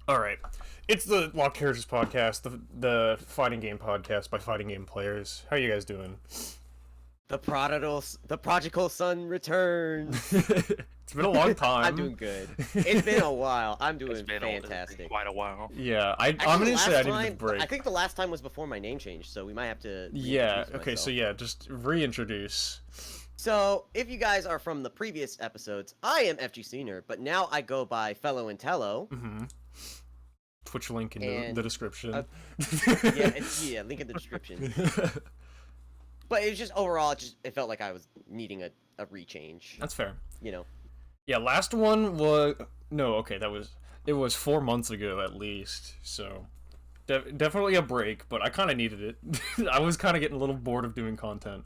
All right, it's the Lost Characters podcast, the fighting game podcast by fighting game players. How are you guys doing? The prodigal son returns. It's been a long time. I'm doing good. It's been a while. I'm It's doing been fantastic. quite a while. Yeah, I'm Actually, gonna say I last needed a time, break. I think the last time was before my name changed, so we might have to. Yeah. reintroduce Okay. So myself. yeah, just reintroduce. So if you guys are from the previous episodes, I am FG Senior, but now I go by FellowIntello. Mm-hmm. Twitch link in And, the description. Yeah, link in the description. But it was just overall, it felt like I was needing a rechange. That's fair. You know. Yeah, last one was no. Okay, it was 4 months ago at least. So definitely a break, but I kind of needed it. I was kind of getting a little bored of doing content.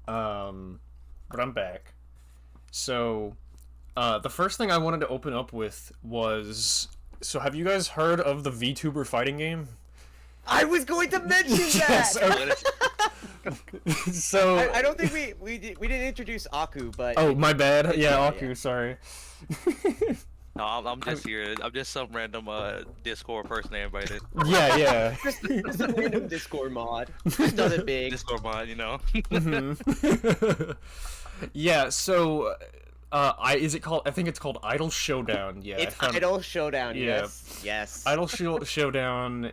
But I'm back. So, the first thing I wanted to open up with was, so have you guys heard of the VTuber fighting game? I was going to mention Yes, that. So I don't think we didn't introduce Aku, but oh, my bad. Yeah, Yeah, Aku, yeah. sorry. No, I'm just here. I'm just some random Discord person I invited. Yeah. just a random Discord mod. Just nothing big. Discord mod, you know. Mhm. Yeah, so is it called, I think it's called Idol Showdown. Yeah, It's I found Idol Showdown. Yeah. Yes. Idol Showdown.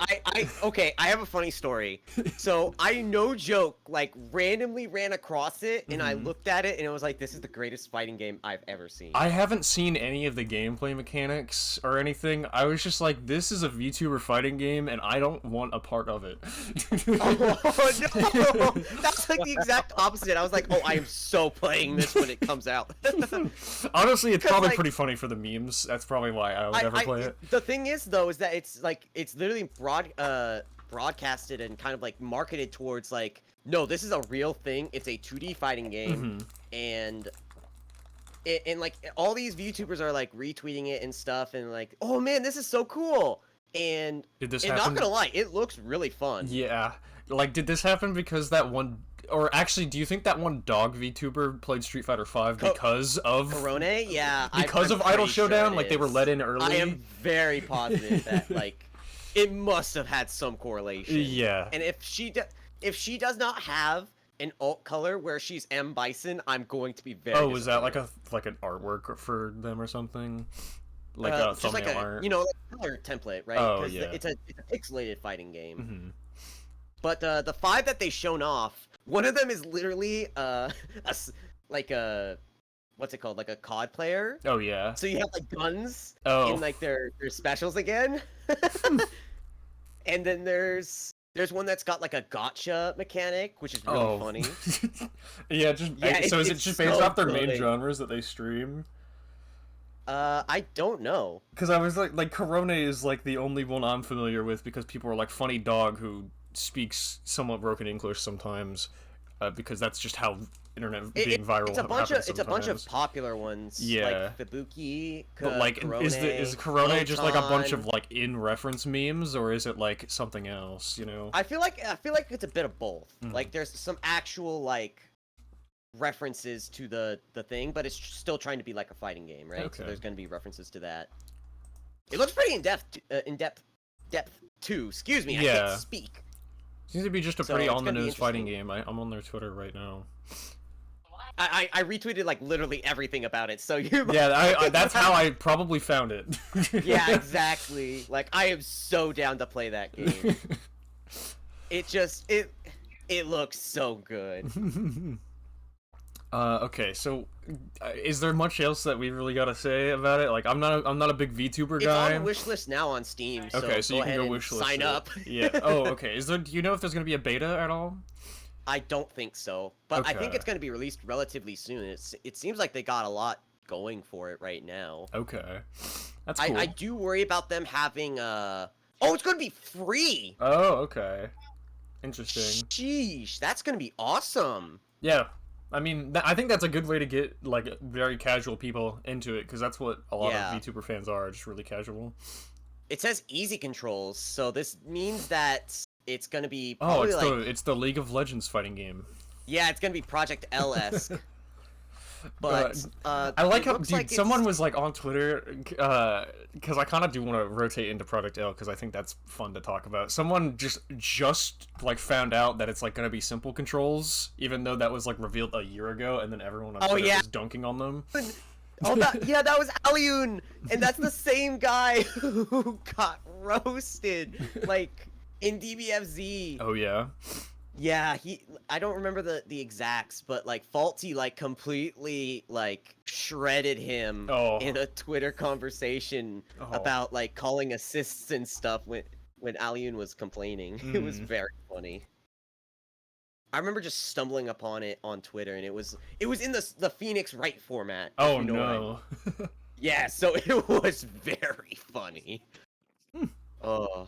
Okay, I have a funny story. So I no joke, like randomly ran across it and I looked at it and it was like, this is the greatest fighting game I've ever seen. I haven't seen any of the gameplay mechanics or anything. I was just like, this is a VTuber fighting game and I don't want a part of it. Oh no! That's like the exact opposite. I was like, oh, I am so playing this when it comes out. Honestly, it's 'Cause, probably like, pretty funny for the memes. That's probably why I would ever play it. The thing is, though, is that it's literally broadcasted and kind of like marketed towards like, no, this is a real thing. It's a 2D fighting game, and like all these VTubers are like retweeting it and stuff, and like, oh man, this is so cool. And Did this and happen? not gonna lie, it looks really fun. Yeah. Like, did this happen because that one, or actually, do you think that one dog VTuber played Street Fighter V because of Corone, yeah, because I'm of Idol pretty sure Showdown? it Like, they were is. let in early? I am very positive that like it must have had some correlation. Yeah. And if she does not have an alt color where she's M Bison, I'm going to be very. Oh, was that like disappointed. an artwork for them or something? Like a just thumbnail like a art? like color template, right? Oh, 'Cause yeah. it's a pixelated fighting game. Mhm. But the 5 that they've shown off, one of them is literally like a what's it called, like a COD player. Oh, yeah. So you have like guns Oh. in like their specials again. And then there's one that's got like a gotcha mechanic, which is really funny. Yeah, Yeah, so is it it's just based so off their main funny. genres that they stream? I don't know. Because I was like Corone is like the only one I'm familiar with because people are like funny dog who speaks somewhat broken English sometimes, because that's just how internet being viral It's a bunch of happens sometimes. popular ones. Yeah. Like Fibuki, But like, is Corone just like a bunch of like in reference memes, or is it like something else? You know? I feel like it's a bit of both. Mhm. Like there's some actual like references to the thing, but it's still trying to be like a fighting game, right? Okay. So there's going to be references to that. It looks pretty in depth too. Excuse me, I Yeah. can't speak. Seems to be just a So pretty it's on the gonna be nose fighting interesting. game. I'm on their Twitter right now. I retweeted like literally everything about it, so you. Yeah, I that's how I probably found it. Yeah, exactly. Like I am so down to play that game. It looks so good. Okay, so is there much else that we really gotta say about it? Like, I'm not a big VTuber It's guy. on wish list now on Steam. So Okay, so go you can ahead go and wishlist sign it. up. Yeah. Oh, okay. Do you know if there's gonna be a beta at all? I don't think so, but I think Okay. it's going to be released relatively soon. It seems like they got a lot going for it right now. Okay, that's cool. I do worry about them having oh, it's going to be free. Oh, okay. Interesting. Sheesh, that's going to be awesome. Yeah. I mean, I think that's a good way to get like very casual people into it, because that's what a lot Yeah. of VTuber fans are, just really casual. It says easy controls, so this means that it's going to be Oh, probably it's the League of Legends fighting game. yeah, it's going to be Project L-esque. But I like it how, looks dude, like someone it's- was like on Twitter, because I kind of do want to rotate into Product L because I think that's fun to talk about. Someone just like found out that it's like gonna be simple controls, even though that was like revealed a year ago, and then everyone on Twitter was dunking on them. Oh, that was Alyun, and that's the same guy who got roasted, like in DBFZ. Oh yeah. Yeah, I don't remember the exacts, but like Faulty like completely like shredded him in a Twitter conversation about like calling assists and stuff when Alyun was complaining. It was very funny. I remember just stumbling upon it on Twitter, and it was in the Phoenix Wright format. Oh you know no. Yeah, so it was very funny. Oh.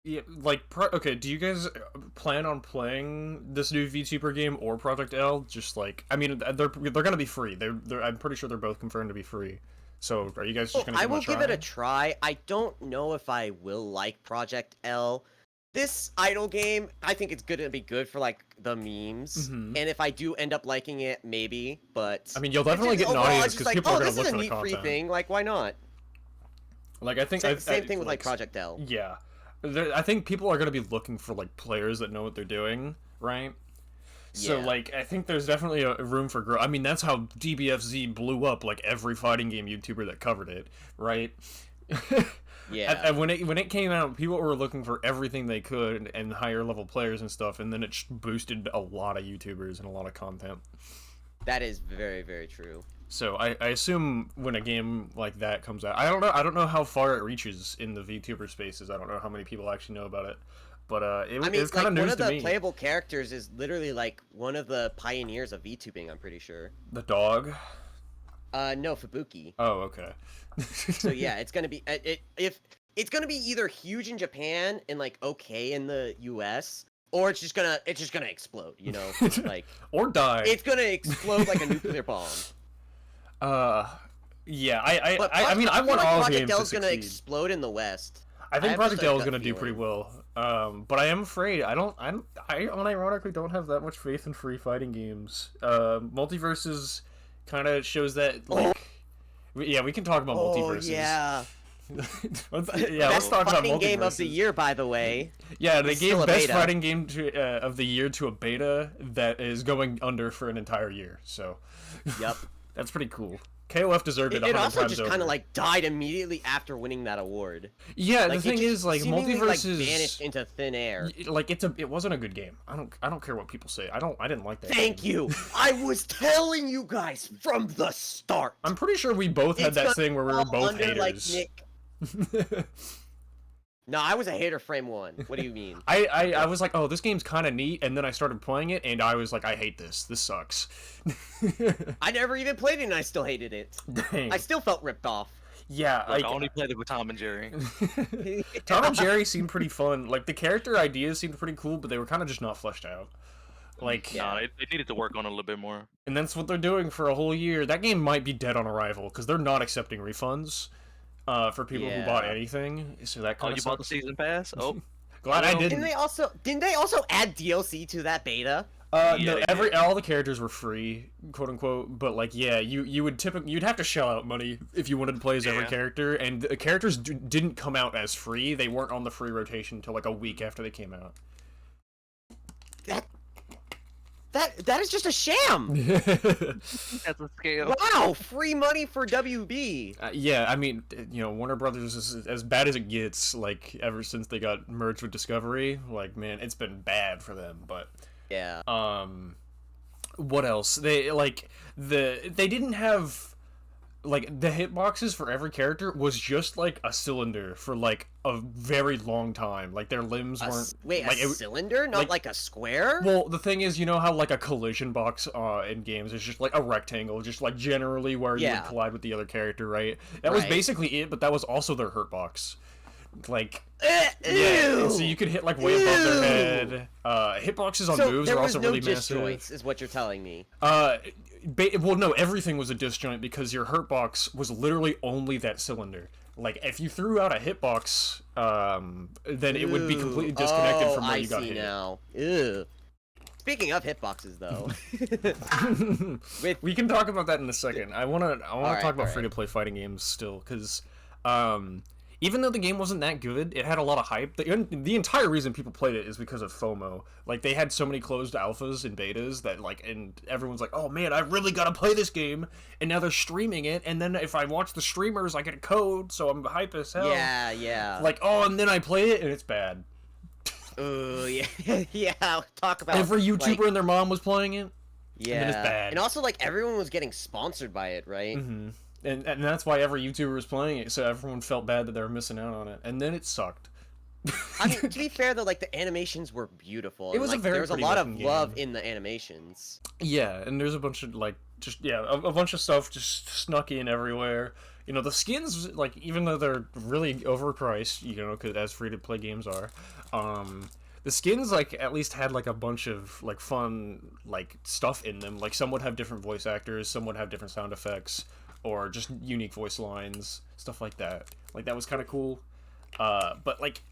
Yeah, like, okay, do you guys plan on playing this new VTuber game or Project L? Just like, I mean, they're gonna be free. I'm pretty sure they're both confirmed to be free. So, are you guys just gonna give them a try? I will give it a try. I don't know if I will like Project L. This idle game, I think it's gonna be good for like the memes, and if I do end up liking it, maybe. But I mean, you'll definitely get an audience because people are gonna look for the content. This is a neat free thing. Like, why not? Like, I think same thing with like Project L. Yeah, I think people are gonna be looking for like players that know what they're doing, right? So like, I think there's definitely a room for growth. I mean, that's how DBFZ blew up. Like every fighting game YouTuber that covered it, right? Yeah. And when it came out, people were looking for everything they could and higher level players and stuff, and then it boosted a lot of YouTubers and a lot of content. That is very, very true. So I assume when a game like that comes out, I don't know how far it reaches in the VTuber spaces. I don't know how many people actually know about it, but it's kind of news to me. One of the playable characters is literally like one of the pioneers of VTubing. I'm pretty sure. The dog. No, Fubuki. Oh, okay. So yeah, it's gonna be if it's gonna be either huge in Japan and like okay in the US, or it's just gonna explode, you know, like or die. It's gonna explode like a nuclear bomb. Yeah, I mean, I want all games to succeed. Project L is gonna explode in the West. I think Project L is gonna do pretty well. But I am afraid I unironically don't have that much faith in free fighting games. Multiverses kind of shows that like. Yeah, we can talk about multiverses. Yeah. Let's talk about multiverses. Game of the year, by the way. Yeah, they gave best fighting game of the year to a beta that is going under for an entire year. So, yep, that's pretty cool. KOF deserved it. It also just kind of like died immediately after winning that award. Yeah, like, the thing is, like multiverses like, vanished into thin air. Like it wasn't a good game. I don't care what people say. I didn't like that. Thank you. I was telling you guys from the start. I'm pretty sure we both had that thing where we were both haters. Like Nick. No, I was a hater frame one. What do you mean? I was like, oh, this game's kind of neat, and then I started playing it, and I was like, I hate this. This sucks. I never even played it, and I still hated it. Dang. I still felt ripped off. Yeah, I only played it with Tom and Jerry. Tom and Jerry seemed pretty fun. Like the character ideas seemed pretty cool, but they were kind of just not fleshed out. Like, no, they needed to work on it a little bit more. And that's what they're doing for a whole year. That game might be dead on arrival because they're not accepting refunds. For people who bought anything, so that kind of you bought the season pass? Oh, glad I didn't. Didn't they also add DLC to that beta? No, all the characters were free, quote unquote. But like, yeah, you'd have to shell out money if you wanted to play as every character, and the characters didn't come out as free. They weren't on the free rotation until like a week after they came out. That is just a sham. That's a scale. Wow, free money for WB. Yeah, I mean, Warner Brothers is as bad as it gets. Like ever since they got merged with Discovery, like man, it's been bad for them. But yeah. What else? They didn't have like the hitboxes for every character was just like a cylinder for like a very long time. Like their limbs weren't. Wait, like, a cylinder, not like a square? Well, the thing is, you know how like a collision box in games is just like a rectangle, just like generally where you would collide with the other character, right? That was basically it, but that was also their hurt box. Like, yeah, so you could hit like way above their head. Hitboxes on moves are also really massive. Disjoints, is what you're telling me. Well, no, everything was a disjoint because your hurt box was literally only that cylinder. Like, if you threw out a hitbox, then it would be completely disconnected from where you got hit. Now. Ew. Speaking of hitboxes, though, We can talk about that in a second. I wanna Alright, talk about alright. free-to-play fighting games still, because even though the game wasn't that good, it had a lot of hype. The entire reason people played it is because of FOMO. Like, they had so many closed alphas and betas that, like, and everyone's like, oh man, I really gotta play this game, and now they're streaming it, and then if I watch the streamers, I get a code, so I'm hype as hell. yeah. Like, oh, and then I play it, and it's bad. Oh yeah, yeah. Talk about Every YouTuber like, and their mom was playing it. yeah, then it's bad. and also like everyone was getting sponsored by it, right? Mm-hmm. And that's why every YouTuber was playing it, so everyone felt bad that they were missing out on it. And then it sucked. I mean, to be fair though, like the animations were beautiful. It was and, a very there was a pretty lot of looking love game. in the animations. Yeah, and there's a bunch of, like, just, yeah, a bunch of stuff just snuck in everywhere. You know, the skins, like, even though they're really overpriced, you know, because as free-to-play games are, the skins, like, at least had, like, a bunch of, like, fun, like, stuff in them. Like, some would have different voice actors, some would have different sound effects, or just unique voice lines, stuff like that. Like, that was kind of cool. But, like,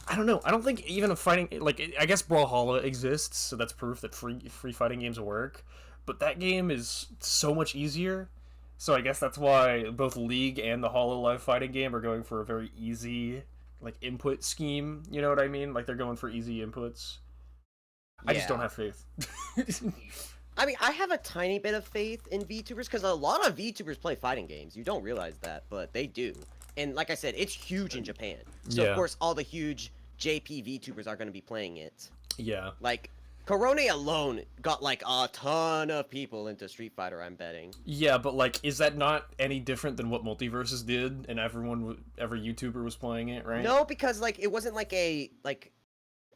I don't know. I don't think even a fighting, like, I guess Brawlhalla exists, so that's proof that free fighting games work. But that game is so much easier. So I guess that's why both League and the Hololive fighting game are going for a very easy, like, input scheme. You know what I mean? Like, they're going for easy inputs. I just don't have faith. I mean, I have a tiny bit of faith in VTubers because a lot of VTubers play fighting games. You don't realize that, but they do. And like I said, it's huge in Japan. So Yeah. of course, all the huge JP VTubers are going to be playing it. Yeah. Like, Korone alone got like a ton of people into Street Fighter, I'm betting. Yeah, but, like, is that not any different than what Multiverses did, and every YouTuber was playing it, right? No, because like it wasn't like a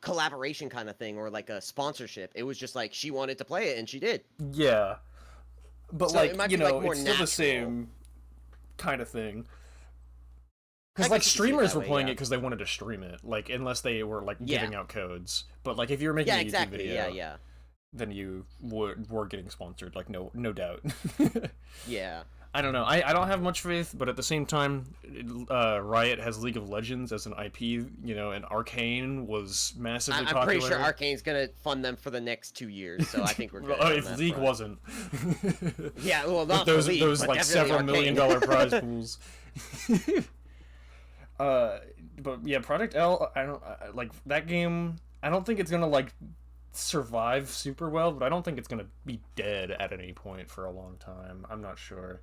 collaboration kind of thing or like a sponsorship. It was just like she wanted to play it and she did. Yeah. But, So it might like, you be, like, know, more it's still the natural. same kind of thing. I Because, like, guess you could see it streamers that were way, playing yeah. it because they wanted to stream it. Like, unless they were, like, Yeah. giving out codes. But, like, if you were making Yeah, a YouTube exactly. video, Yeah. then you were getting sponsored. Like, no doubt. Yeah. I don't know. I don't have much faith, but at the same time, Riot has League of Legends as an IP, you know, and Arcane was massively I'm popular. pretty sure Arcane's gonna fund them for the next 2 years, so I think we're good. Oh, on if that League front. wasn't. Yeah, well, With not those for League, those but like definitely several $1 million Arcane. prize pools. But yeah, Project L, I don't like that game. I don't think it's gonna like survive super well, but I don't think it's gonna be dead at any point for a long time. I'm not sure.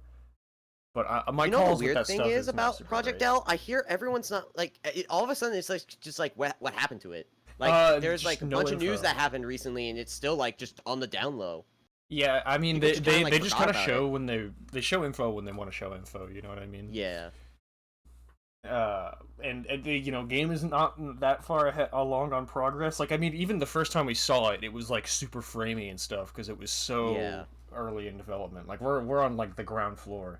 But my You know what calls the with weird that thing stuff is not about super Project great. L? I hear everyone's not like all of a sudden it's like just like what happened to it. Like there's just like a no bunch of news info. that happened recently, and it's still like just on the down low. Yeah, I mean People they just kinda, like, they just forgot kind of about show it. when they show info when they want to show info. You know what I mean? Yeah. And the game is not that far along on progress. Like, I mean, even the first time we saw it, it was like super framey and stuff because it was so Yeah. early in development. Like we're on like the ground floor.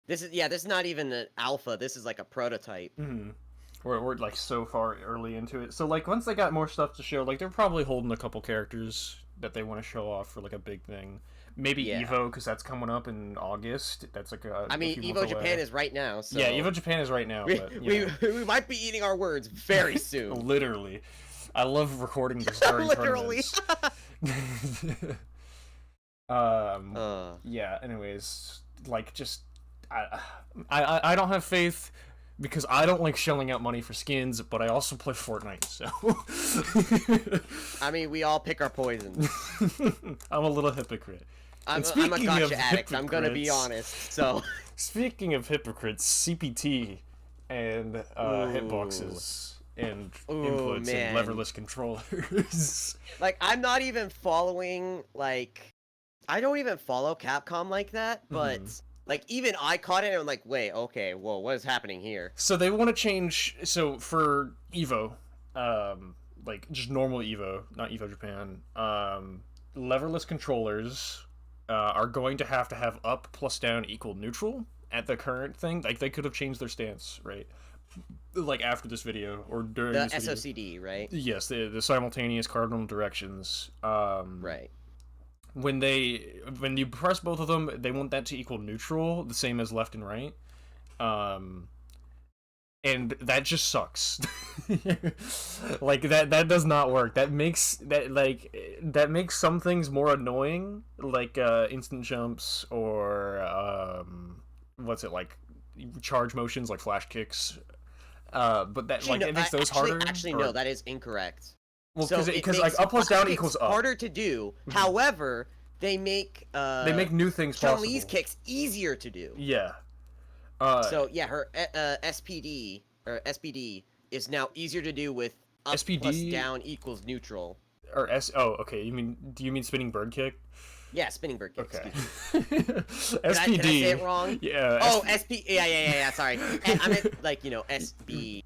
This is not even an alpha. This is like a prototype. Mm-hmm. We're like so far early into it. So like once they got more stuff to show, like they're probably holding a couple characters that they want to show off for like a big thing. Maybe Yeah. Evo because that's coming up in August. That's like I mean, few Evo months Japan away. is right now. So Yeah, Evo Japan is right now. we, But, you we, know. we might be eating our words very soon. Literally. I love recording this during Literally. tournaments. Yeah, anyways, like, just I don't have faith because I don't like shelling out money for skins, but I also play Fortnite, so I mean, we all pick our poisons. I'm a little hypocrite. I'm a speaking of gotcha addict. I'm gonna be hypocrites- honest. So Speaking of hypocrites, CPT and hitboxes and inputs man. and leverless controllers. like, I'm not even following like, I don't even follow Capcom like that. But like, even I caught it and I'm like, wait, okay, whoa, what is happening here? So they want to change. So for Evo, like just normal Evo, not Evo Japan, leverless controllers are going to have up plus down equal neutral at the current thing. Like they could have changed their stance, right? Like after this video or during The this video. SOCD, right? Yes, the simultaneous cardinal directions. Right. When you press both of them, they want that to equal neutral, the same as left and right. And that just sucks. Like that does not work. That makes some things more annoying, like instant jumps or what's it like charge motions like flash kicks. But that Actually, like it makes those harder. Actually, or- no, that is incorrect. Well, So because it like makes up plus flash down kicks equals up. harder to do. However, they make New things Chun possible. Li's kicks easier to do. Yeah. So yeah, her SPD or SPD is now easier to do with up SPD plus down equals neutral. or S. Oh, okay. Do you mean spinning bird kick? Yeah, spinning bird kick. Okay. SPD. Did I say it wrong? Yeah. Oh, SP. Yeah. Sorry. I meant like SB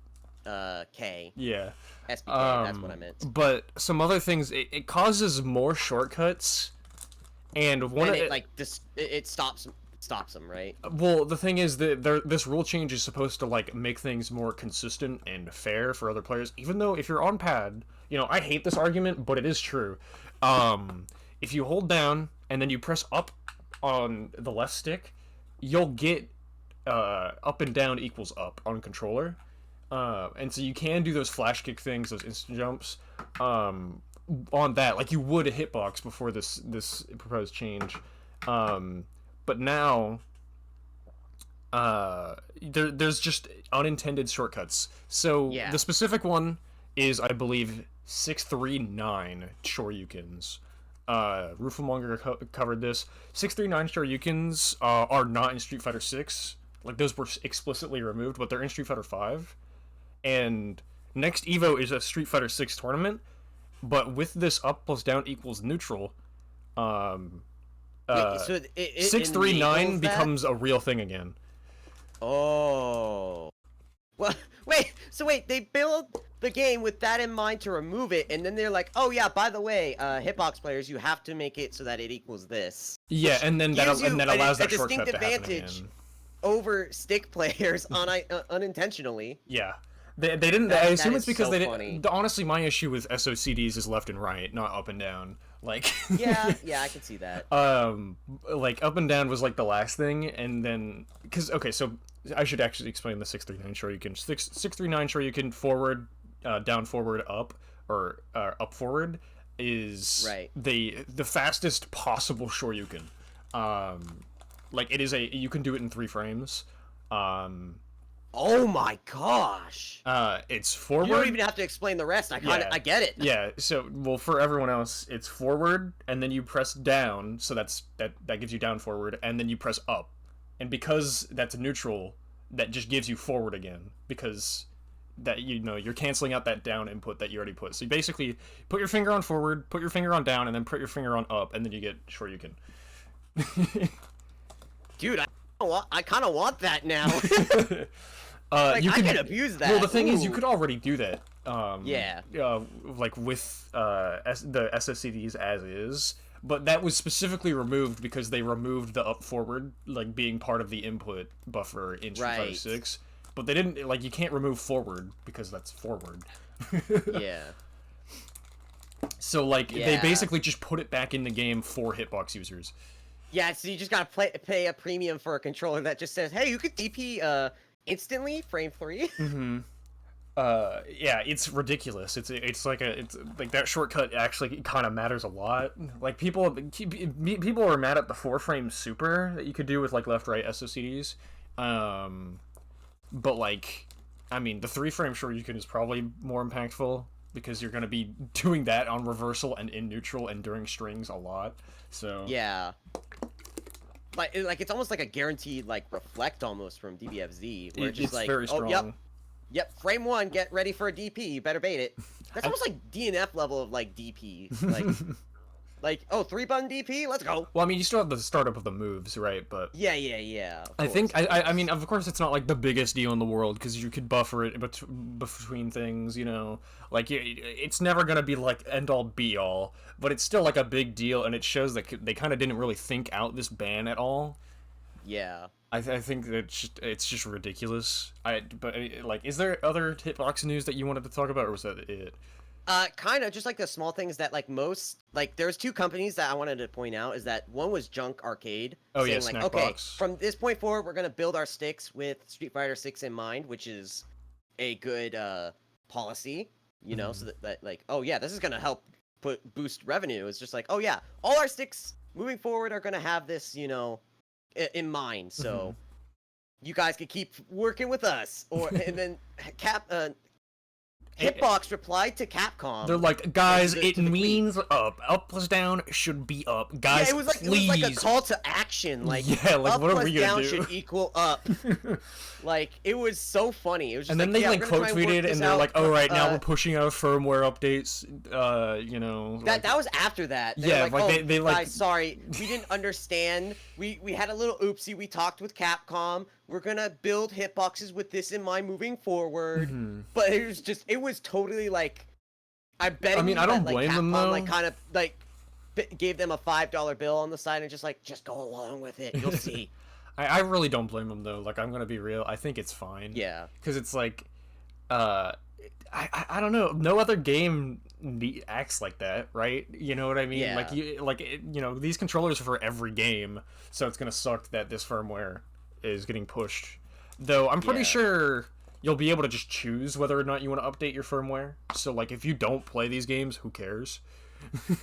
K. Yeah. SBK. That's what I meant. But some other things, it causes more shortcuts, and it stops them, right? Well, the thing is that this rule change is supposed to like make things more consistent and fair for other players. Even though if you're on pad, I hate this argument, but it is true. If you hold down and then you press up on the left stick, you'll get up and down equals up on controller. And so you can do those flash kick things, those instant jumps, on that, like you would a hitbox before this proposed change. But now, there's just unintended shortcuts. So Yeah. the specific one is, I believe, 639 Shoryukens. Rufalmonger covered this. 639 Shoryukens are not in Street Fighter 6. Like, those were explicitly removed, but they're in Street Fighter 5. And next Evo is a Street Fighter 6 tournament, but with this up plus down equals neutral, Wait, so 639 becomes a real thing again. Oh. Well, wait. So they build the game with that in mind to remove it, and then they're like, "Oh yeah, by the way, hitbox players, you have to make it so that it equals this." Yeah, and then that allows that shortcut distinct to happen advantage again. over stick players unintentionally. Yeah. They didn't. That I assume it's is because so they funny. didn't. Honestly, my issue with SOCDs is left and right, not up and down. Like. Yeah, I can see that. Like up and down was like the last thing, and then so I should actually explain the 639 Shoryuken. 639 Shoryuken forward, down forward up, or up forward is Right. the fastest possible Shoryuken. Like it is you can do it in 3 frames. Oh my gosh! It's forward. You don't even have to explain the rest. I get it. Yeah. So, well, for everyone else, it's forward, and then you press down. So that gives you down forward, and then you press up, and because that's neutral, that just gives you forward again because that you're canceling out that down input that you already put. So you basically put your finger on forward, put your finger on down, and then put your finger on up, and then you get Shoryuken. Dude, I kind of want that now. You I can abuse that. Well, the thing is, you Ooh. could already do that. Yeah. Like with the SSCDs as is, but that was specifically removed because they removed the up forward like being part of the input buffer in Street Fighter Right. 6. But they didn't you can't remove forward because that's forward. Yeah. So they Yeah. basically just put it back in the game for hitbox users. Yeah, so you just gotta pay a premium for a controller that just says, "Hey, you could DP instantly, frame 3." Yeah, it's ridiculous. It's like that shortcut actually kind of matters a lot. Like people are mad at the 4-frame super that you could do with like left right SOCDs. But I mean, the 3-frame Shoryuken is probably more impactful because you're gonna be doing that on reversal and in neutral and during strings a lot. So Yeah. Like it's almost like a guaranteed reflect almost from DBFZ, where it's very strong. Oh, yep, frame 1, get ready for a DP, you better bait it. That's almost like DNF level of DP. Oh, 3-button DP, let's go. Well, I mean, you still have the startup of the moves, right? But Yeah. I think I mean, of course, it's not like the biggest deal in the world because you could buffer it between things, it's never gonna be end all be all, but it's still a big deal, and it shows that they kind of didn't really think out this ban at all. Yeah. I think that it's just ridiculous. Is there other hitbox news that you wanted to talk about, or was that it? Kind of just the small things that most there's 2 companies that I wanted to point out. Is that one was Junk Arcade, Oh yeah, saying okay, Snackbox. from this point forward we're gonna build our sticks with Street Fighter 6 in mind, which is a good policy, so that like, oh yeah, this is gonna help boost revenue. It's just like, oh yeah, all our sticks moving forward are gonna have this, in mind. So you guys can keep working with us, and then Hitbox replied to Capcom. They're like, guys, it to the means up. Up plus down should be up. Guys, yeah, it was like a call to action. Like, yeah, like, up what are plus we gonna down do? should equal up. Like, it was so funny. It was just and then they like quote tweeted, and they're like, "Oh, right now we're pushing out firmware updates." That was after that. They yeah, were like, they like, guys, sorry, we didn't understand. We had a little oopsie. We talked with Capcom. We're gonna build hitboxes with this in mind moving forward. But it was totally like, I bet. I mean, I don't blame Capcom, them though. Like, kind of like gave them a $5 bill on the side and just go along with it. You'll see. I really don't blame them though. Like, I'm gonna be real. I think it's fine. Yeah. Because it's like, I don't know. No other game acts like that, right? You know what I mean? Yeah. These controllers are for every game, so it's gonna suck that this firmware is getting pushed. Though I'm pretty sure you'll be able to just choose whether or not you want to update your firmware. So like, if you don't play these games, who cares?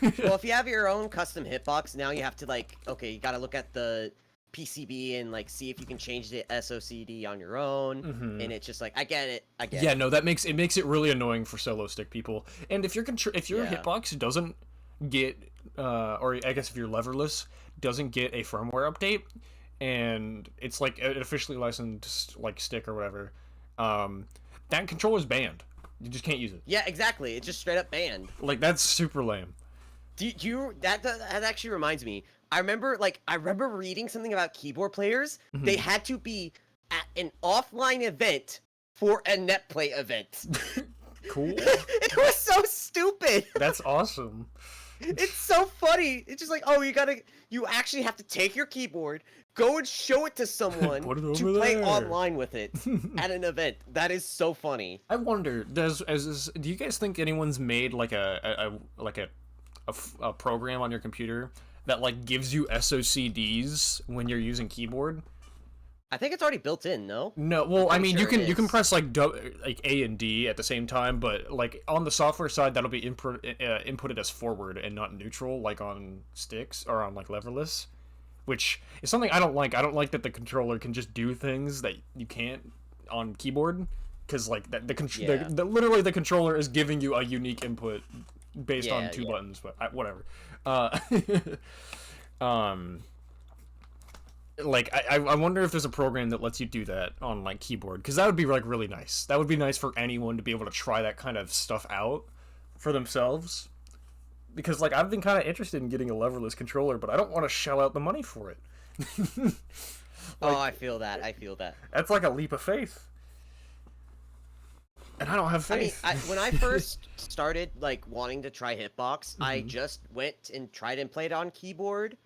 Well, if you have your own custom hitbox, now you have to like, okay, you got to look at the PCB and like see if you can change the SOCD on your own. And it's just like, I get it. Yeah, no, that makes it really annoying for solo stick people. And if your hitbox doesn't get, or I guess if you're leverless, doesn't get a firmware update, and it's like an officially licensed like stick or whatever, that controller's banned. You just can't use it. Yeah, exactly. It's just straight up banned. Like, that's super lame. That actually reminds me. I remember reading something about keyboard players. They had to be at an offline event for a netplay event. Cool. It was so stupid. That's awesome. It's so funny. It's just like, oh, you actually have to take your keyboard, go and show it to someone to play online with it at an event. That is so funny. I wonder, do you guys think anyone's made like a program on your computer that like gives you SOCDs when you're using keyboard? I think it's already built in, no? No, well, I mean, you can press like A and D at the same time, but like on the software side, that'll be inputted as forward and not neutral, like on sticks or on like leverless, which is something I don't like. I don't like that the controller can just do things that you can't on keyboard, because like literally the controller is giving you a unique input based on two buttons, but whatever. Like, I wonder if there's a program that lets you do that on, like, keyboard, because that would be, like, really nice. That would be nice for anyone to be able to try that kind of stuff out for themselves. Because, like, I've been kind of interested in getting a leverless controller, but I don't want to shell out the money for it. Oh, I feel that. That's like a leap of faith. And I don't have faith. I mean, when I first started, like, wanting to try Hitbox, I just went and tried and played on keyboard.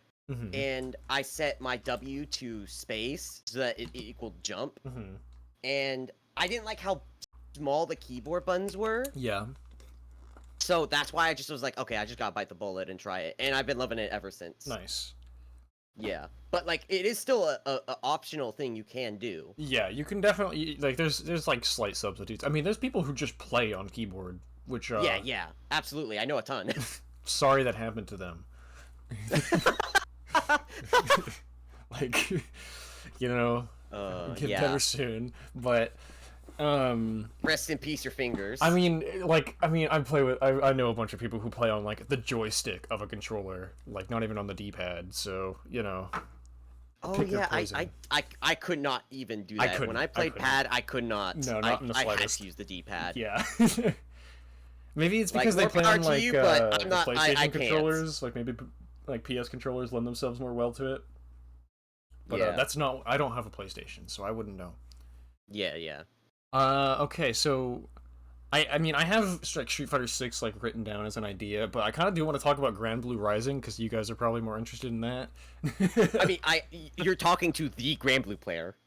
And I set my W to space so that it equaled jump. And I didn't like how small the keyboard buttons were. Yeah. So that's why I just was like, okay, I just gotta bite the bullet and try it. And I've been loving it ever since. Nice. Yeah. But, like, it is still a optional thing you can do. Yeah, you can definitely, like, there's like, slight substitutes. I mean, there's people who just play on keyboard, which, Yeah, absolutely. I know a ton. Sorry that happened to them. Like, get better soon, but rest in peace your fingers. I know a bunch of people who play on like the joystick of a controller, like not even on the D-pad, so oh yeah, I could not even do that. When I played pad, I could not. No, not in the slightest. I had to use the D-pad. Yeah. Maybe it's because they play on like PlayStation controllers, like maybe like PS controllers lend themselves more well to it. But that's not. I don't have a PlayStation, so I wouldn't know. Yeah. Okay, so I mean I have like Street Fighter 6 like written down as an idea, but I kind of do want to talk about Grand Blue Rising because you guys are probably more interested in that. I mean, you're talking to the Grand Blue player.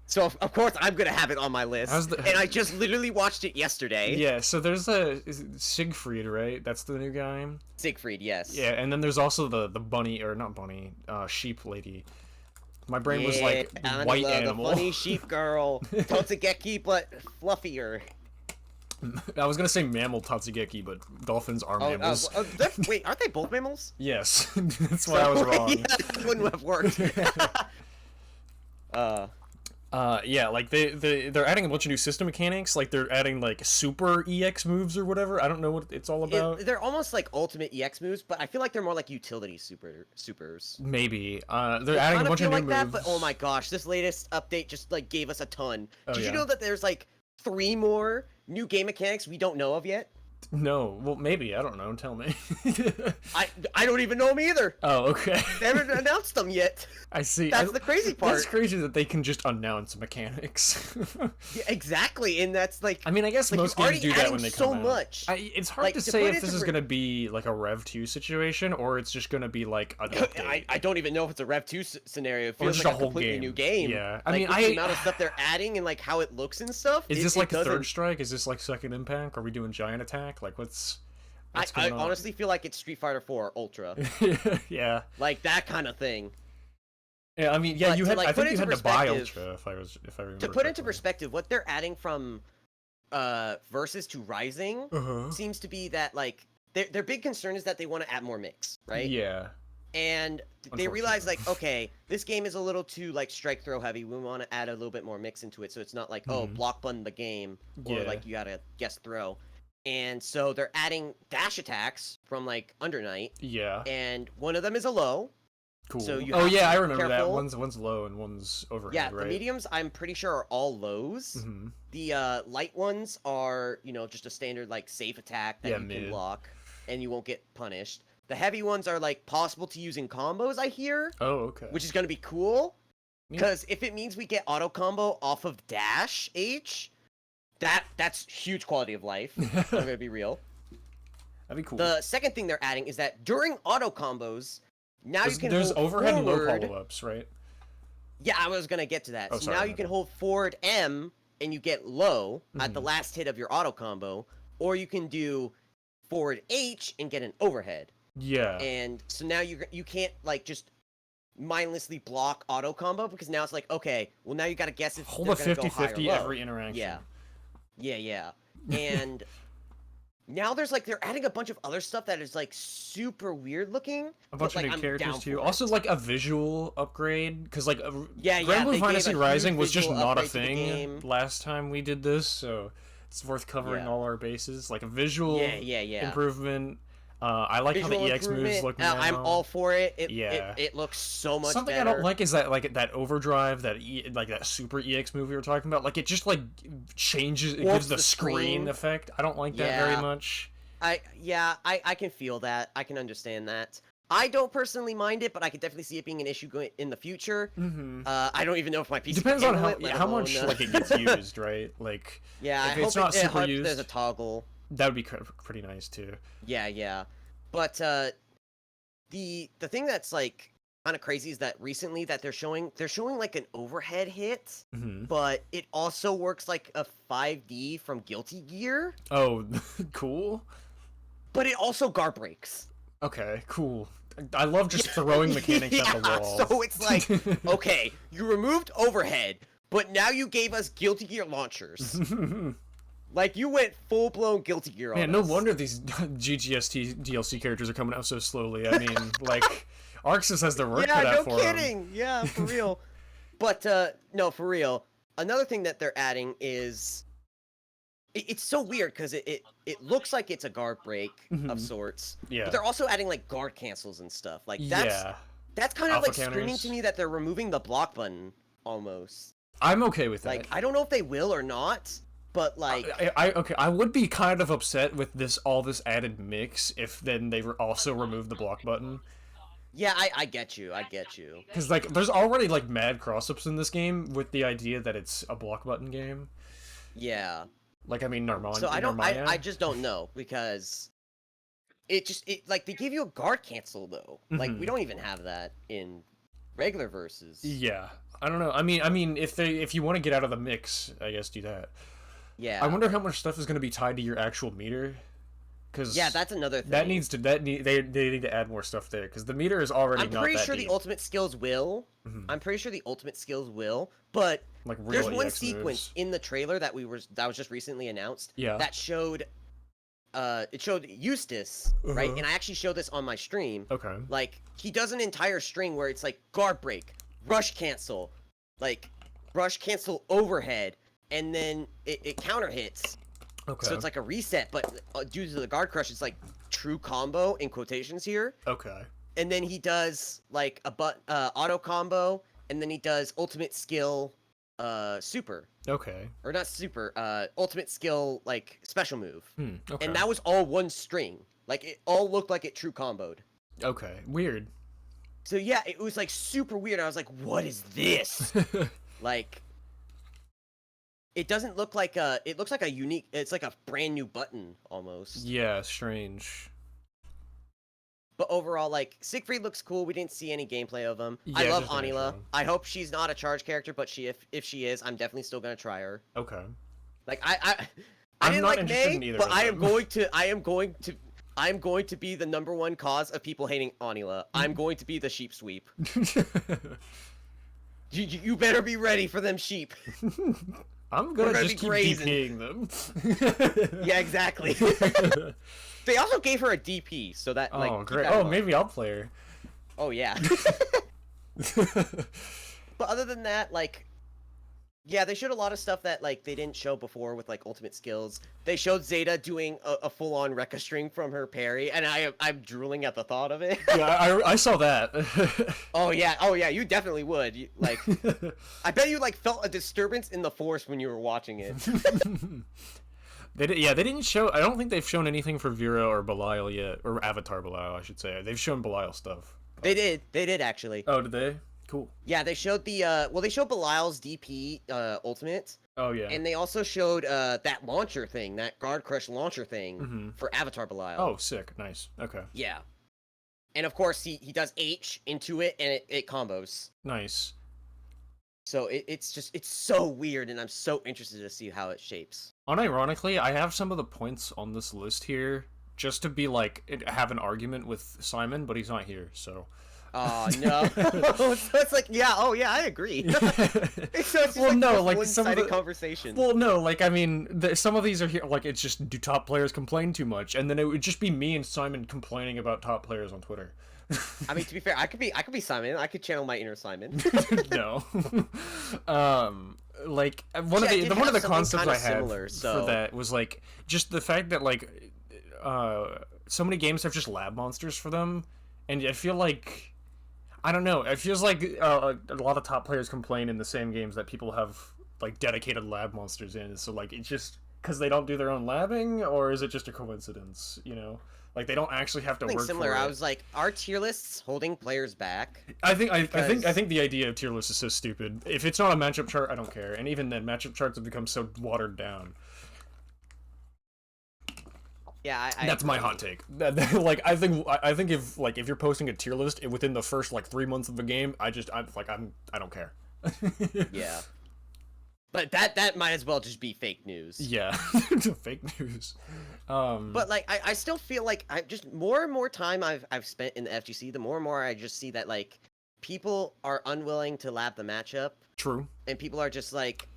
So, of course, I'm going to have it on my list. And I just literally watched it yesterday. Yeah, so there's is it Siegfried, right? That's the new guy? Siegfried, yes. Yeah, and then there's also the bunny, or not bunny, sheep lady. My brain was like, white animal. The funny sheep girl. Totsugeki, but fluffier. I was gonna say mammal Tatsugeki, but dolphins are mammals. Wait, aren't they both mammals? Yes, that's why I was wrong. Yeah, that wouldn't have worked. Yeah, like they're adding a bunch of new system mechanics. Like they're adding like super EX moves or whatever. I don't know what it's all about. They're almost like ultimate EX moves, but I feel like they're more like utility supers. Maybe. They're adding a bunch of new like moves. that, but oh my gosh, this latest update just like gave us a ton. Oh, Did yeah. you know that there's like 3 more new game mechanics we don't know of yet? No, well maybe, I don't know. Tell me. I don't even know them either. Oh, okay. They haven't announced them yet. I see. That's the crazy part. That's crazy that they can just announce mechanics. Yeah, exactly, and that's like. I mean, I guess like, most you're games do already that when adding they so come out. much. It's hard Like, to to say put if it this to is re- gonna be like a Rev 2 situation or it's just gonna be like an update. I don't even know if it's a Rev 2 scenario. It feels just like a a whole completely game. new game. Yeah. I mean, I the amount of stuff they're adding and like how it looks and stuff. Is it- this it like doesn't- Third Strike? Is this like Second Impact? Are we doing Giant Attack? Like what's I going on? honestly feel like it's Street Fighter 4 Ultra, Yeah. like that kind of thing. Yeah, I mean, yeah, But you to, had. like, I put think you into had to buy perspective- Ultra if I remember. To put into correctly. perspective, what they're adding from Versus to Rising Uh-huh. seems to be that like their big concern is that they want to add more mix, right? Yeah. And they realize like, okay, this game is a little too like strike throw heavy. We want to add a little bit more mix into it, so it's not like block button the game or Yeah. like you gotta guess throw. And so they're adding dash attacks from like Undernight, Yeah. and one of them is a low. Cool. So you Oh have to yeah, I be remember that. careful. One's low and one's overhead, Yeah, right? the mediums I'm pretty sure are all lows. Mm-hmm. The light ones are, just a standard like safe attack that Yeah, you can mid. block and you won't get punished. The heavy ones are like possible to use in combos, I hear, Oh, okay. which is gonna be cool. Yeah. Because if it means we get auto combo off of dash H, that's huge quality of life. I'm gonna be real. That'd be cool. The second thing they're adding is that during auto combos, now you can there's hold overhead and low forward. follow-ups, right? Yeah, I was gonna get to that. Oh, So sorry, now my you can bad. hold forward M and you get low at the Mhm. last hit of your auto combo, or you can do forward H and get an overhead. Yeah. And so now you can't like just mindlessly block auto combo because now it's like, okay, well now you gotta guess if Hold they're a gonna go high or 50-50 low. every interaction. Yeah. And now there's like they're adding a bunch of other stuff that is like super weird looking. A bunch but, of like, new I'm characters down too. for Also, it. like a visual upgrade, because like Yeah, Grand Blue they gave Fantasy a huge Rising was just visual not a upgrade to the thing game. last time we did this, so it's worth covering Yeah. all our bases. Like a visual Yeah. improvement. I like how Visual the EX moves improvement, look now. I'm all for it. Yeah. It looks so much Something better. I don't like is that like that overdrive, like that super EX move we were talking about. Like it just like changes, it Warps gives the the screen screen. effect. I don't like that very Yeah. much. I can feel that. I can understand that. I don't personally mind it, but I could definitely see it being an issue in the future. Mm-hmm. I don't even know if my PC Depends can on handle it, let how alone, much like it gets used, right? Like Yeah, if I it's hope not I super hope used, there's a toggle. that would be pretty nice too. Yeah. But the thing that's like kind of crazy is that recently that they're showing like an overhead hit, Mm-hmm. but it also works like a 5D from Guilty Gear, Oh, cool. but it also guard breaks. Okay, cool. I love just throwing mechanics at the wall. So it's like, okay, you removed overhead, but now you gave us Guilty Gear launchers. Like you went full blown Guilty Gear on Man, no us. wonder these GGST DLC characters are coming out so slowly. I mean, like, Arxis has their work cut out no for 'em. kidding. Yeah, for real. But no, for real. Another thing that they're adding is it's so weird because it looks like it's a guard break Mhm. of sorts. Yeah. But they're also adding like guard cancels and stuff. Like Yeah. that's kind of Alpha like screaming counters. to me that they're removing the block button almost. I'm okay with that. Like I don't know if they will or not, but like Okay, I would be kind of upset with all this added mix if then they also removed the block button. yeah, I get you. Because, like, there's already, like, mad cross-ups in this game with the idea that it's a block button game. Yeah. Like, I mean, Narmania. So I just don't know because it like they give you a guard cancel though. Like we Mhm. don't even have that in regular versus. Yeah. I don't know. I mean, if you want to get out of the mix, I guess do that. Yeah. I wonder how much stuff is going to be tied to your actual meter. Because Yeah, that's another thing. they need to add more stuff there because the meter is already I'm not pretty that sure deep. the ultimate skills will. I'm pretty sure the ultimate skills will, but Like real there's one EX sequence moves. in the trailer that was just recently announced. Yeah. That showed it showed Eustace, right? Uh-huh. And I actually showed this on my stream. Okay. Like he does an entire string where it's like guard break, rush cancel, like rush cancel overhead, and then it counter hits. Okay. So it's like a reset, but due to the guard crush, it's like true combo in quotations here. Okay. And then he does like a auto combo, and then he does ultimate skill, super, Okay. or not super, ultimate skill like special move. Okay. And that was all one string. Like it all looked like it true comboed. Okay. Weird. So yeah, it was like super weird. I was like, what is this? Like, it doesn't look like it looks like a unique, it's like a brand new button almost. Yeah. Strange. But overall, like, Siegfried looks cool. We didn't see any gameplay of him. Yeah, I love just an Anila. intro. I hope she's not a charge character, but if she is, I'm definitely still gonna try her. Okay. Like I I'm didn't not like interested in May, either but of I am them. going to be the #1 cause of people hating Anila. I'm going to be the sheep sweep. You better be ready for them sheep. I'm gonna gonna just be keep grazing. DPing them. Yeah, exactly. They also gave her a DP, so that like. Oh, keep great. that in Oh, mind. maybe I'll play her. Oh yeah. But other than that, like, yeah, they showed a lot of stuff that like they didn't show before with like ultimate skills. They showed Zeta doing a full-on Rekka string from her parry, and I'm drooling at the thought of it. Yeah, I saw that. Oh yeah, you definitely would. Like, I bet you like felt a disturbance in the force when you were watching it. They didn't show. I don't think they've shown anything for Vera or Belial yet, or Avatar Belial, I should say. They've shown Belial stuff. They did actually. Oh, did they? Cool. Yeah, they showed they showed Belial's DP ultimate. Oh yeah. And they also showed that launcher thing, that guard crush launcher thing Mhm. for Avatar Belial. Oh, sick. Nice. Okay. Yeah. And of course he does H into it and it combos. Nice. So it's so weird and I'm so interested to see how it shapes. Unironically, I have some of the points on this list here just to be like have an argument with Simon, but he's not here, so. Oh no. So it's like, yeah, oh yeah, I agree. So it's just Well, no, like like some of one-sided the conversation. Well, no, like I mean, some of these are here. Like it's just do top players complain too much, and then it would just be me and Simon complaining about top players on Twitter. I mean, to be fair, I could be Simon. I could channel my inner Simon. No. Like one Yeah, I did of the have something concepts kinda I had similar, so- for that was like just the fact that like so many games have just lab monsters for them, and I feel like I don't know. It feels like a lot of top players complain in the same games that people have like dedicated lab monsters in. So like it's just because they don't do their own labbing, or is it just a coincidence? You know, like they don't actually have to Something work similar. for it. I was like, are tier lists holding players back? I think because- the idea of tier lists is so stupid. If it's not a matchup chart, I don't care. And even then, matchup charts have become so watered down. Yeah, That's my hot take. Like I think if you're posting a tier list within the first like 3 months of the game, I don't care. Yeah. But that might as well just be fake news. Yeah, fake news. But like I still feel like I just more and more time I've spent in the FGC, the more and more I just see that like people are unwilling to lab the matchup, True. and people are just like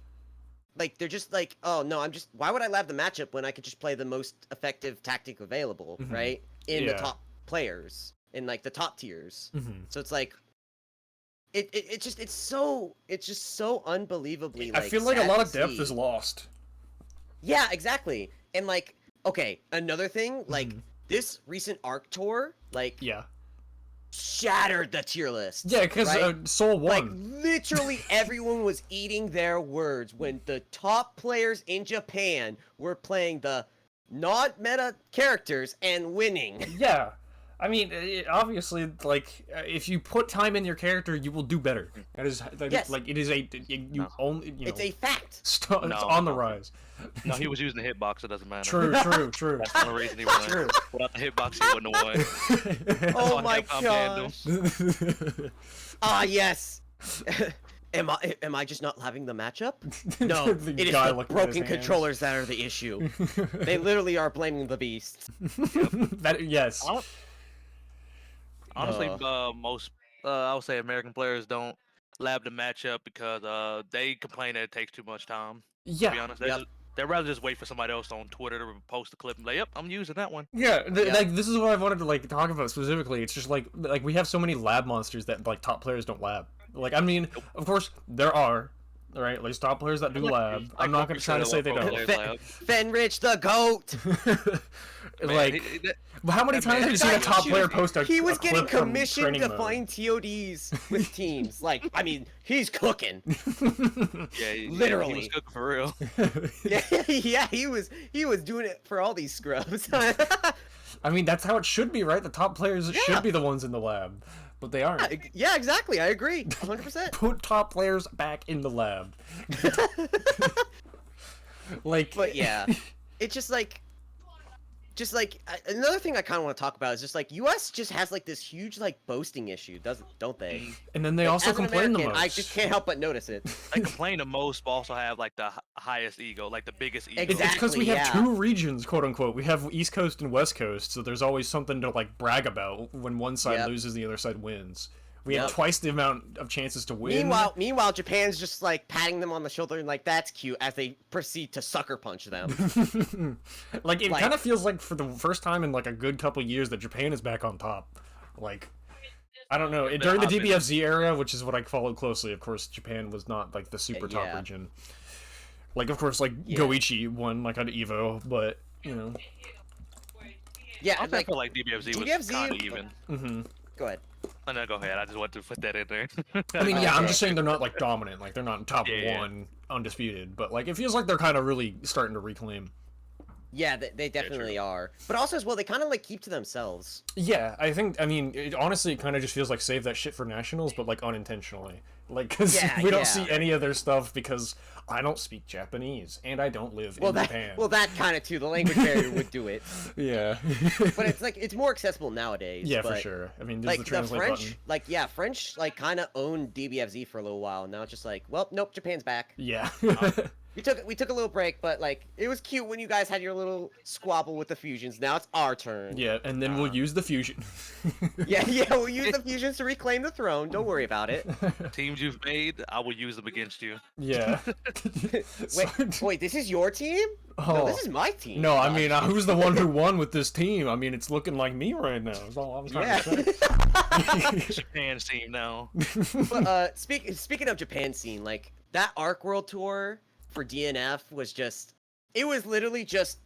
they're just like, oh no, why would I lab the matchup when I could just play the most effective tactic available, Mhm. right? In the Yeah. top players, in like the top tiers. Mm-hmm. So it's like it's just so unbelievably like I feel like a sad lot to of depth see. is lost. Yeah, exactly. And like, okay, another thing, like Mhm. this recent Arc tour, like Yeah. shattered the tier list. Yeah, because right? Soul Like won. literally everyone was eating their words when the top players in Japan were playing the non-meta characters and winning. Yeah. I mean, obviously, like if you put time in your character, you will do better. Yes. Like it is No. only It's a fact. it's No, on the no. rise. No, he was using the hitbox. It doesn't matter. True. That's the only reason he won. True. Without the hitbox, he wouldn't have won. Oh on my Capcom Fandom. gosh. Ah, yes. Am I just not having the matchup? No, The it is guy the looking at his broken hands. controllers that are the issue. They literally are blaming the beast. Yes. Honestly, most I would say American players don't lab the matchup because they complain that it takes too much time. To be Yeah. honest, Yep. they'd rather just wait for somebody else on Twitter to post a clip and be like, "Yep, I'm using that one." Yeah, Yeah. like this is what I wanted to like talk about specifically. It's just like we have so many lab monsters that like top players don't lab. Like I mean, of course there are, right? Like top players that do lab. I'm not gonna try to say they don't. Fenrich the goat. Like, how many times have you seen a top player post a He was a getting clip from commissioned training to mode? find TODs with teams. Like, I mean, he's cooking. Yeah, Literally. he was cooking for real. Yeah, he was doing it for all these scrubs. I mean, that's how it should be, right? The top players Yeah. should be the ones in the lab, but they aren't. Yeah, exactly. I agree, 100%. Put top players back in the lab. Like, But yeah, it's just like another thing I kind of want to talk about is just like US just has like this huge like boasting issue, don't they? and then they Like, also as an complain the American, most. I just can't help but notice it. They complain the most, but also have like the highest ego, like the biggest ego. Exactly. It's because we have yeah. two regions, quote unquote. We have East Coast and West Coast, so there's always something to like brag about when one side Yep. loses, the other side wins. We have Yep. twice the amount of chances to win. Meanwhile, Japan's just like patting them on the shoulder and like that's cute as they proceed to sucker punch them. Like it Like- kind of feels like for the first time in like a good couple years that Japan is back on top. Like I don't know. During the DBFZ era, which is what I followed closely, of course, Japan was not like the super top Yeah. region. Like of course, like Yeah. Goichi won like on Evo, but you know. Yeah, I like feel like DBFZ was DBFZ kind of even. Hmm. go ahead. Oh, no, go ahead. I just wanted to put that in there. I mean, yeah, I'm Okay. just saying they're not like dominant. Like they're not top Yeah. one undisputed, but like it feels like they're kind of really starting to reclaim. Yeah, they definitely are. But also as well, they kind of like keep to themselves. Yeah, I mean, honestly, it kind of just feels like save that shit for nationals, but like unintentionally. Like, because Yeah, we don't yeah. see any of their stuff because I don't speak Japanese and I don't live in Japan. that kind of too. The language barrier would do it. Yeah. But it's like it's more accessible nowadays. Yeah, for but, sure. I mean, there's Like the the translate French, button. like yeah, French like kind of owned DBFZ for a little while. Now it's just like, well, nope, Japan's back. Yeah. We took a little break, but like it was cute when you guys had your little squabble with the fusions. Now it's our turn. Yeah, and then we'll use the fusion. Yeah, we'll use the fusions to reclaim the throne. Don't worry about it. Teams you've made, I will use them against you. Yeah. Wait, this is your team? No, Oh. this is my team. No, I mean, who's the one who won with this team? I mean, it's looking like me right now. That's all I'm trying Yeah. to say. Japan's team now. But speaking of Japan scene, like that Arc World tour for DNF was just it was literally just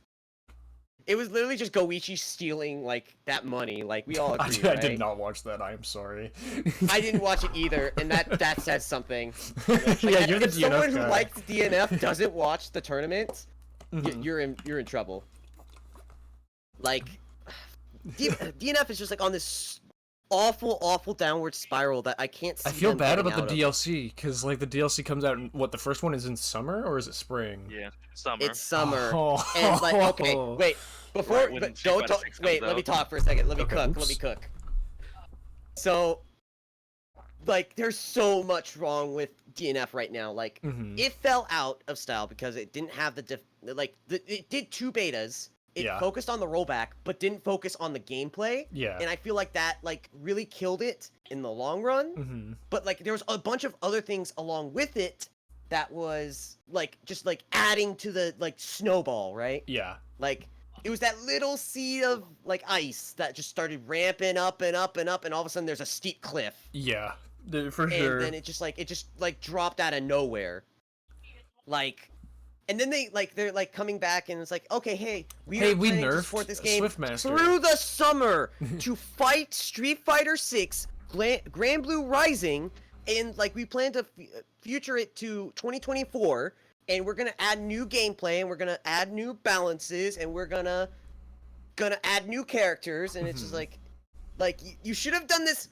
Goichi stealing like that money. Like we all agree, I right? did not watch that. I am sorry. I didn't watch it either, and that says something. Yeah, you're the if someone DNF who guy. likes DNF doesn't watch the tournament, Mhm. you're in trouble. Like DNF is just like on this awful downward spiral that I can't see. I feel them bad getting about the out of. DLC because like the DLC comes out. What, the first one is in summer or is it spring? Yeah, summer. It's summer, Oh. and like okay, wait. Before, Right, when but Street don't Fighter talk. 6 Wait, comes let me out. talk for a second. Let me Okay, cook. oops. Let me cook. So, like, there's so much wrong with DNF right now. Like, Mhm. it fell out of style because it didn't have it did two betas. It Yeah. focused on the rollback, but didn't focus on the gameplay. Yeah. And I feel like that like really killed it in the long run. Hmm. But like, there was a bunch of other things along with it that was like just like adding to the like snowball, right? Yeah. Like it was that little seed of like ice that just started ramping up and up and up, and all of a sudden there's a steep cliff, Yeah. For and sure. then it just dropped out of nowhere, like, and then they're like coming back and it's like, okay, hey, we Hey, are we planning to nerfed support this game Swiftmaster. through the summer to fight Street Fighter 6 Grand Blue Rising, and like we plan to future it to 2024. And we're gonna add new gameplay, and we're gonna add new balances, and we're gonna add new characters, and it's just Mhm. like you should have done this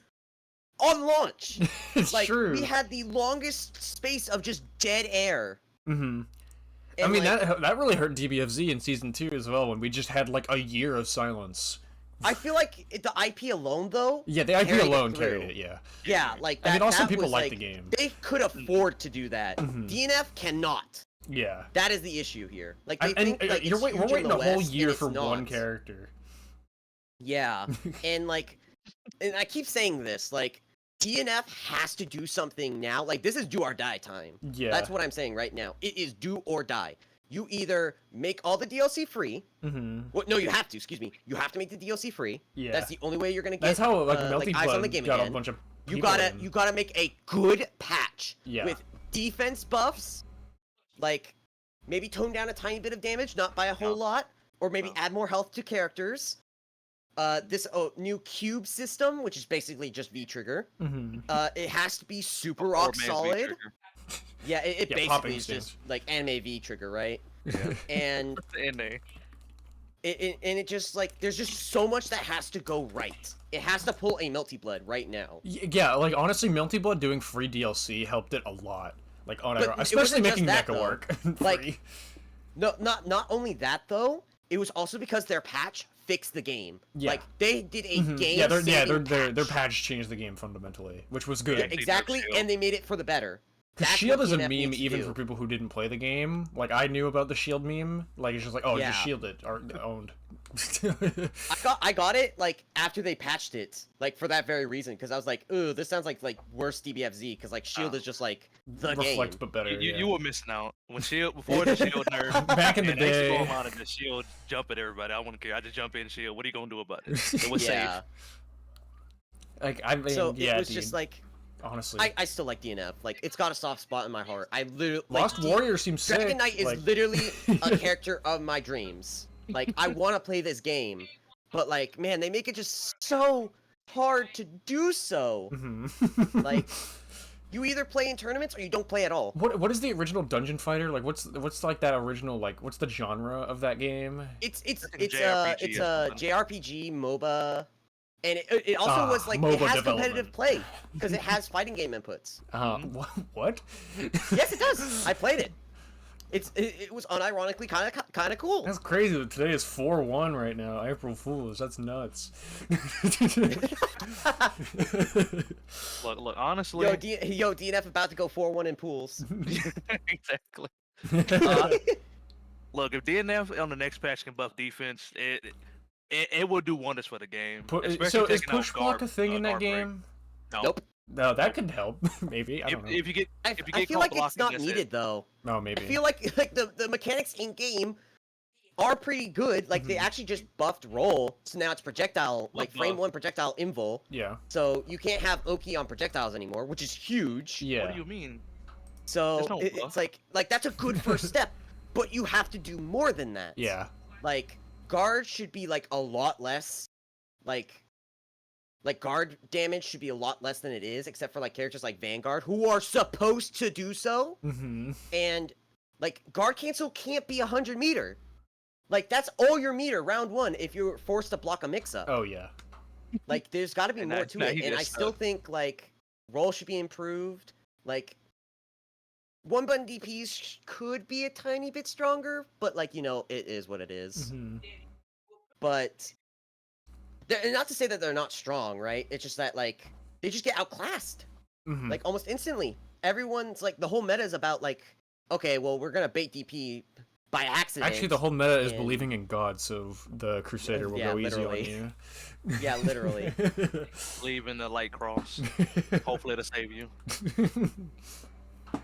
on launch. It's Like true. we had the longest space of just dead air. Hmm. I And, mean, like, that really hurt DBFZ in season 2 as well when we just had like a year of silence. I feel like the IP alone, though. Yeah, the IP carried it alone through. carried it. Yeah. Yeah, like that. I mean, also that people was, like the game. They could afford to do that. Mhm. DNF cannot. Yeah. That is the issue here. Like And, they think like we're it's huge in waiting the a whole West, year and for it's one not. character. Yeah, and like, and I keep saying this, like, DNF has to do something now. Like, this is do or die time. Yeah. That's what I'm saying right now. It is do or die. You either make all the DLC free. Mm-hmm. Well, no, you have to. Excuse me. You have to make the DLC free. Yeah. That's the only way you're gonna get. That's how like like, eyes on the Melty game got again. a bunch of. You gotta make a good patch. Yeah. With defense buffs, like maybe tone down a tiny bit of damage, not by a whole lot, or maybe add more health to characters. This new cube system, which is basically just V-trigger. Mm-hmm. It has to be super rock solid. Yeah, it basically is just like anime V-trigger, right? Yeah. And it just like there's just so much that has to go right. It has to pull a Melty Blood right now. Yeah, like honestly, Melty Blood doing free DLC helped it a lot. Like on But especially making that, mecha work. Like, free. no, not only that though. It was also because their patch fixed the game. Yeah. Like they did a game. Yeah, their patch changed the game fundamentally, which was good. Yeah, exactly, and they made it for the better. Because That's Shield what is a DNF meme needs to even do. for people who didn't play the game. Like I knew about the Shield meme. Like it's just like, oh, Yeah. just Shield it or owned. I got it like after they patched it, like for that very reason, because I was like, ooh, this sounds like worse DBFZ, because like Shield is just like the Reflect game. but better. You were missing out when Shield before the Shield nerf. Back in the and they used to day. go online and the Shield jump at everybody. I wouldn't care. I just jump in Shield. What are you gonna do about it? It was Yeah. safe. Like I mean, So yeah, it was dude, just like honestly. I still like DNF. Like it's got a soft spot in my heart. I literally Lost Warrior seems sick. Dragon Knight is like... literally a character of my dreams. Like I want to play this game, but like man, they make it just so hard to do so. Mhm. Like you either play in tournaments or you don't play at all. What is the original Dungeon Fighter? Like what's like that original like what's the genre of that game? It's like a a JRPG or JRPG MOBA, and it also was like it MOBA has development. competitive play because it has fighting game inputs. What? Yes, it does. I played it. It was unironically kind of cool. That's crazy that today is 4/1 right now. April Fools. That's nuts. Look, honestly. Yo, DNF about to go 4-1 in pools. Exactly. Look, if DNF on the next patch can buff defense, it will do wonders for the game. So especially is taking out push block guard- a thing in that guard break. game? No. Nope. No, that could help. Maybe. I don't know. If you get, I if you I get feel caught like it's not blocking, that's needed it. though. No, maybe. I feel like the mechanics in game are pretty good. Like they actually just buffed roll, so now it's projectile, like frame buff? 1 projectile invul. Yeah. So you can't have Oki on projectiles anymore, which is huge. Yeah. What do you mean? So There's no it's buff. like that's a good first step, but you have to do more than that. Yeah. Like guard should be like a lot less, like guard damage should be a lot less than it is, except for like characters like Vanguard who are supposed to do so. Mm-hmm. And like guard cancel can't be 100 meter. Like that's all your meter round 1 if you're forced to block a mix up. Oh yeah. Like there's got to be And more that- to that it, he and I just, still think like roll should be improved. Like one button DPs could be a tiny bit stronger, but like it is what it is. Mm-hmm. But and not to say that they're not strong, right? It's just that like they just get outclassed Mm-hmm. like almost instantly. Everyone's like the whole meta is about like, okay, well we're gonna bait DP by accident. Actually, the whole meta is and- believing in God, so the Crusader will Yeah, go easy literally. on you. Yeah, literally. Leave in the light cross. Hopefully it'll save you.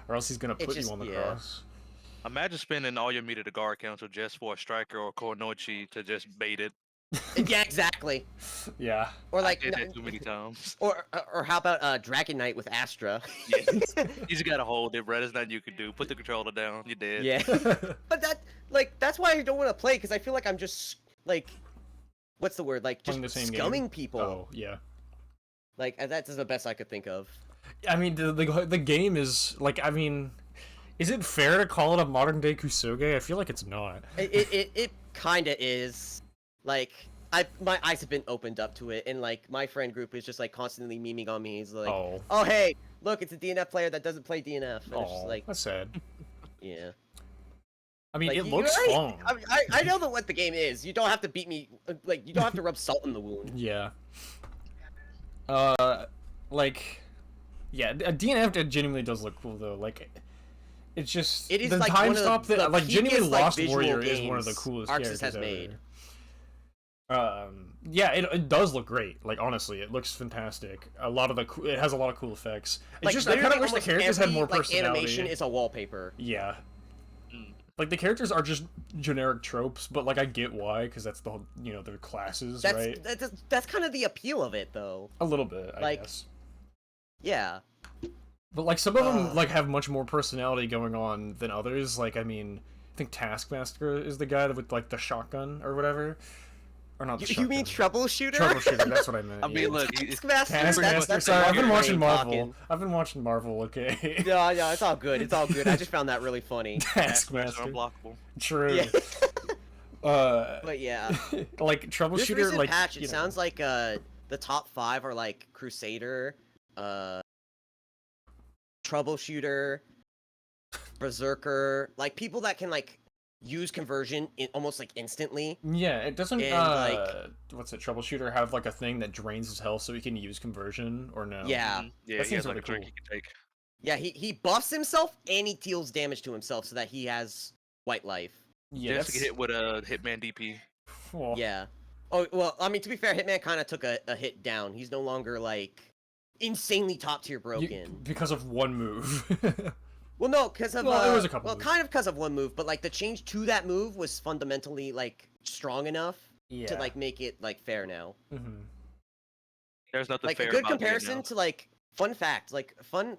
Or else he's gonna It put just- you on the yeah. cross. Imagine spending all your meter to guard council just for a striker or Konochi to just bait it. Yeah, exactly. Yeah. Or I like, did that too many times. or how about Dragon Knight with Astra? Yeah. You just gotta hold it, bro. There's nothing you can do. Put the controller down. You're dead. Yeah. But that's why I don't want to play, because I feel like I'm just like, what's the word? Like just Playing the same game. scumming people. Oh yeah. Like that's the best I could think of. I mean, the game is like, I mean, is it fair to call it a modern day Kusoge? I feel like it's not. It kind of is. Like my eyes have been opened up to it, and like my friend group is just like constantly memeing on me. He's like, Oh. hey, look, it's a DNF player that doesn't play DNF. And it's just Oh, like, that's sad. yeah. I mean, Like, it looks fun. I know what the game is. You don't have to beat me. Like, you don't have to rub salt in the wound. Yeah. Like, yeah, DNF genuinely does look cool though. Like, it's just It is the like time one of stop the that like genuinely peakiest, like, Lost visual Warrior is one of the games coolest Arxis characters has ever. made. Yeah, it does look great. Like, honestly, it looks fantastic. A lot of it has a lot of cool effects. It's Like, just I kind of wish the almost characters had every, more like, personality. animation is a wallpaper. Yeah. Like, the characters are just generic tropes, but like I get why, because that's the whole, their classes, right? That's kind of the appeal of it, though. A little bit, I guess. Yeah. But like some of them like have much more personality going on than others. Like, I mean, I think Taskmaster is the guy with like the shotgun or whatever. Or not the shotgun. You mean Troubleshooter? Troubleshooter, that's what I meant. I mean, look, Taskmaster. Sorry, I've been watching Marvel. I've been watching Marvel, okay? No, it's all good. It's all good. I just found that really funny. Taskmaster. Unblockable. True. Yeah. But yeah. Like, This Troubleshooter, recent like, patch, it sounds like the top 5 are like Crusader, Troubleshooter, Berserker, like people that can like use conversion almost like instantly. Yeah, it doesn't. And, what's it? Troubleshooter have like a thing that drains his health so he can use conversion, or no? Yeah. Yeah, That he has seems like a really trick cool. he can take. Yeah, he buffs himself and he deals damage to himself so that he has white life. Yeah, Just to get hit with a Hitman DP. Well, Yeah. Oh, well, I mean, to be fair, Hitman kind of took a hit down. He's no longer, like, insanely top-tier broken. because of one move. Well, no, because of, Well, it was a couple well, moves. kind of because of one move, but, like, the change to that move was fundamentally, like, strong enough to, like, make it, like, fair now. Mm-hmm. There's nothing Like, fair a good about it comparison now. to, like, fun fact, like,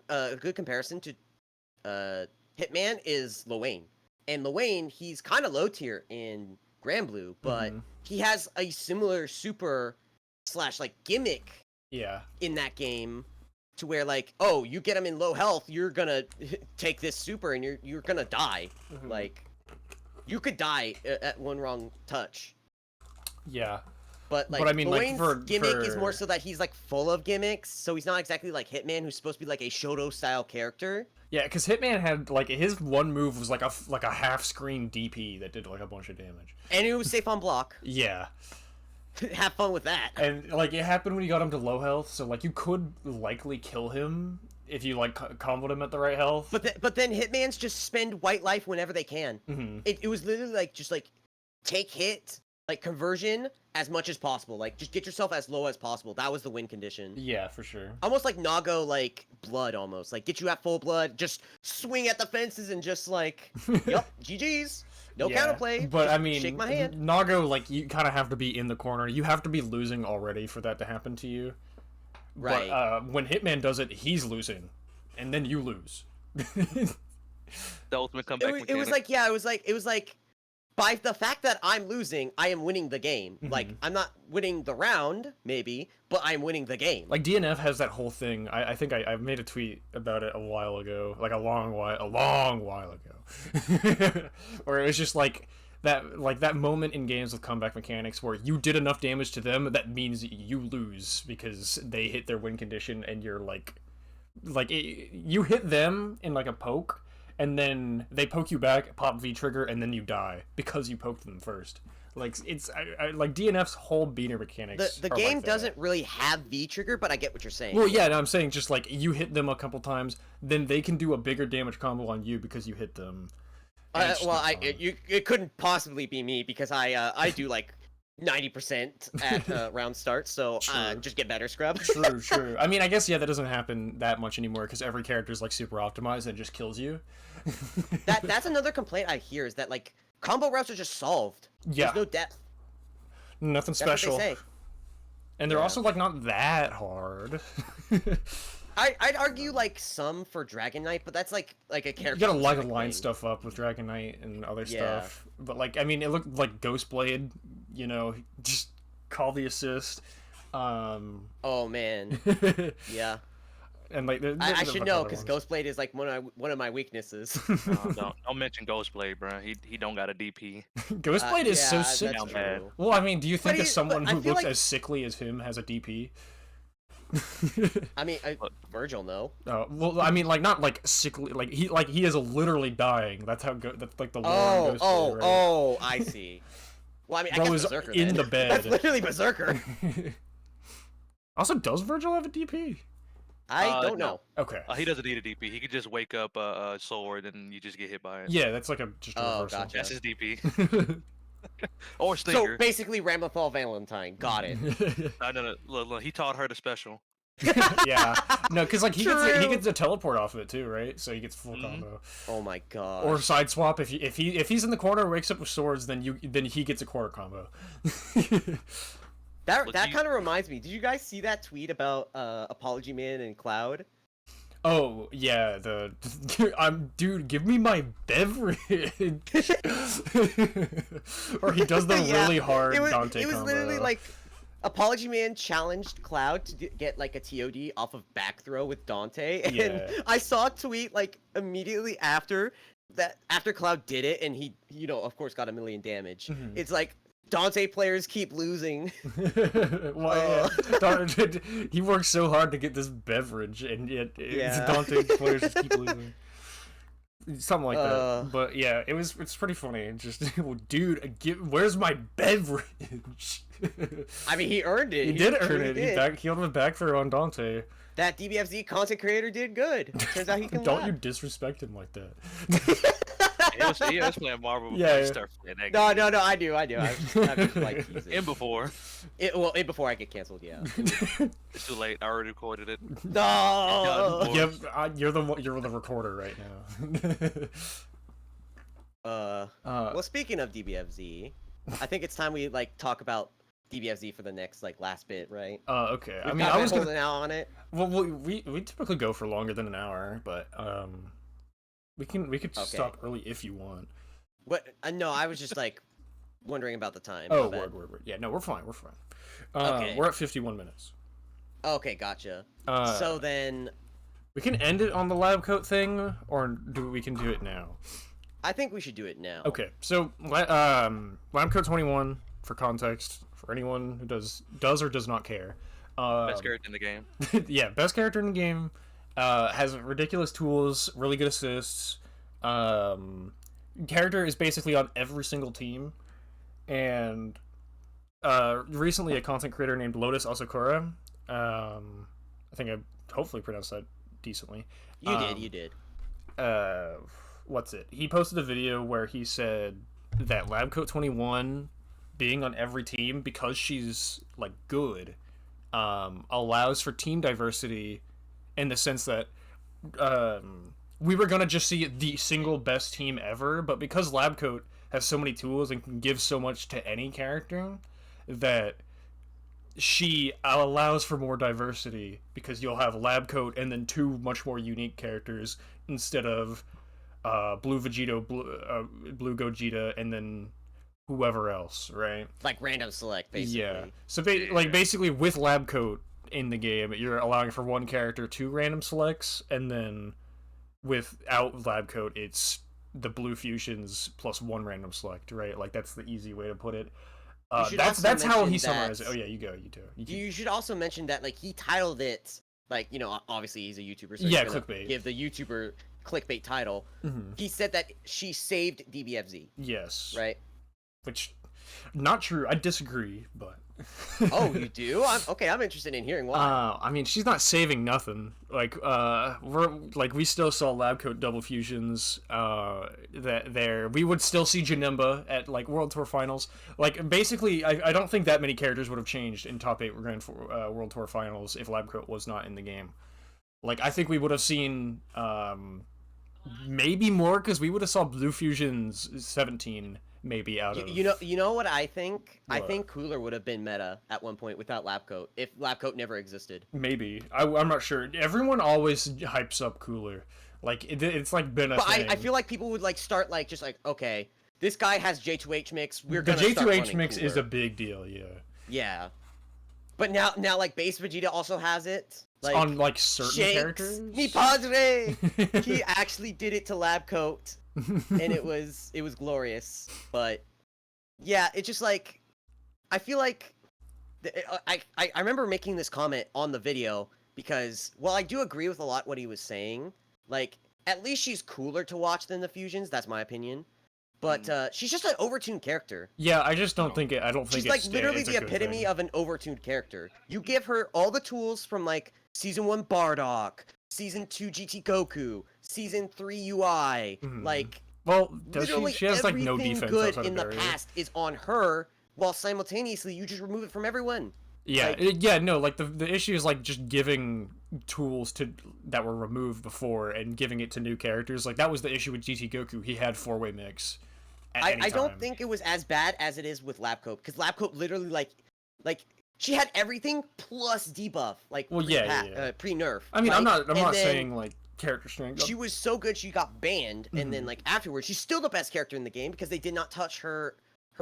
a good comparison to, Hitman is Lowain. And Lowain, he's kind of low tier in Granblue, but he has a similar super / like gimmick in that game to where like, oh, you get him in low health, you're gonna take this super and you're gonna die. Like, you could die at one wrong touch. Yeah. But like, I mean, like, Lowain's gimmick is more so that he's like full of gimmicks, so he's not exactly like Hitman, who's supposed to be like a Shoto style character. Yeah, because Hitman had like his one move was like a half screen DP that did like a bunch of damage. And it was safe on block. Yeah. Have fun with that. And like it happened when you got him to low health, so like you could likely kill him if you like comboed him at the right health. But then Hitman's just spend white life whenever they can. It was literally like just like take hit, like conversion as much as possible. Like just get yourself as low as possible. That was the win condition. Yeah, for sure. Almost like Nago, like blood almost. Like get you at full blood, just swing at the fences and just like yup, GG's. No counterplay. But just I mean, shake my hand. Nago, like you kind of have to be in the corner. You have to be losing already for that to happen to you. Right. But when Hitman does it, he's losing, and then you lose. The ultimate comeback. It was like it was like by the fact that I'm losing, I am winning the game. Like I'm not winning the round, maybe, but I'm winning the game. Like DNF has that whole thing. I think I made a tweet about it a while ago, like a long while ago, where it was just like that moment in games with comeback mechanics where you did enough damage to them that means you lose because they hit their win condition and you're you hit them in like a poke. And then they poke you back, pop V trigger, and then you die because you poked them first. Like it's like DNF's whole beater mechanics. The game doesn't really have V trigger, but I get what you're saying. Well, yeah, no, I'm saying just like you hit them a couple times, then they can do a bigger damage combo on you because you hit them. It couldn't possibly be me because I do like 90% at round start, so just get better, scrub. True. I mean, I guess that doesn't happen that much anymore because every character's like super optimized and just kills you. That's another complaint I hear is that like combo routes are just solved. Yeah. There's no depth. Nothing special. That's what they say. And they're also like not that hard. I'd argue like some for Dragon Knight, but that's like a character. You gotta like line stuff up with Dragon Knight and other stuff. But like, I mean, it looked like Ghostblade. Just call the assist. Oh man. Yeah. And like, I should know because Ghostblade is like one of my weaknesses. Don't mention Ghostblade, bro. He don't got a DP. Ghostblade is so sick. bad. Well, I mean, do you think But someone who looks like... as sickly as him has a DP? I mean, Virgil, no. Well, I mean, like not like sickly, like he is literally dying. That's how good. That's like the lore goes for, right? Oh, I see. Well, I mean, I Bro guess is Berserker in then. the bed. That's literally Berserker. Also, does Virgil have a DP? I don't no. know. Okay. He doesn't need a DP. He could just wake up a sword and you just get hit by it. Yeah, that's like just a reversal. Gotcha. That's his DP. Or Stinker. So basically, Ramlethal Valentine. Got it. No. Look, he taught her the special. Yeah. No, because like he True. gets a teleport off of it too, right? So he gets full combo. Oh my god. Or side swap if he's in the corner, wakes up with swords, then he gets a quarter combo. That kind of reminds me. Did you guys see that tweet about Apology Man and Cloud? Oh yeah, dude, give me my beverage. Or he does the Yeah, really hard Dante It was combo. literally like Apology Man challenged Cloud to get like a TOD off of back throw with Dante, and Yeah. I saw a tweet like immediately after Cloud did it, and he of course got a million damage. Mhm. It's like Dante players keep losing. Why? He works so hard to get this beverage, and yet Yeah. Dante players just keep losing. Something like Uh. that. But yeah, it's pretty funny. Just, dude, where's my beverage? I mean, he earned it. He did earn truly it. did. He healed him back throw on Dante. That DBFZ content creator did good. Turns out he can. Don't laugh. you disrespect him like that. He was playing Marvel before Yeah. he started playing that No, game. no, I do. I'm just like teasing. And before. Before I get canceled, yeah. It's too late. I already recorded it. No. Done. Yeah, you're the recorder right now. Well, speaking of DBFZ, I think it's time we like talk about DBFZ for the next like last bit, right? Okay. I We've mean, kinda I was been gonna. holding out on it. Well, we typically go for longer than an hour, but we could Okay. stop early if you want. What? No, I was just like wondering about the time. Oh, My bad. word. Yeah, no, we're fine. Okay. We're at 51 minutes. Okay, gotcha. Uh, So then, we can end it on the lab coat thing, or we can do it now. I think we should do it now. Okay, so lab coat 21 for context for anyone who does or does not care. Best character in the game. Yeah, best character in the game. Has ridiculous tools, really good assists. Character is basically on every single team, and recently a content creator named Lotus Asakura. I think I hopefully pronounced that decently. You did. What's it? He posted a video where he said that Labcoat 21 being on every team because she's like good allows for team diversity in the sense that we were gonna just see the single best team ever, but because Labcoat has so many tools and can give so much to any character, that she allows for more diversity because you'll have Labcoat and then two much more unique characters instead of Blue Vegito, Blue Gogeta, and then whoever else, right? Like random select, basically. Yeah. So basically with Labcoat in the game, you're allowing for one character two random selects, and then without Labcoat, it's the blue fusions plus one random select, right? Like that's the easy way to put it. That's how he summarized it. Oh yeah, you go. You should also mention that like he titled it like obviously he's a YouTuber, so Yeah, he's gonna clickbait. give the YouTuber clickbait title. Mm-hmm. He said that she saved DBFZ, Yes. right? Which, not true. I disagree, but. Oh, you do? I'm interested in hearing why. I mean, she's not saving nothing. Like, we still saw Labcoat double fusions. We would still see Janemba at like World Tour Finals. Like, basically, I don't think that many characters would have changed in top 8 World Tour Finals if Labcoat was not in the game. Like, I think we would have seen maybe more because we would have saw Blue Fusions 17 maybe out of. You know what I think? What? I think Cooler would have been meta at one point without Labcoat if Labcoat never existed. Maybe. I'm not sure. Everyone always hypes up Cooler. Like it's like been a But thing. I feel like people would like start like just like, okay, this guy has J2H mix. We're the gonna start J2H running mix is Cooler. a big deal. Yeah. Yeah. But now like base Vegeta also has it. Like On like certain Shanks, characters. Mi padre. He actually did it to Labcoat, and it was glorious. But yeah, it's just like I feel like I remember making this comment on the video because while I do agree with a lot what he was saying, like at least she's cooler to watch than the fusions. That's my opinion. But she's just an overtuned character. Yeah, I just don't think it. I don't think She's like literally the epitome of an overtuned character. You give her all the tools from like season 1 Bardock, season 2 GT Goku, season 3 UI, like well, literally she has like no defense good outside in of the barrier. past is on her, while simultaneously you just remove it from everyone. Yeah, Like, yeah, no, like the issue is like just giving tools to that were removed before and giving it to new characters. Like that was the issue with GT Goku. He had 4-way mix. I don't think it was as bad as it is with Lab Coat, because Lab Coat literally like she had everything plus debuff, like pre-nerf. I mean, right? I'm not saying like character strength. She was so good she got banned, and then like afterwards she's still the best character in the game because they did not touch her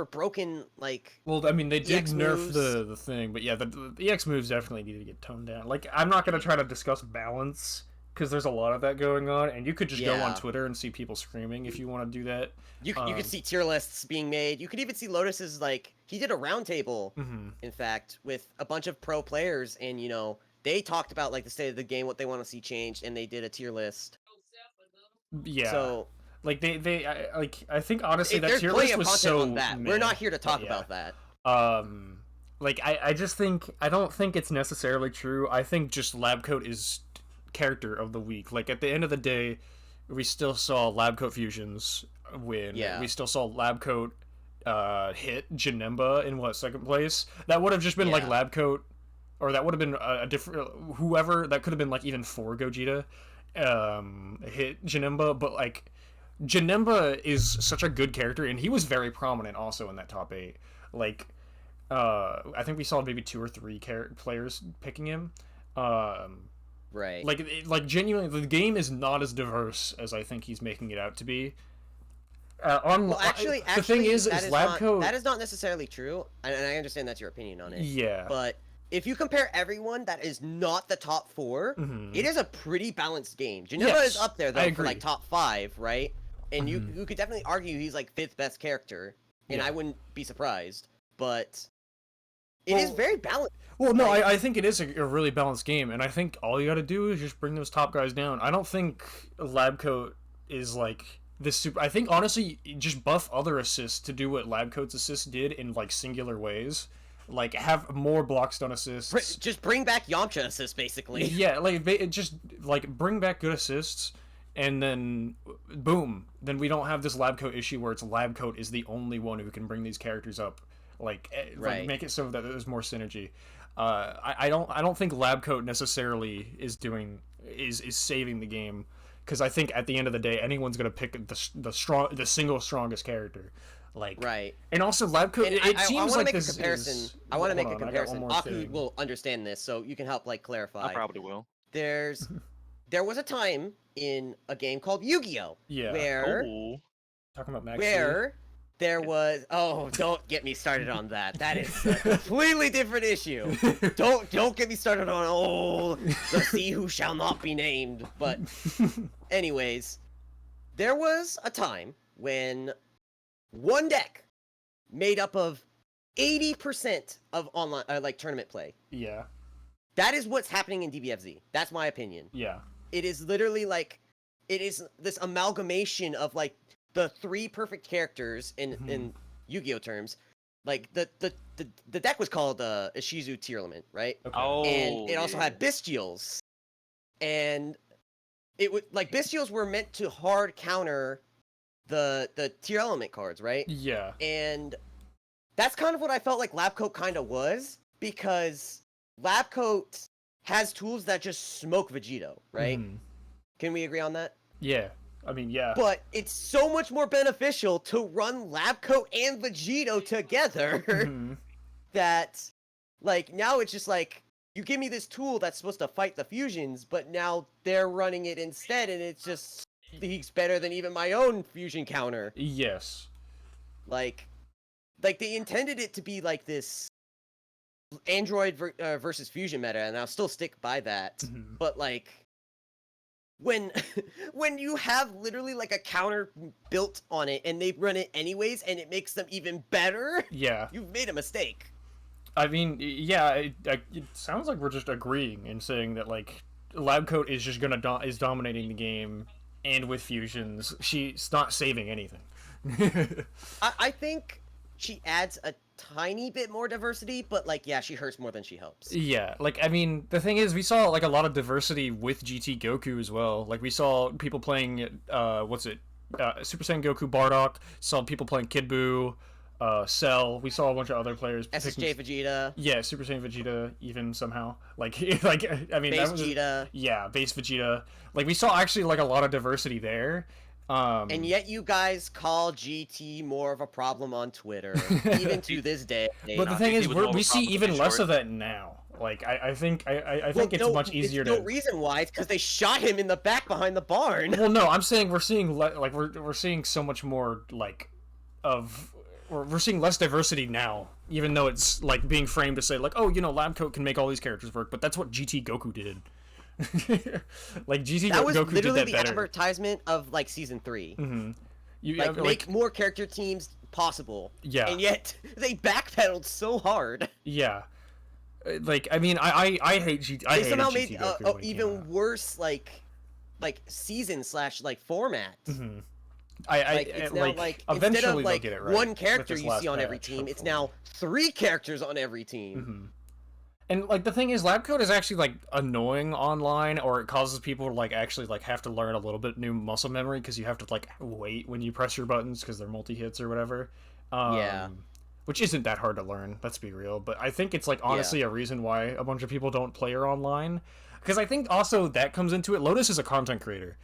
broken like. Well, I mean, they did nerf moves. the thing, but yeah, the EX moves definitely need to get toned down. Like, I'm not gonna try to discuss balance because there's a lot of that going on, and you could just go on Twitter and see people screaming if you want to do that. You could see tier lists being made. You could even see Lotus's like he did a roundtable, in fact, with a bunch of pro players, and you know they talked about like the state of the game, what they want to see changed, and they did a tier list. Yeah. So like I think honestly that tier plenty list of was content so. on that. We're not here to talk about that. Like I just think I don't think it's necessarily true. I think just Lab Coat is character of the week. Like at the end of the day, we still saw Lab Coat fusions win. Yeah. We still saw Lab Coat hit Janemba in second place. That would have just been like Lab Coat, or that would have been a different whoever. That could have been like even 4 Gogeta hit Janemba, but like Janemba is such a good character, and he was very prominent also in that top 8. Like I think we saw maybe 2 or 3 players picking him. Right. Like genuinely, the game is not as diverse as I think he's making it out to be. The thing is Lab Coat. That is not necessarily true, and I understand that's your opinion on it. Yeah. But if you compare everyone that is not the top 4, it is a pretty balanced game. Janemba is up there though for like top 5, right? And you could definitely argue he's like 5th best character, and I wouldn't be surprised. But it is very balanced. Well, no, I think it is a really balanced game, and I think all you got to do is just bring those top guys down. I don't think Lab Coat is like this super. I think honestly, just buff other assists to do what Lab Coat's assists did in like singular ways. Like have more block stun assists. Just bring back Yamcha assists, basically. Yeah, like just like bring back good assists, and then boom, then we don't have this Lab Coat issue where it's Lab Coat is the only one who can bring these characters up. Like make it so that there's more synergy. I don't think Lab Coat necessarily is saving the game, because I think at the end of the day anyone's gonna pick the single strongest character. Like and also Lab Coat. It seems like this is. I want to make a comparison. Aku will understand this, so you can help like clarify. I probably will. There was a time in a game called Yu-Gi-Oh! Where talking about Max where there was don't get me started on that. That is a completely different issue. Don't get me started on the sea who shall not be named. But anyways, there was a time when one deck made up of 80% of online like tournament play. Yeah. That is what's happening in DBFZ. That's my opinion. Yeah. It is literally like it is this amalgamation of like the 3 perfect characters in Yu-Gi-Oh terms. Like the deck was called Ishizu Tearlament, right? Okay. And it also had Bestials. And it would like Bestials were meant to hard counter the tier element cards, right? Yeah. And that's kind of what I felt like Lab Coat kind of was, because Lab Coat has tools that just smoke Vegito, right? Can we agree on that? Yeah. I mean, yeah. But it's so much more beneficial to run Lab Coat and Vegito together that, like, now it's just like, you give me this tool that's supposed to fight the fusions, but now they're running it instead, and it's just, he's better than even my own fusion counter. Yes. Like they intended it to be like this Android versus fusion meta, and I'll still stick by that. But like, when you have literally like a counter built on it and they run it anyways and it makes them even better, yeah, you've made a mistake. I mean, yeah, it sounds like we're just agreeing and saying that like lab coat is just is dominating the game, and with fusions, she's not saving anything. I think she adds a tiny bit more diversity, but like, yeah, she hurts more than she helps. Yeah, like I mean, the thing is, we saw like a lot of diversity with GT Goku as well. Like we saw people playing, what's it, Super Saiyan Goku Bardock. Saw people playing Kid Buu, Cell. We saw a bunch of other players. SSJ Vegeta. Yeah, Super Saiyan Vegeta even somehow. Like, like I mean, Base that was Vegeta. yeah, base Vegeta. Like we saw actually like a lot of diversity there. And yet you guys call GT more of a problem on Twitter, even to this day. But the thing is, GT was more of we a see problem even than less short. of that now. Like I think it's much easier no to. reason why. It's because they shot him in the back behind the barn. Well, no, I'm saying we're seeing like we're seeing so much more like of we're seeing less diversity now, even though it's like being framed to say like, oh, you know, Lab Coat can make all these characters work, but that's what GT Goku did. Like GT That was Goku did literally that the better. advertisement of like season 3. Mm-hmm. You Like make more character teams possible. Yeah. And yet they backpedaled so hard. yeah. Like I mean, I hate GT. I They hated somehow GT made Goku a when it came even out. worse like season / like format. Mm-hmm. Like it's now like instead eventually of like they'll get it right one with character this you last see on every patch, team, it's hopefully. now 3 characters on every team. Mm-hmm. And like the thing is, lab code is actually like annoying online, or it causes people to like actually like have to learn a little bit new muscle memory because you have to like wait when you press your buttons because they're multi hits or whatever. Yeah. Which isn't that hard to learn. Let's be real. But I think it's like honestly a reason why a bunch of people don't play her online, because I think also that comes into it. Lotus is a content creator.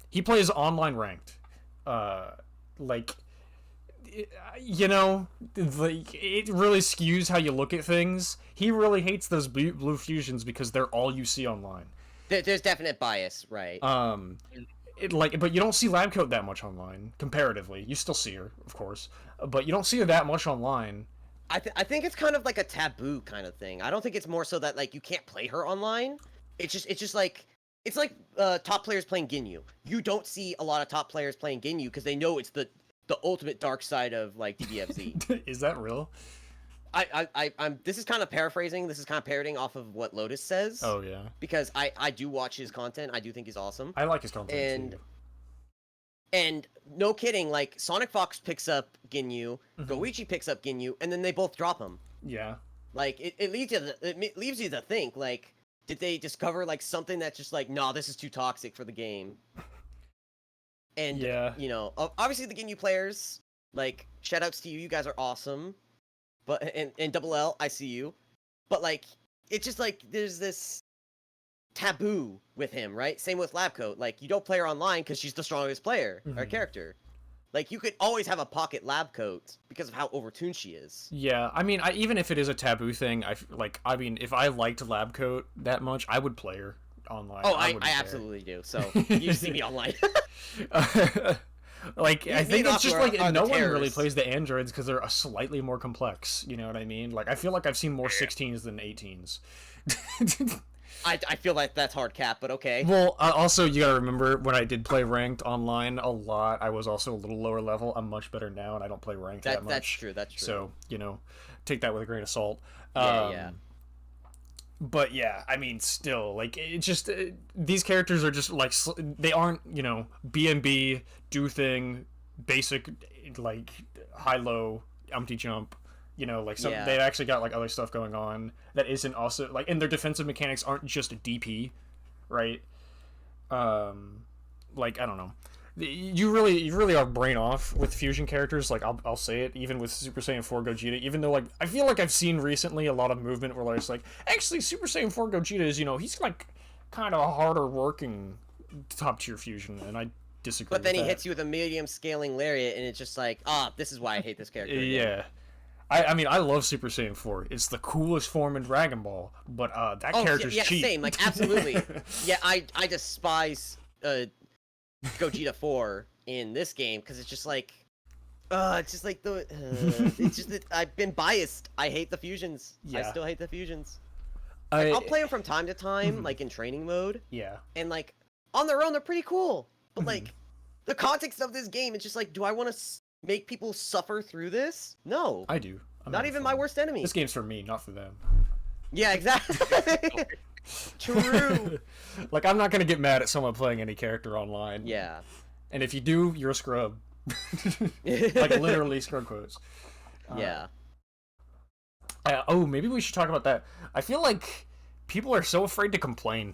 He plays online ranked. Like you know, like it really skews how you look at things. He really hates those blue fusions because they're all you see online. There's definite bias, right? But you don't see lab coat that much online comparatively. You still see her, of course, but you don't see her that much online. I think it's kind of like a taboo kind of thing. I don't think it's more so that like you can't play her online. It's just like it's like top players playing Ginyu. You don't see a lot of top players playing Ginyu because they know it's the ultimate dark side of like DBFZ. Is that real? I'm this is kind of paraphrasing. This is kind of parroting off of what Lotus says. Oh yeah. Because I do watch his content. I do think he's awesome. I like his content too. And no kidding, like Sonic Fox picks up Ginyu, Goichi picks up Ginyu, and then they both drop him. Yeah. Like it leaves you to think like, did they discover like something that's just like, nah, this is too toxic for the game? And yeah, you know, obviously the Ginyu players, like, shout outs to you, you guys are awesome. But and Double L, I see you. But like, it's just like there's this taboo with him, right? Same with Labcoat. Like, you don't play her online because she's the strongest player or character. Like, you could always have a pocket Labcoat because of how overtuned she is. Yeah, I mean, even if it is a taboo thing, I mean, if I liked lab coat that much, I would play her online. Oh, I absolutely do. So you see me online. Like, I think it's just like no one really terrorists. plays the androids because they're slightly more complex. You know what I mean? Like, I feel like I've seen more 16s than 18s. I feel like that's hard cap, but okay. Well, also you gotta remember when I did play ranked online a lot, I was also a little lower level. I'm much better now, and I don't play ranked that much. That's true. That's true. So you know, take that with a grain of salt. Yeah. But yeah, I mean, still, like, it's just these characters are just like they aren't, you know, BNB, do thing, basic, like high low, empty jump. You know, like some they actually got like other stuff going on that isn't also like, and their defensive mechanics aren't just a DP, right? Like I don't know. You really are brain off with fusion characters. Like I'll say it, even with Super Saiyan 4 Gogeta. Even though like I feel like I've seen recently a lot of movement where it's like actually Super Saiyan 4 Gogeta is, you know, he's like kind of a harder working top tier fusion, and I disagree. But then with he that. hits you with a medium scaling lariat, and it's just like, this is why I hate this character. Again. Yeah. I mean, I love Super Saiyan 4. It's the coolest form in Dragon Ball, but that character's cheap. Same, like, absolutely. Yeah, I despise Gogeta 4 in this game, because it's just like, it's just like it's just that I've been biased. I hate the fusions. Yeah. I still hate the fusions. Like, I'll play them from time to time, Mhm. like, in training mode, Yeah. and, like, on their own, they're pretty cool. But, like, the context of this game, it's just like, do I want to make people suffer through this? No. I do. Not even my worst enemy. This game's for me, not for them. Yeah, exactly. True. Like, I'm not gonna get mad at someone playing any character online. Yeah. And if you do, you're a scrub. Like, literally scrub quotes. Yeah. Oh, maybe we should talk about that. I feel like people are so afraid to complain.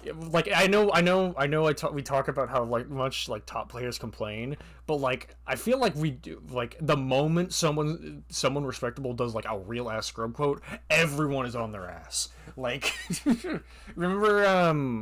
Like, we talk about how like much like top players complain, but like I feel like we do, like the moment someone respectable does like a real ass scrub quote, everyone is on their ass. Like, remember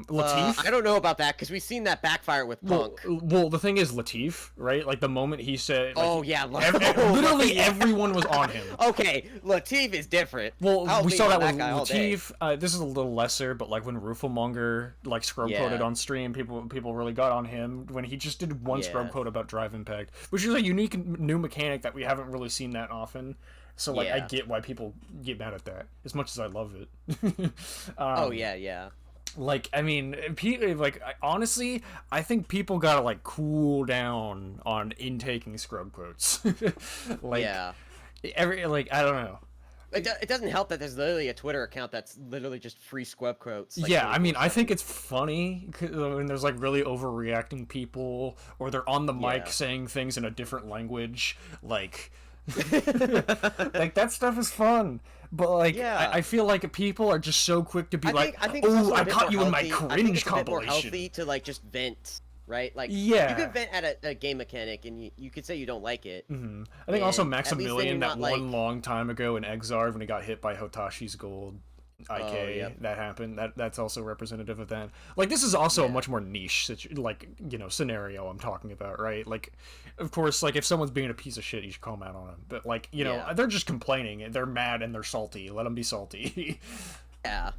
Latif? I don't know about that because we've seen that backfire with Punk. Well, the thing is Latif, right? Like the moment he said, like, oh yeah, literally everyone was on him. Okay, Latif is different. Well, we saw that with guy Latif. This is a little lesser, but like when Rufelmonger like scrub quoted on stream, people really got on him when he just did one scrub quote about Drive Impact, which is a unique new mechanic that we haven't really seen that often. So like I get why people get mad at that as much as I love it. Oh yeah. Like, I mean, like, honestly, I think people gotta like cool down on intaking scrub quotes. Like, I don't know. It doesn't help that there's literally a Twitter account that's literally just free scrub quotes. Like, yeah, I mean, I think it's funny when there's like really overreacting people, or they're on the mic saying things in a different language, like. Like that stuff is fun, but like I feel like people are just so quick to be oh, I caught you in my cringe compilation. More healthy to like just vent, right? Like you could vent at a game mechanic and you could say you don't like it. I think also Maximilian that one long time ago in Exarv when he got hit by Hotashi's gold IK that happened, that's also representative of that. Like this is also a much more niche scenario I'm talking about, right? Like of course, like if someone's being a piece of shit, you should call them out on them, but like they're just complaining and they're mad and they're salty. Let them be salty. Yeah,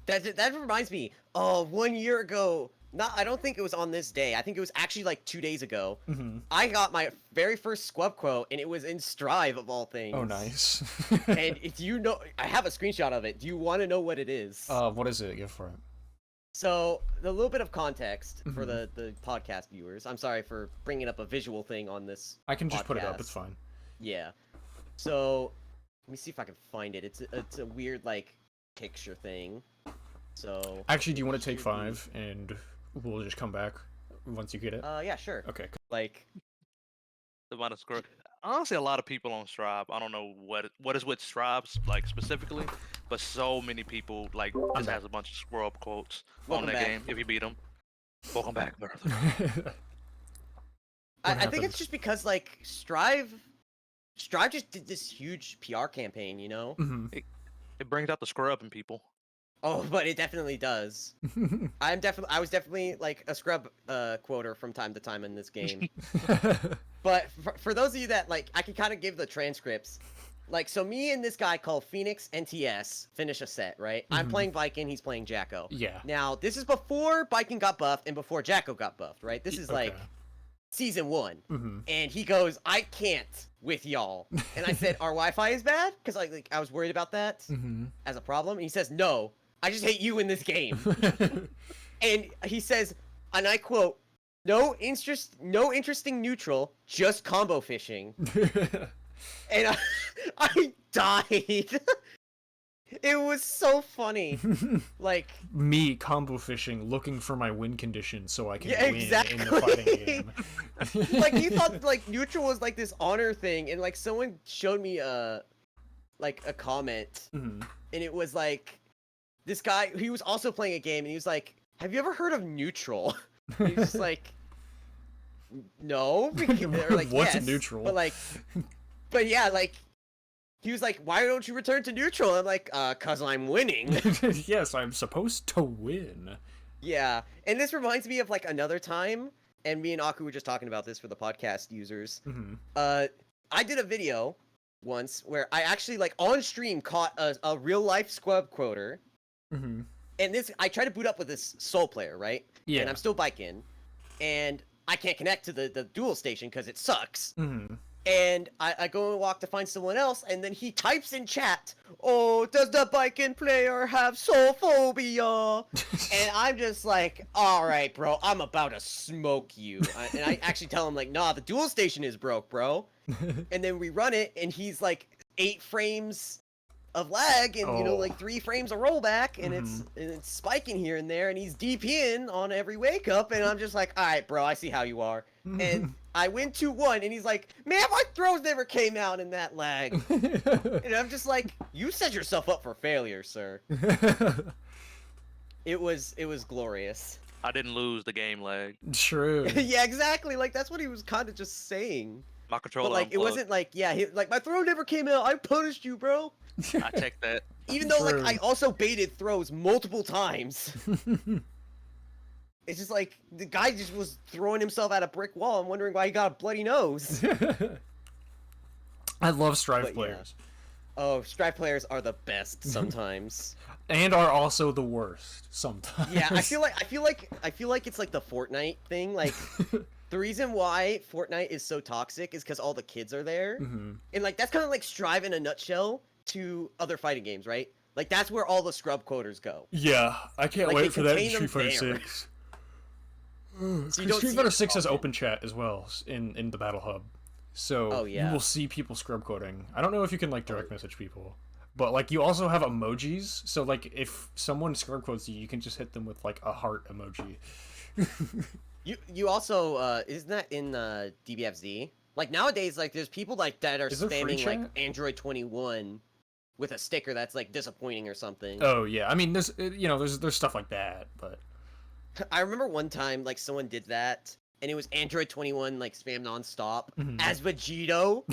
that reminds me, 1 year ago, I don't think it was on this day, I think it was actually like 2 days ago, I got my very first scrub quote, and it was in Strive of all things. Oh, nice. And if you know, I have a screenshot of it. Do you want to know what it is? What is it? Go for it. So, a little bit of context for the podcast viewers. I'm sorry for bringing up a visual thing on this I can just podcast. put it up, it's fine. Yeah. So, let me see if I can find it. It's a weird, like, picture thing. So... Actually, do you want to take 5, and we'll just come back once you get it? Yeah, sure. Okay. Like... The amount of scrub... Honestly, a lot of people on Strive, I don't know what is with Strive, like, specifically, but so many people, like, just has a bunch of scrub quotes on that game if you beat them. Welcome back, brother. I think it's just because, like, Strive just did this huge PR campaign, you know? It brings out the scrub in people. Oh, but it definitely does. I was definitely like a scrub quoter from time to time in this game. But for those of you that like, I can kind of give the transcripts. Like, so me and this guy called Phoenix NTS finish a set, right? I'm playing Viking, he's playing Jacko. Yeah. Now, this is before Viking got buffed and before Jacko got buffed, right? This is like season 1. And he goes, I can't with y'all. And I said, our Wi-Fi is bad? Because like I was worried about that as a problem. And he says, no, I just hate you in this game. And he says, and I quote, no interesting neutral, just combo fishing. And I died. It was so funny. Like me combo fishing, looking for my win condition so I can win exactly. in the fighting game. Like you thought like neutral was like this honor thing, and like someone showed me a comment, and it was like this guy, he was also playing a game, and he was like, have you ever heard of neutral? And he's just like, no. They're like, what's yes. neutral? But yeah, like, he was like, why don't you return to neutral? I'm like, 'cause I'm winning. Yes, I'm supposed to win. Yeah, and this reminds me of like another time, and me and Aku were just talking about this for the podcast users. I did a video once where I actually like on stream caught a real life scrub quoter. And this, I tried to boot up with this Soul player, right? Yeah. And I'm still biking, and I can't connect to the dual station because it sucks. And I go and walk to find someone else, and then he types in chat, oh, does the biking player have soul phobia? And I'm just like, all right, bro, I'm about to smoke you. And I actually tell him, like, nah, the dual station is broke, bro. And then we run it, and he's like, 8 frames of lag and like 3 frames of rollback, and it's spiking here and there, and he's DPing on every wake up, and I'm just like, all right, bro, I see how you are. And I win 2-1, and he's like, man, my throws never came out in that lag. And I'm just like, you set yourself up for failure, sir. It was glorious. I didn't lose the game lag. True. Yeah, exactly. Like, that's what he was kind of just saying. My controller But like, it wasn't like, yeah, like my throw never came out. I punished you, bro. I checked that. Even though True. like I also baited throws multiple times. It's just like the guy just was throwing himself at a brick wall and wondering why he got a bloody nose. I love Strife But, yeah. players. Oh, Stripe players are the best sometimes. And are also the worst sometimes. Yeah, I feel like it's like the Fortnite thing. Like the reason why Fortnite is so toxic is because all the kids are there, and like that's kind of like Strive in a nutshell to other fighting games, right? Like that's where all the scrub quoters go. Yeah, I can't Like, wait they for that in contain Street them Fighter there. 6. So you don't Street see Fighter it 6 has often. open chat as well in the Battle Hub. So Oh, yeah. you will see people scrub quoting. I don't know if you can like direct message people. But like you also have emojis, so like if someone scrub quotes you, you can just hit them with like a heart emoji. You also isn't that in DBFZ? Like nowadays, like there's people like that are Is there free spamming like chat? Android 21 with a sticker that's like disappointing or something. Oh yeah, I mean there's there's stuff like that, but I remember one time like someone did that and it was Android 21 like spam nonstop as Vegito,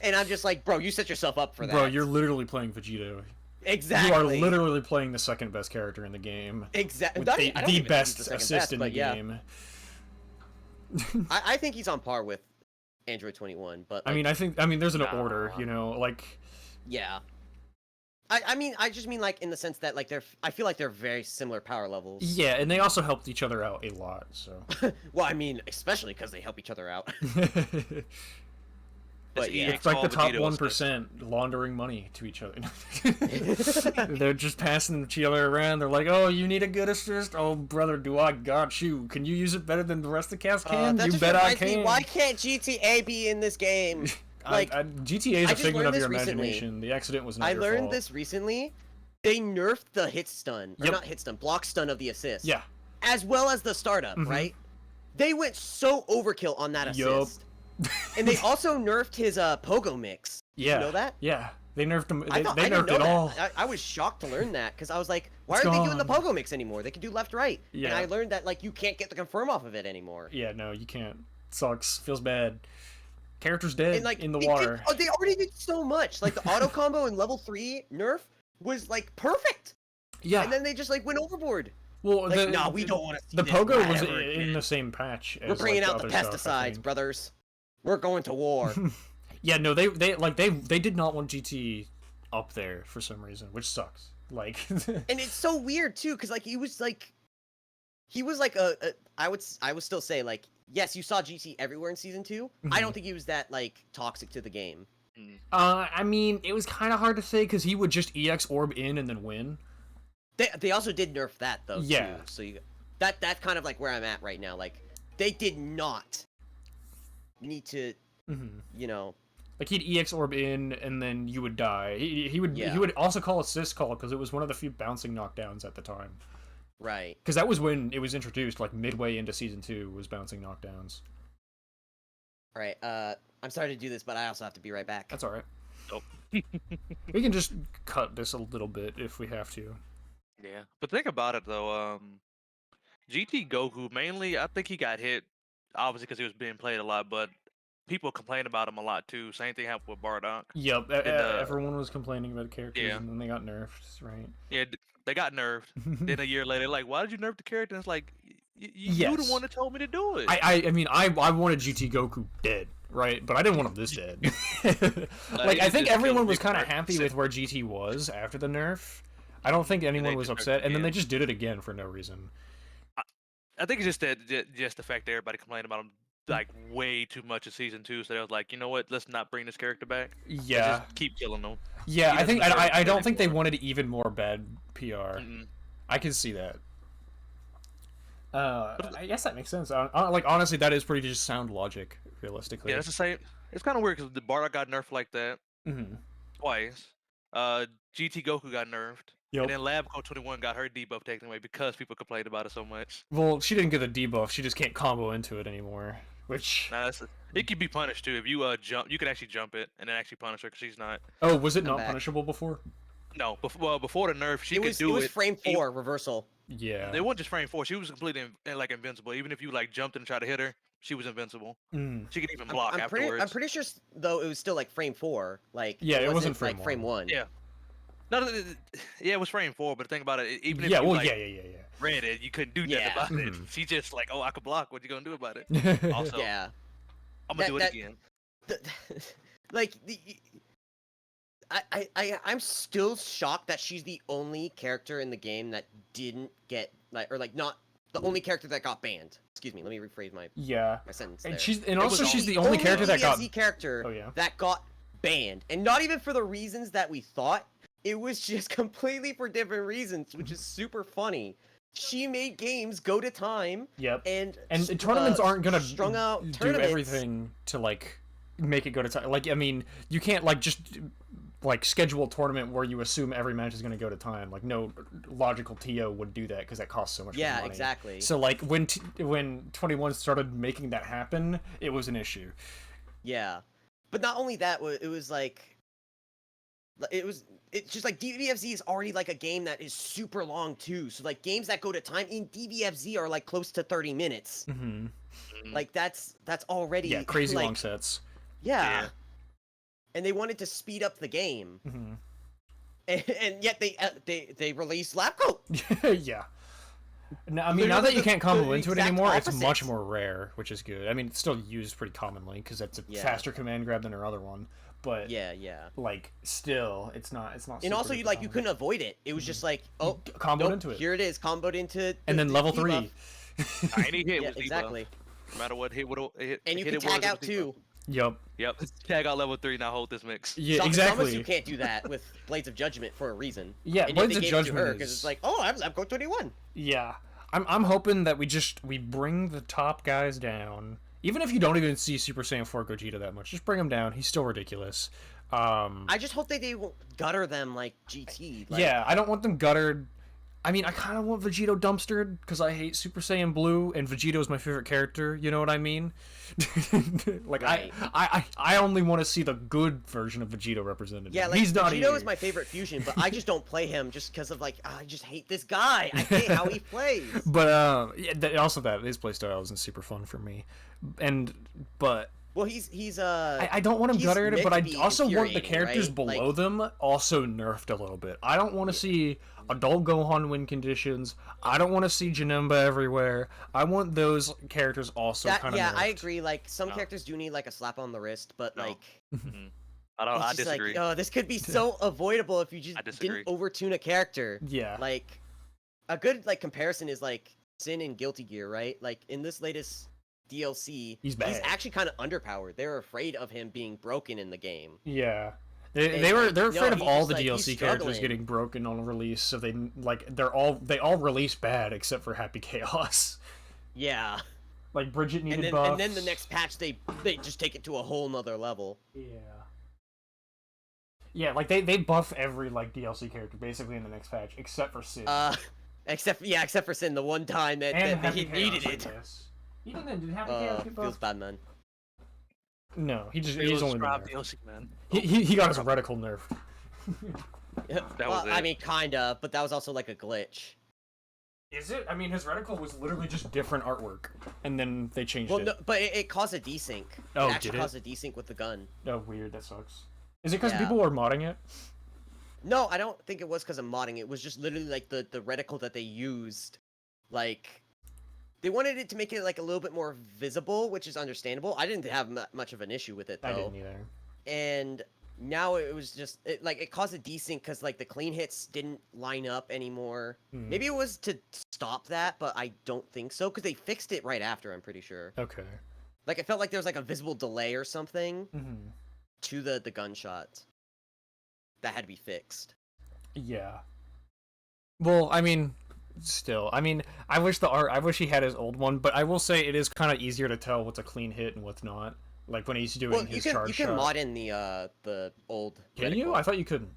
and I'm just like, bro, you set yourself up for that. bro, you're literally playing Vegito. exactly. You are literally playing the second best character in the game. exactly With the best assist in the yeah. game. I think he's on par with Android 21, but I like, mean there's an Nah. order, like yeah. I mean, I just mean like in the sense that like I feel like they're very similar power levels. yeah, and they also helped each other out a lot, so. Well, I mean, especially because they help each other out. But It's yeah. EX It's like the top Vegito 1% laundering money to each other. They're just passing each other around. They're like, "Oh, you need a good assist? Oh, brother, do I got you? Can you use it better than the rest of the cast can? That You just bet I reminds me, can." why can't GTA be in this game? Like, GTA is I a just figment of learned your this recently. imagination. The accident was not I your learned fault. this recently. They nerfed the hit stun, or Yep. not hit stun, block stun of the assist. Yeah. As well as the startup, right? They went so overkill on that Yup. assist. And they also nerfed his pogo mix. Yeah. You know that? Yeah. They nerfed him. I They didn't nerfed know it that. all. I was shocked to learn that because I was like, why It's aren't they doing the gone. pogo mix anymore? They can do left right. And Yeah. I learned that like you can't get the confirm off of it anymore. Yeah, no, you can't. Sucks. Feels bad. Character's dead And like in the they water. they already did so much. Like the auto combo in level 3 nerf was like perfect. Yeah. And then they just like went overboard. Well, Like, nah, we don't want to see The this pogo was ever in again. the same patch. As, We're bringing like, out the other stuff, I pesticides, think. brothers. We're going to war. Yeah, no, they did not want GT up there for some reason, which sucks. Like, And it's so weird too, because like he was like I would still say like, yes, you saw GT everywhere in season 2. I don't think he was that like toxic to the game. I mean, it was kind of hard to say because he would just EX orb in and then win. They also did nerf that though. Yeah. Too, so that's kind of like where I'm at right now. Like they did not need to, you know. Like he'd EX orb in and then you would die. He Yeah. would also call assist call because it was one of the few bouncing knockdowns at the time. Right. Because that was when it was introduced, like midway into season 2 was bouncing knockdowns. All right. I'm sorry to do this, but I also have to be right back. That's all right. Nope. We can just cut this a little bit if we have to. Yeah, but think about it though. GT Goku mainly, I think he got hit, obviously because he was being played a lot, but people complain about him a lot too. Same thing happened with Bardock. Yep, And, everyone was complaining about the characters, yeah. and then they got nerfed, right? Yeah, they got nerfed. Then a year later, like, why did you nerf the character? And it's like, you Yes. the one that told me to do it. I mean, I wanted GT Goku dead, right? But I didn't want him this dead. Like, I you think just everyone killed was Big kind of Bird. happy with where GT was after the nerf. I don't think anyone was just nerfed upset, and then again. they just did it again for no reason. I think it's just just the fact that everybody complained about him like way too much in season 2, so they was like, you know what, let's not bring this character back. Let's Yeah, just keep killing him. yeah. He I think doesn't deserve I to don't be think they anymore. wanted even more bad PR. I can see that. I guess that makes sense. Like honestly, that is pretty just sound logic, realistically. Yeah, that's the same. It's kind of weird because the Bardock got nerfed like that. twice. GT Goku got nerfed. Yep. And then Lab Coat 21 got her debuff taken away because people complained about it so much. Well, she didn't get the debuff. She just can't combo into it anymore. Which Now it can be punished too if you jump. You can actually jump it and then actually punish her because she's not. oh, was it I'm not back. punishable before? No, before the nerf, she It could was do it. frame 4 reversal. Yeah. It wasn't just frame 4. She was completely like invincible. Even if you like jumped and tried to hit her, she was invincible. Mm. She could even block I'm afterwards. pretty sure though it was still like frame 4. Like Yeah, it wasn't like frame frame 1. Yeah. No, yeah, it was frame 4, but think about it. Even if Yeah. you Well, like, yeah. read it, you couldn't do nothing Yeah. about it. Mhm. She just like, oh, I could block. What you gonna do about it? Also, Yeah. I'm gonna do it again. Like I'm still shocked that she's the only character in the game that didn't get not the only character that got banned. Excuse me, let me rephrase my Yeah. sentence And there. also she's the only character that got. character Oh, yeah. that got banned, and not even for the reasons that we thought. It was just completely for different reasons, which is super funny. She made games go to time. Yep. And tournaments aren't gonna strung out do tournaments. everything to like make it go to time. Like, I mean, you can't like just like schedule a tournament where you assume every match is gonna go to time. Like, no logical TO would do that because that costs so much more money. Exactly. So like when 21 started making that happen, it was an issue. Yeah, but not only that, it's just like DVFZ is already like a game that is super long too. So like games that go to time in DVFZ are like close to 30 minutes. Mm-hmm. Like that's already crazy like, long sets. Yeah. And they wanted to speed up the game, Mm-hmm. and yet they released Lab Coat. Yeah. No, I mean, now that you can't combo into it exact anymore, it's opposite. much more rare, which is good. I mean, it's still used pretty commonly because it's a faster command grab than her other one. But Yeah. like, still, it's not. And super also, you common. couldn't avoid it. It was just like, oh, comboed nope, into it, here it is, comboed into. and then level 3. Any hit was exactly. No matter what hit, And you hit can it tag was, out too. Yep. Yep. Tag out level 3. Now hold this mix. Yeah, exactly. You can't do that with Blades of Judgment for a reason. Yeah, and Blades they of gave it to Judgment her because is- it's like, oh, I'm Lab Coat 21. Yeah, I'm hoping that we bring the top guys down. Even if you don't even see Super Saiyan 4 Gogeta that much, just bring him down. He's still ridiculous. I just hope they won't gutter them like GT. Like, Yeah, I don't want them guttered. I mean, I kind of want Vegito dumpstered because I hate Super Saiyan Blue, and Vegito is my favorite character. You know what I mean? Like, Right. I only want to see the good version of Vegito represented. Yeah, like he's not Vegito here. is my favorite fusion, but I just don't play him just because of like I just hate this guy. I hate how he plays. But also that his playstyle isn't super fun for me, but. Well, he's I don't want him he's guttered, meant but to I be also want the infuriating, characters right? below Like, them also nerfed a little bit. I don't want to see adult Gohan win conditions. I don't want to see Janemba everywhere. I want those characters also kind of nerfed. I agree. Like some No. characters do need like a slap on the wrist, but No. like I it's just disagree. like, oh, this could be so avoidable if you just I disagree. didn't overtune a character. Yeah. Like a good like comparison is like Sin and Guilty Gear, right? Like in this latest DLC, He's bad. actually kind of underpowered. They're afraid of him being broken in the game. Yeah. And, They're like, afraid of he's all just, the like, DLC he's characters struggling. getting broken on release, so they all release bad except for Happy Chaos. Yeah. Like Bridget needed And then, buffs. and then the next patch they just take it to a whole nother level. Yeah. Yeah, like they buff every like DLC character basically in the next patch except for Sid. Except for Sin, the one time that he Happy needed Chaos, it. I guess. Even then, did Happy Chaos get Feels buffed? bad, man. No, he's It was only been Scribe nerfed. DLC, man. He got his reticle nerfed. That Well, was I it. mean, kinda, but that was also like a glitch. Is it? I mean, his reticle was literally just different artwork, and then they changed Well, it. no, but it caused a desync. Oh, it actually did it? caused a desync with the gun. Oh, weird. That sucks. Is it because Yeah. people were modding it? No, I don't think it was because of modding. It was just literally like the reticle that they used. Like, they wanted it to make it like a little bit more visible, which is understandable. I didn't have much of an issue with it though. I didn't either. And now it was just it caused a desync because like the clean hits didn't line up anymore. Hmm. Maybe it was to stop that, but I don't think so because they fixed it right after. I'm pretty sure. Okay. Like it felt like there was like a visible delay or something Mm-hmm. to the gunshot that had to be fixed. Yeah. Well, I mean, still, I wish he had his old one, but I will say it is kind of easier to tell what's a clean hit and what's not. Like when he's doing Well, his you charge can shot. mod in the old. Can you? reticle. I thought you couldn't.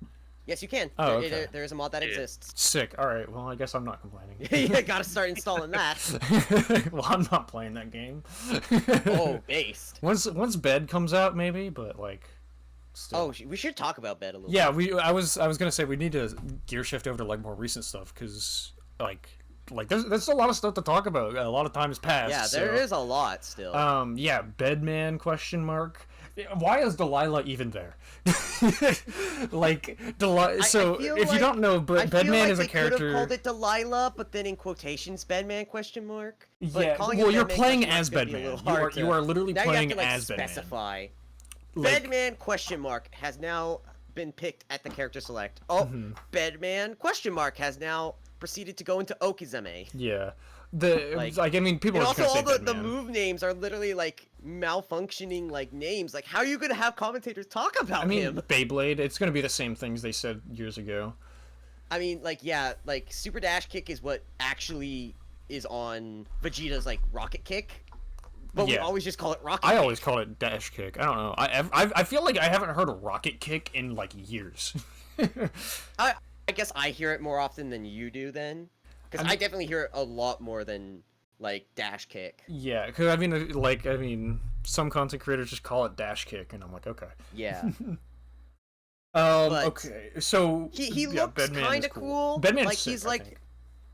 Yes, you can. Oh, okay. There is a mod that exists. Sick. All right. Well, I guess I'm not complaining. You gotta start installing that. Well, I'm not playing that game. Oh, based. Once bed comes out, maybe, but like. Still. Oh, we should talk about bed a little. Yeah, bit. I was gonna say we need to gear shift over to like more recent stuff because like there's a lot of stuff to talk about. A lot of time has passed. Yeah, there is a lot still. Yeah, Bedman question mark. Why is Delilah even there? Like Delilah. So if you don't know, but Bedman is a character. Could have called it Delilah, but then in quotations, Bedman question mark. But Yeah, well, you're playing as Bedman. You are literally now playing you have to, as Bedman. specify. Like, Bedman question mark has now been picked at the character select. Oh, Bedman question mark has now proceeded to go into Okizeme. yeah. Like I mean, people And are also just all gonna say the Bedman. move names are literally like malfunctioning like names. Like how are you gonna have commentators talk about I mean, him? Beyblade. It's gonna be the same things they said years ago. I mean, like yeah, like Super Dash Kick is what actually is on Vegeta's like Rocket Kick. But we Yeah. always just call it Rocket I Kick. always call it dash kick. I don't know. I feel like I haven't heard a rocket kick in like years. I guess I hear it more often than you do then. Because I definitely hear it a lot more than like Dash Kick. Yeah, because I mean, some content creators just call it dash kick, and I'm like, okay. Yeah. Okay, so He yeah, looks Bedman kind is of cool. Bedman's like sick, he's I like think.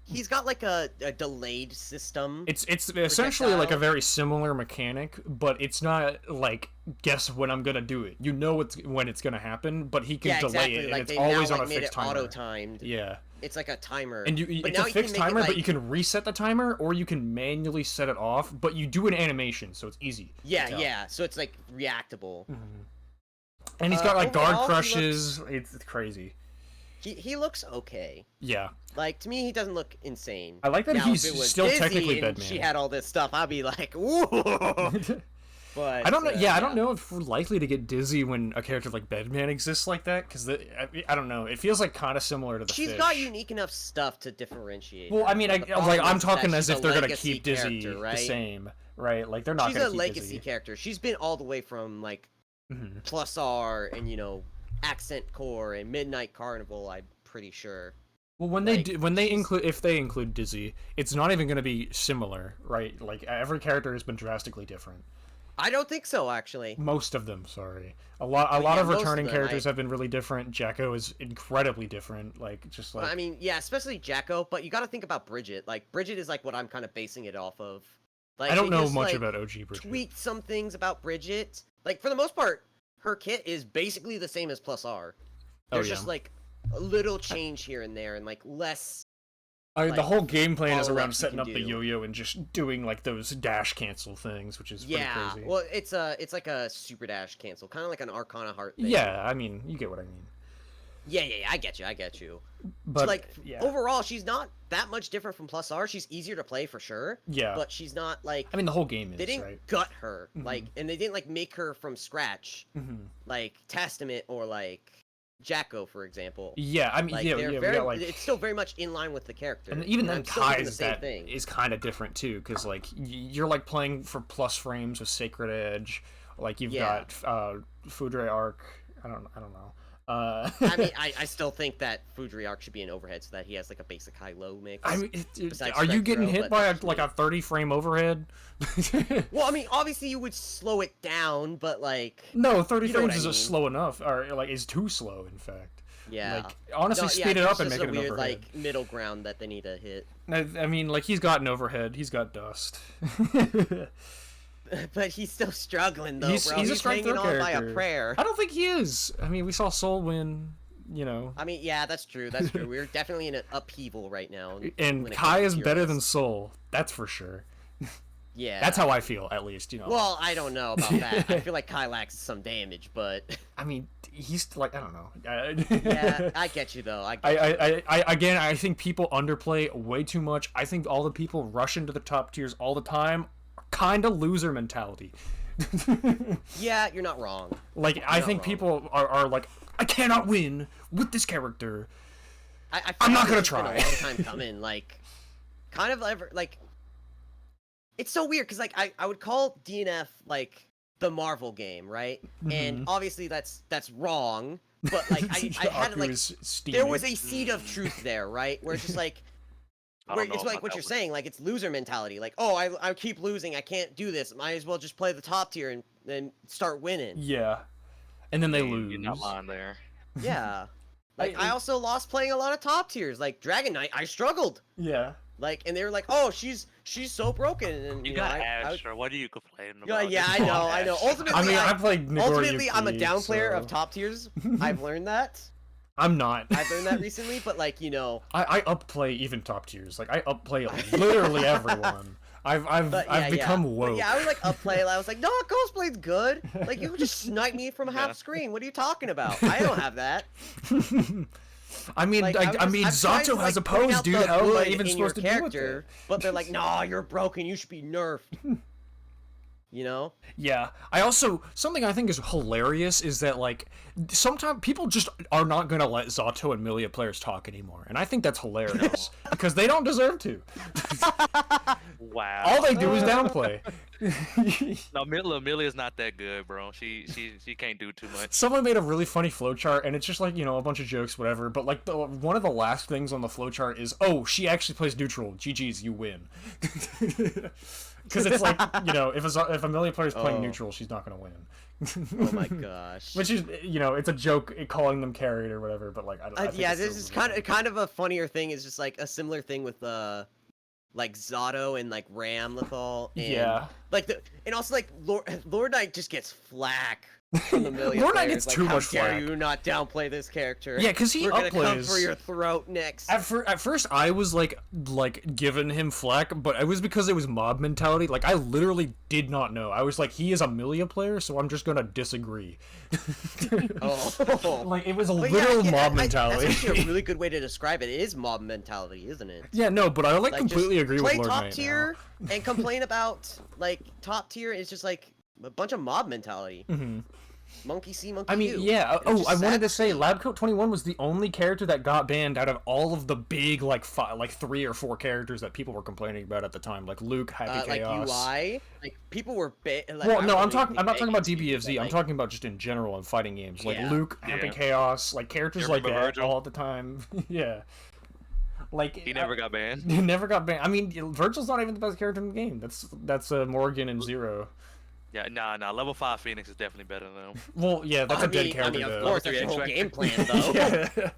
he's got like a delayed system. It's essentially like a projectile. very similar mechanic, but it's not like guess when I'm gonna do it. You know when it's gonna happen, but he can Yeah, delay exactly. it, and Like it's they always now, on like, a made fixed it timer. auto-timed. Yeah. It's like a timer. And but it's now a you can fixed make it, timer, but like- you can reset the timer, or you can manually set it off, but you do an animation, so it's easy. to Yeah, tell. yeah. So it's like reactable. And he's got like guard overall, he crushes. It's crazy. He looks okay. Yeah. Like to me, he doesn't look insane. I like that now, he's if it was still Dizzy technically and Bedman. She had all this stuff. I'd be like, ooh. But I don't know. Yeah, I don't know if we're likely to get dizzy when a character like Bedman exists like that, because I don't know. It feels like kind of similar to the She's fish. got unique enough stuff to differentiate. Well, her, I mean, but the problem I'm is talking that as she's if a they're gonna legacy keep Dizzy character, right? the same, right? Like they're not She's gonna a keep legacy Dizzy. character. She's been all the way from like Mhm. Plus R and Accent Core and Midnight Carnival. I'm pretty sure. Well, when Like, if they include Dizzy, it's not even gonna be similar, right? Like every character has been drastically different. I don't think so, actually. Most of them, sorry. A lot yeah, of most of returning them, characters have been really different. Jacko is incredibly different. Like just like I mean, yeah, especially Jacko. But you got to think about Bridget. Like Bridget is like what I'm kind of basing it off of. Like I don't they know just, much like, about OG Bridget. Tweaked some things about Bridget. Like for the most part, her kit is basically the same as Plus R. There's yeah. just like a little change here and there, and like less. The like, whole game plan is follow-ups around you setting can up the do. yo-yo and just doing like those dash cancel things, which is Yeah, pretty crazy. well, it's like a super dash cancel, kind of like an Arcana Heart thing. Yeah, I mean, you get what I mean. Yeah, I get you. But Like yeah, overall, she's not that much different from Plus R. She's easier to play for sure. yeah. But she's not like I mean, the whole game they is didn't right. gut her Mhm. like, and they didn't like make her from scratch Mhm. like Testament or like Jacko, for example. Yeah, I mean, Like yeah, they're we very, got, like, it's still very much in line with the character. and even then, I'm still doing the Kai's same that thing. is kind of different too, because like you're like playing for plus frames with Sacred Edge, like you've Yeah. got Foudre Arc. I don't know. I mean, I still think that Foudriarch should be an overhead so that he has like a basic high-low mix. I mean, besides are you Strike getting Throw, hit but by that's like a 30 frame overhead? Well, I mean, obviously you would slow it down, but like, No, 30 You know what frames I is mean. slow enough, or like is too slow, in fact. yeah. Like honestly, No, speed yeah, it up it's and just make it a an weird overhead. like middle ground that they need to hit. I mean, like he's got an overhead, he's got dust. But he's still struggling though, He's bro. a He's strike hanging throw on by a character. prayer. I don't think he is. I mean, we saw Soul win, you know. I mean, yeah, that's true. That's true. We're definitely in an upheaval right now. And when it Kai comes is to tier better lists. than Soul. That's for sure. Yeah. That's how I feel, at least, you know. Well, I don't know about that. I feel like Kai lacks some damage, but I mean, he's like, I don't know. yeah, I get you though. I get I think people underplay way too much. I think all the people rush into the top tiers all the time are kind of loser mentality. Yeah, you're not wrong. Like, I not think wrong. people are like, I cannot win with this character. I feel I'm not like gonna it's been try. a long time coming. Like, kind of ever like. It's so weird because like I would call DNF like the Marvel game, right? And obviously that's wrong, but like I had like there was a seed of truth there, right? Where it's just like where it's like what you're saying, like it's loser mentality. Like, oh, I keep losing, I can't do this. Might as well just play the top tier and then start winning. Yeah, and then they lose. You're not lying there. Yeah, like I also lost playing a lot of top tiers, like Dragon Knight. I struggled. Yeah. Like, and they were like, "Oh, she's so broken." And you know, got Asher. What are you complaining Yeah, about? yeah, I know. Ultimately, I mean, I played ultimately, I'm a down player of top tiers. I've learned that. I'm not. I've learned that recently, but like, you know, I upplay even top tiers. Like I upplay literally everyone. I've become woke. But yeah, I was like upplay. I was like, no, Ghostblade's good. Like you just snipe me from half screen. What are you talking about? I don't have that. I mean, like, I mean, Zato has opposed, dude. How am I even supposed to do with it? But they're like, nah, you're broken. You should be nerfed. You know? Yeah. I also, something I think is hilarious is that, like, sometimes people just are not going to let Zato and Milia players talk anymore. And I think that's hilarious. Because they don't deserve to. Wow. All they do is downplay. No, Milia's not that good, bro. She can't do too much. Someone made a really funny flowchart, and it's just like, you know, a bunch of jokes, whatever. But like, one of the last things on the flowchart is, oh, she actually plays neutral. GG's, you win. Because it's like, you know, if a Milia player's playing neutral, she's not gonna win. Oh my gosh. Which is, you know, it's a joke calling them carried or whatever. But like, I yeah, this is kind of a funnier thing. Is just like a similar thing with like Zato and like Ram Lethal. And, yeah. Like and also like Lord Knight just gets flack from the Milia Lord Knight players. gets like, too how much dare flack. you not downplay this character? Yeah, because he We're gonna come upplays. for your throat next. At first, I was like giving him flack, but it was because it was mob mentality. Like, I literally did not know. I was like, he is a Milia player, so I'm just gonna disagree. Like, it was a literal mob mentality. That's actually a really good way to describe it. It is mob mentality, isn't it? Yeah, no, but I like completely agree with Lord Play Knight top tier and complain about like top tier is just like a bunch of mob mentality. Monkey see, monkey I mean, do. yeah. It's I wanted to sad. say, Labcoat 21 was the only character that got banned out of all of the big, like 3 or 4 characters that people were complaining about at the time, like Luke, Happy Chaos. Like UI, like people were like, well, no, I'm not talking about begging DBFZ. people, I'm like, talking about just in general in fighting games, like Yeah. Luke, Happy Chaos, like characters like that Virgil? all the time. Yeah. Like He never got banned. He never got banned. I mean, Virgil's not even the best character in the game. That's Morgan and Zero. Yeah, nah. Level 5 Phoenix is definitely better than them. well, yeah, that's a dead character. Of though. course, that's the whole game plan, though. Yeah.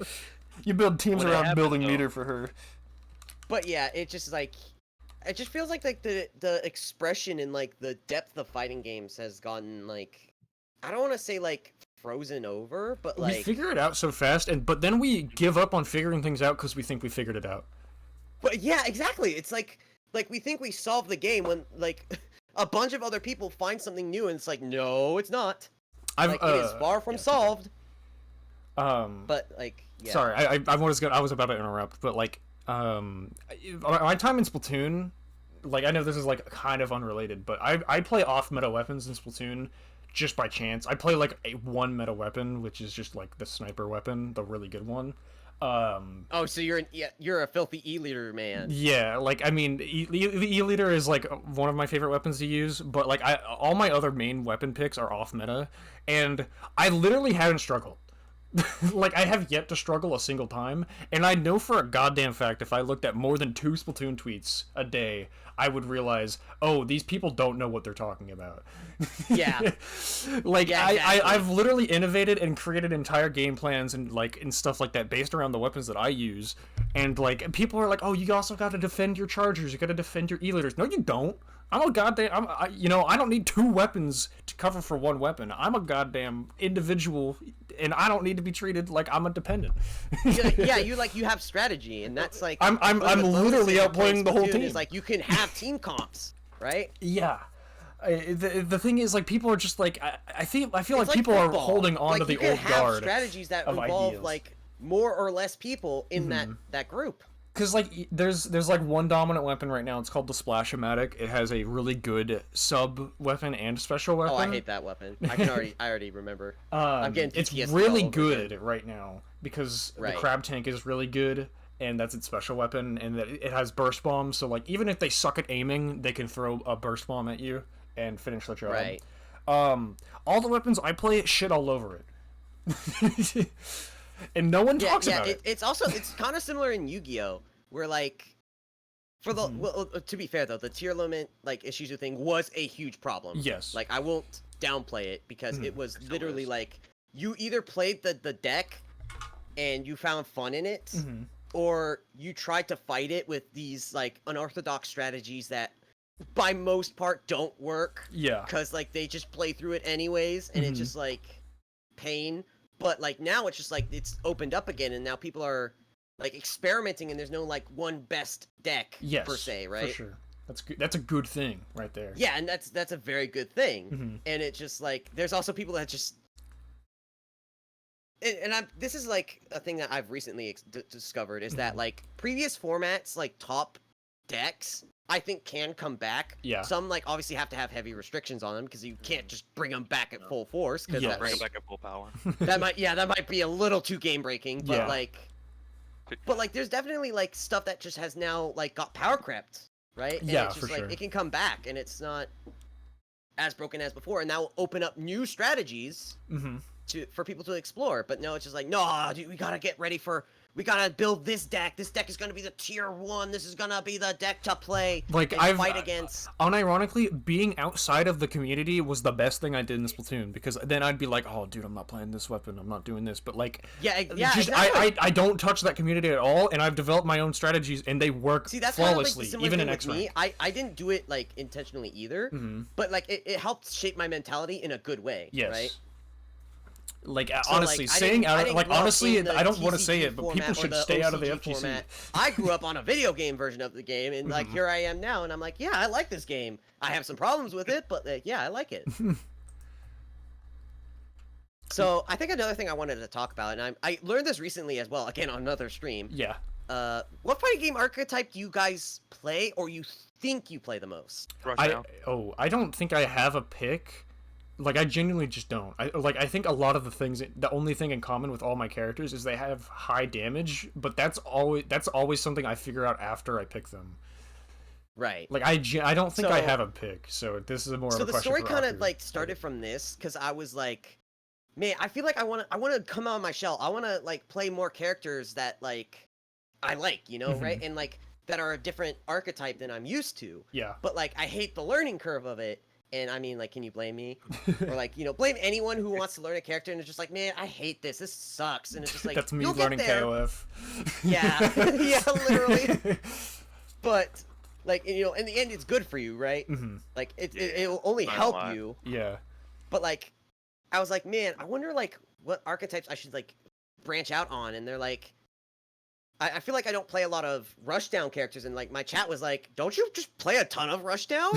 You build teams What around happened, building though? meter for her. But yeah, it just like, it just feels like the expression and like the depth of fighting games has gotten like, I don't want to say like frozen over, but like we figure it out so fast, but then we give up on figuring things out because we think we figured it out. But yeah, exactly. It's like we think we solved the game when like a bunch of other people find something new, and it's like, no, it's not. It is far from solved. But like, yeah. Sorry, I was about to interrupt, but like, my time in Splatoon, like, I know this is like kind of unrelated, but I play off meta weapons in Splatoon just by chance. I play like one meta weapon, which is just like the sniper weapon, the really good one. Oh, so you're a filthy E-liter man. Yeah, like, I mean, E-liter is like one of my favorite weapons to use, but like all my other main weapon picks are off meta, and I literally haven't struggled. Like, I have yet to struggle a single time, and I know for a goddamn fact if I looked at more than 2 Splatoon tweets a day, I would realize, oh, these people don't know what they're talking about. Yeah. Like, Yeah, exactly. I've literally innovated and created entire game plans and stuff like that based around the weapons that I use, and like, people are like, oh, you also got to defend your chargers, you got to defend your E-liters. No, you don't. I don't need 2 weapons to cover for 1 weapon. I'm a goddamn individual, and I don't need to be treated like I'm a dependent. Yeah, you have strategy, and that's like I'm literally outplaying the whole team. Is like you can have team comps, right? Yeah. The thing is, like, people are just like, I feel like It's people football. are holding on to the you can old have guard strategies that of involve ideas. like more or less people in that group. Because, like, there's like one dominant weapon right now. It's called the Splash-O-Matic. It has a really good sub-weapon and special weapon. Oh, I hate that weapon. I already remember. I'm getting It's PTSD really all over good again. right now because Right. the Crab Tank is really good, and that's its special weapon, and that it has burst bombs. So, like, even if they suck at aiming, they can throw a burst bomb at you and finish the job. Right. All the weapons I play shit all over it. And no one talks about it. It's kind of similar in Yu-Gi-Oh, where like for the to be fair though, the tier limit like Ishizu thing was a huge problem. Yes. Like I won't downplay it because it was literally like you either played the deck and you found fun in it, or you tried to fight it with these like unorthodox strategies that by most part don't work. Yeah. Because like they just play through it anyways, and it's just like pain. But like now it's just like it's opened up again, and now people are like experimenting, and there's no like one best deck per se, right? For sure. That's good. That's a good thing right there. Yeah, and that's a very good thing. And it's just like there's also people that just this is like a thing that I've recently discovered is that like previous formats like top decks I think can come back. Yeah. Some like obviously have to have heavy restrictions on them because you can't just bring them back at full force because Yeah. Bring it back at full power. that might be a little too game breaking. But Yeah. like there's definitely like stuff that just has now like got power crept, right? And Yeah, it's just for like sure. it can come back and it's not as broken as before, and that will open up new strategies for people to explore. But no, it's just like, no, dude, we gotta build this deck. This deck is gonna be the tier 1. This is gonna be the deck to play. Like and fight against. Unironically, being outside of the community was the best thing I did in Splatoon, because then I'd be like, oh dude, I'm not playing this weapon, I'm not doing this, but like Exactly. I don't touch that community at all, and I've developed my own strategies and they work See, that's kind of like flawlessly, the similar even thing in with me. X-Rank. I didn't do it like intentionally either, but like it helped shape my mentality in a good way. Yes. Right. Like So, honestly, like, saying I out didn't like grow up honestly, in the I don't want to say TCG it, but people format or should the stay out of the OCG FGC. format. I grew up on a video game version of the game, and like here I am now, and I'm like, yeah, I like this game. I have some problems with it, but yeah, I like it. So I think another thing I wanted to talk about, and I learned this recently as well, again on another stream. Yeah. What fighting game archetype do you guys play, or you think you play the most? Rushdown. I don't think I have a pick. Like, I genuinely just don't. I think a lot of the only thing in common with all my characters is they have high damage, but that's always something I figure out after I pick them. Right. Like, I don't think I So- have a pick, so this is more of a So the question story for kind of Aku. like started from this because I was like, man, I feel like I want to come out of my shell. I want to like play more characters that like I like, you know, right? And like that are a different archetype than I'm used to. Yeah. But like I hate the learning curve of it. And I mean, like, can you blame me? Or like, you know, blame anyone who wants to learn a character and is just like, man, I hate this. This sucks. And it's just like, That's me you'll learning get there. KOF. Yeah, yeah, literally. But like, you know, in the end, it's good for you, right? Like, it will only Not help gonna lie. you. Yeah. But like, I was like, man, I wonder like what archetypes I should like branch out on. And they're like, I feel like I don't play a lot of Rushdown characters, and like my chat was like, don't you just play a ton of Rushdown?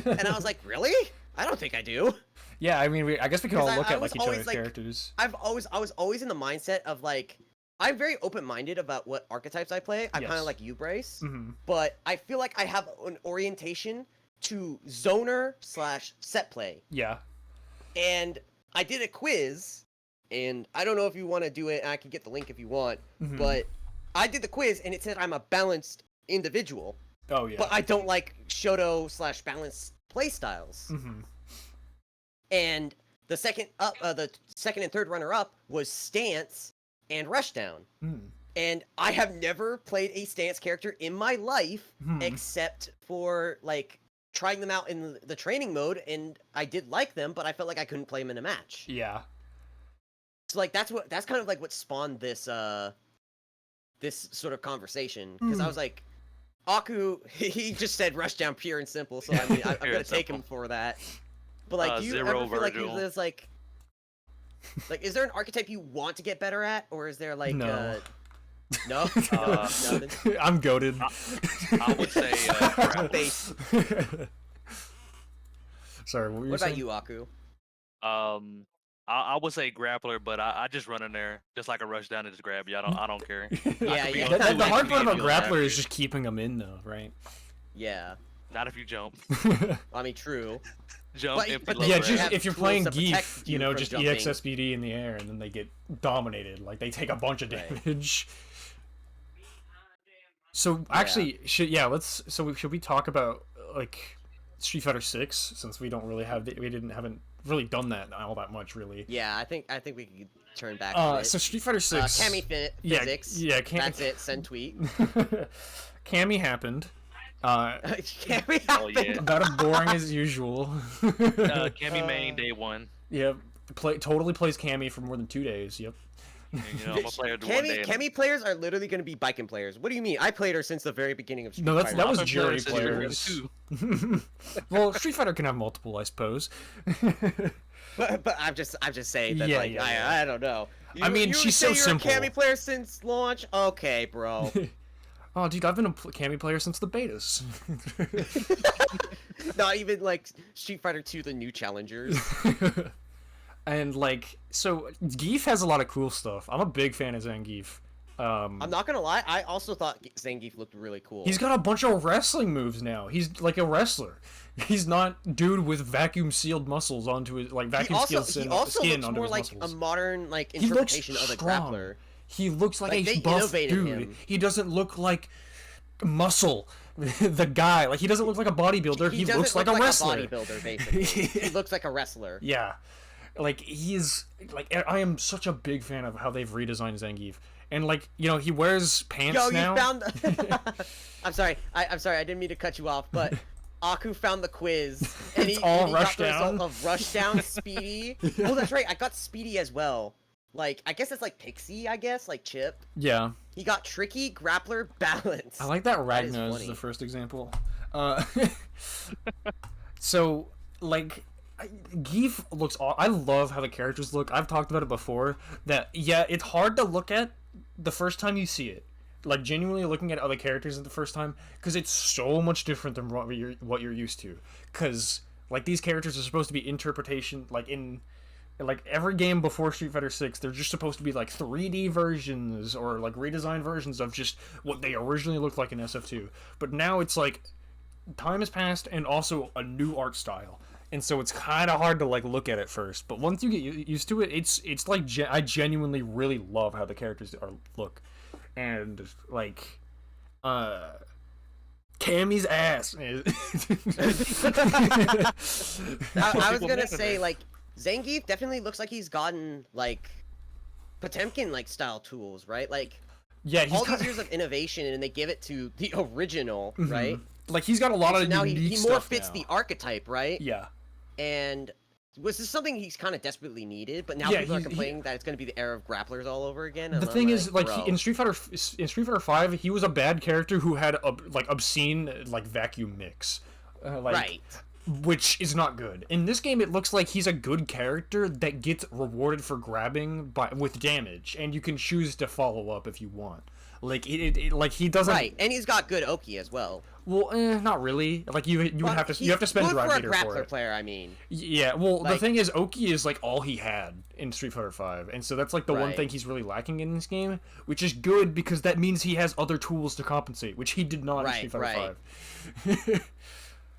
And I was like, really? I don't think I do. Yeah, I mean, I guess we can all 'Cause look I at was like each always, other's like, characters. I was always in the mindset of like, I'm very open-minded about what archetypes I play. I'm kind Yes. of like you, Bryce, but I feel like I have an orientation to zoner / set play. Yeah. And I did a quiz, and I don't know if you want to do it. And I can get the link if you want, but I did the quiz, and it said I'm a balanced individual, Oh yeah. but I don't like Shoto / balanced play styles. And the second and third runner up was Stance and Rushdown. And I have never played a Stance character in my life except for like trying them out in the training mode, and I did like them, but I felt like I couldn't play them in a match. Yeah. So like that's kind of like what spawned this this sort of conversation, because I was like, Aku, he just said Rushdown pure and simple, so I mean I'm Pure gonna and take him simple. for that. But like, do you Zero ever feel like Virgil. there's like is there an archetype you want to get better at, or is there like No. no? Nothing? I'm goated. I would say Base. Sorry, what were you What saying? about you, Aku? I would say grappler, but I just run in there just like a rush down and just grab you. I don't care. Yeah, could be yeah. on The two hard HP part and about you'll grappler grab is you. just keeping them in, though, right? Yeah, Not if you jump. I mean, true. Jump, But- empty but low Yeah, you grab. just have if you're tools playing to protect Geef, you you know, from just jumping. EXSPD in the air, and then they get dominated. Like, they take a bunch of Right. damage. So, actually, should we talk about, like, Street Fighter 6, since we don't really have, we haven't really done that all that much, really. Yeah, I think we could turn back to it. So Street Fighter 6. Cammy physics. Yeah, That's it. Send tweet. Cammy happened. Cammy Oh, yeah. happened. About as boring as usual. Cammy main day 1. Yep. Totally plays Cammy for more than 2 days. Yep. And, I'm a player to 1 day. Cammy players are literally going to be Biking players. What do you mean? I played her since the very beginning of Street No, Fighter. that was I've been Jerry playing since Street players. Well, Street Fighter can have multiple, I suppose. But I'm just saying that, Yeah, like, yeah. I don't know. I mean, you she's say so you're simple. a Cammy player since launch? Okay, bro. Oh, dude, I've been a Cammy player since the betas. Not even, like, Street Fighter 2, the new challengers. And, like, so, Geef has a lot of cool stuff. I'm a big fan of Zangief. I'm not gonna lie, I also thought Zangief looked really cool. He's got a bunch of wrestling moves now. He's like a wrestler. He's not dude with vacuum sealed muscles onto his vacuum sealed he also skin looks onto more his like muscles. a modern like He looks interpretation of the strong. grappler. He looks like, Like, a they buff innovated dude. him. He doesn't look like muscle. The guy, like, he doesn't look like a bodybuilder. He doesn't looks like look a wrestler. a bodybuilder, basically. He looks like a wrestler. Yeah, like he's like I am such a big fan of how they've redesigned Zangief, and like he wears pants Yo, now. you found. I'm sorry. I'm sorry. I didn't mean to cut you off, but Aku found the quiz, and It's all and he got the Rushdown. result of Rushdown, Speedy. Oh, that's right. I got Speedy as well. Like, I guess it's like Pixie. I guess like Chip. Yeah, He got Tricky, Grappler, Balance. I like that That is Ragnar is funny. the first example. So like. Geef looks. I love how the characters look. I've talked about it before. That it's hard to look at the first time you see it. Like genuinely looking at other characters the first time, because it's so much different than what you're used to. Because like these characters are supposed to be interpretation. Like in like every game before Street Fighter 6, they're just supposed to be like 3D versions or like redesigned versions of just what they originally looked like in SF2. But now it's like time has passed and also a new art style. And so it's kind of hard to like look at it first, but once you get used to it, it's like I genuinely really love how the characters look, and like, Cammy's ass. I was gonna say like Zangief definitely looks like he's gotten like Potemkin like style tools, right? Like Yeah, he's all these years of innovation, and they give it to the original, right? like he's got a lot So of now unique he stuff more fits now. the archetype, right? Yeah. And was this something he's kind of desperately needed? But now Yeah, people are he's- complaining that it's going to be the era of grapplers all over again. And The I'm thing is, like, bro. in Street Fighter 5, he was a bad character who had like obscene like vacuum mix, like, right. which is not good. In this game, it looks like he's a good character that gets rewarded for grabbing with damage, and you can choose to follow up if you want. Like like he doesn't. Right, and he's got good Oki as well. Well, not really. Like you would have to spend good drive for a meter grappler for it. player, I mean. Yeah, well, the Like- thing is, Oki is like all he had in Street Fighter 5, and so that's like the one Right. thing he's really lacking in this game, which is good because that means he has other tools to compensate, which he did not in Right, Street Fighter right. 5.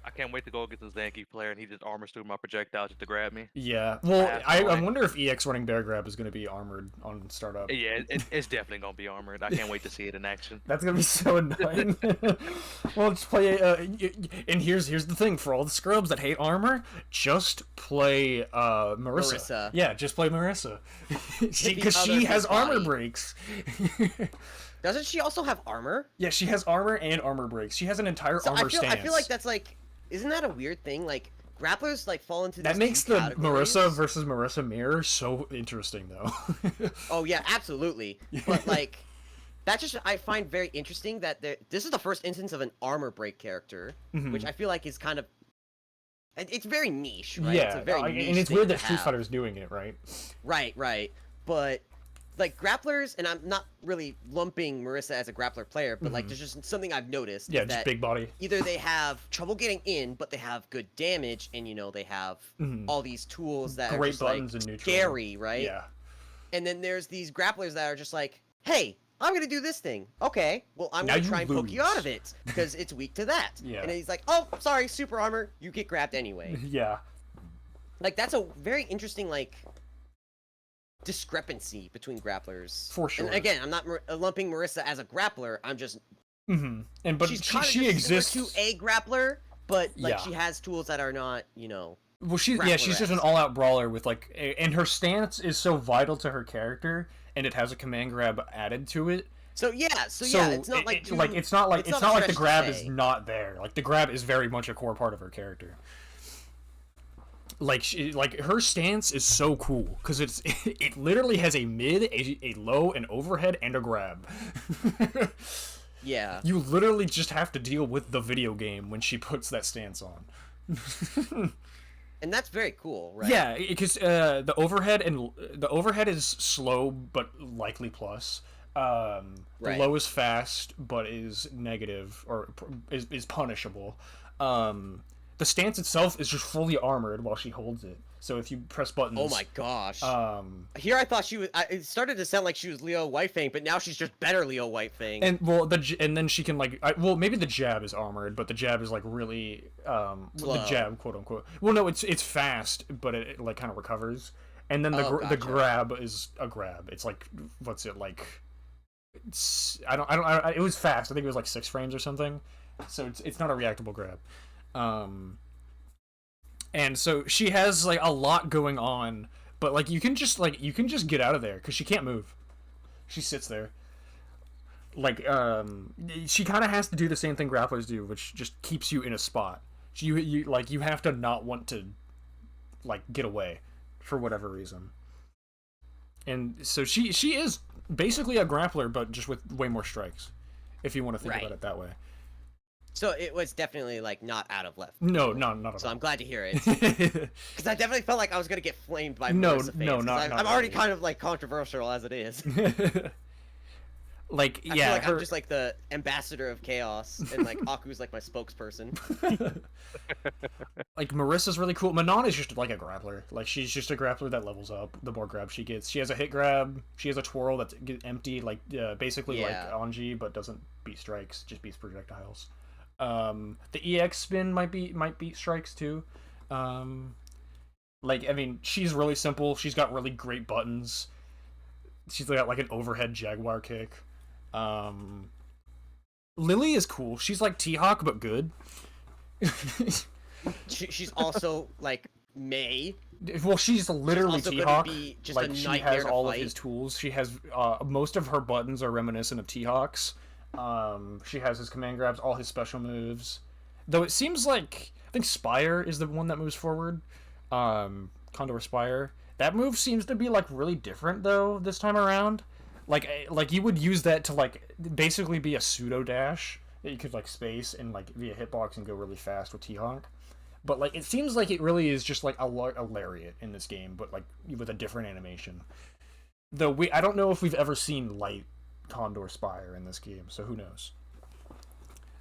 I can't wait to go against this Zangief player, and he just armors through my projectile just to grab me. Yeah, well, That's I annoying. wonder if EX running Bear Grab is going to be armored on startup. Yeah, it's definitely gonna be armored. I can't wait to see it in action. That's gonna be so annoying. Well, just play. And here's the thing for all the scrubs that hate armor, just play Marissa. Marissa. Yeah, just play Marissa, because The she other has big armor body. breaks. Doesn't she also have armor? Yeah, she has armor and armor breaks. She has an entire So armor I stance. feel like that's like, isn't that a weird thing? Like grapplers like fall into that these makes two the categories. Marissa versus Marissa mirror so interesting, though. Oh yeah, absolutely. But like, that just I find very interesting that this is the first instance of an armor break character, Mhm. which I feel like is kind of, it's very niche, right? Yeah, it's a very niche and it's thing weird to that Street have. Fighter's doing it, right? Right. But like grapplers, and I'm not really lumping Marissa as a grappler player, but like there's just something I've noticed. Yeah, is just that big body. either they have trouble getting in, but they have good damage, and they have all these tools that are Great just buttons like and neutral. scary, right? Yeah. And then there's these grapplers that are just like, hey, I'm gonna do this thing. Okay, well I'm Now gonna you try and poke you out lose. of it because it's weak to that. Yeah. And then he's like, oh, sorry, super armor, you get grabbed anyway. Yeah. Like that's a very interesting like discrepancy between grapplers. For sure. And again, I'm not lumping Marissa as a grappler. I'm just And but she's she kinda just similar exists. to a grappler, but like Yeah. she has tools that are not, Well, she's just an Grappler-esque. all-out brawler with like, and her stance is so vital to her character, and it has a command grab added to it. So yeah, So it's not like it's not like it's it's not a not like the stretch to grab is say. not there. Like the grab is very much a core part of her character. Like her stance is so cool because it literally has a mid, a low, an overhead, and a grab. Yeah. You literally just have to deal with the video game when she puts that stance on. And that's very cool, right? Yeah, because the overhead is slow but likely plus. The Right. low is fast but is negative or is punishable. The stance itself is just fully armored while she holds it. So if you press buttons, Oh my gosh. um, Here I thought she was. It started to sound like she was Leo Whitefang, but now she's just better Leo Whitefang. and and then she can like maybe the jab is armored, but the jab is like really the Slow. jab quote unquote. Well, no, it's fast, but it like kind of recovers. And then the Oh, the gotcha. grab is a grab. It's like what's it like? It was fast. I think it was like 6 frames or something. So it's not a reactable grab. And so she has like a lot going on, but like you can just get out of there because she can't move. She sits there. Like she kind of has to do the same thing grapplers do, which just keeps you in a spot. You have to not want to like get away for whatever reason. And so she is basically a grappler, but just with way more strikes, if you want to think Right. about it that way. So it was definitely like not out of left. No, not at So all. I'm glad to hear it. Because I definitely felt like I was gonna get flamed by No, Marissa fans, no, 'cause not I'm already really. kind of like controversial as it is. Like I yeah, feel like her... I'm just like the ambassador of chaos, and like Aku's like my spokesperson. like Marissa's really cool. Manon is just like a grappler. Like she's just a grappler that levels up the more grabs she gets. She has a hit grab. She has a twirl that's empty, like basically like Yeah. Anji, but doesn't beat strikes, just beats projectiles. The EX spin might beat strikes too. Like I mean, she's really simple. She's got really great buttons. She's got like an overhead jaguar kick. Lily is cool. She's like T-Hawk but good. She's also like May. Well, she's literally also gonna T-Hawk. be just a Like she nightmare has to all of fight. his tools. She has most of her buttons are reminiscent of T-Hawk's. She has his command grabs, all his special moves. Though it seems like I think Spire is the one that moves forward. Condor Spire. That move seems to be like really different though this time around. Like you would use that to like basically be a pseudo dash that you could like space and like via hitbox and go really fast with T-Hawk. But like it seems like it really is just like a lariat in this game, but like with a different animation. Though I don't know if we've ever seen light Condor Spire in this game, so who knows.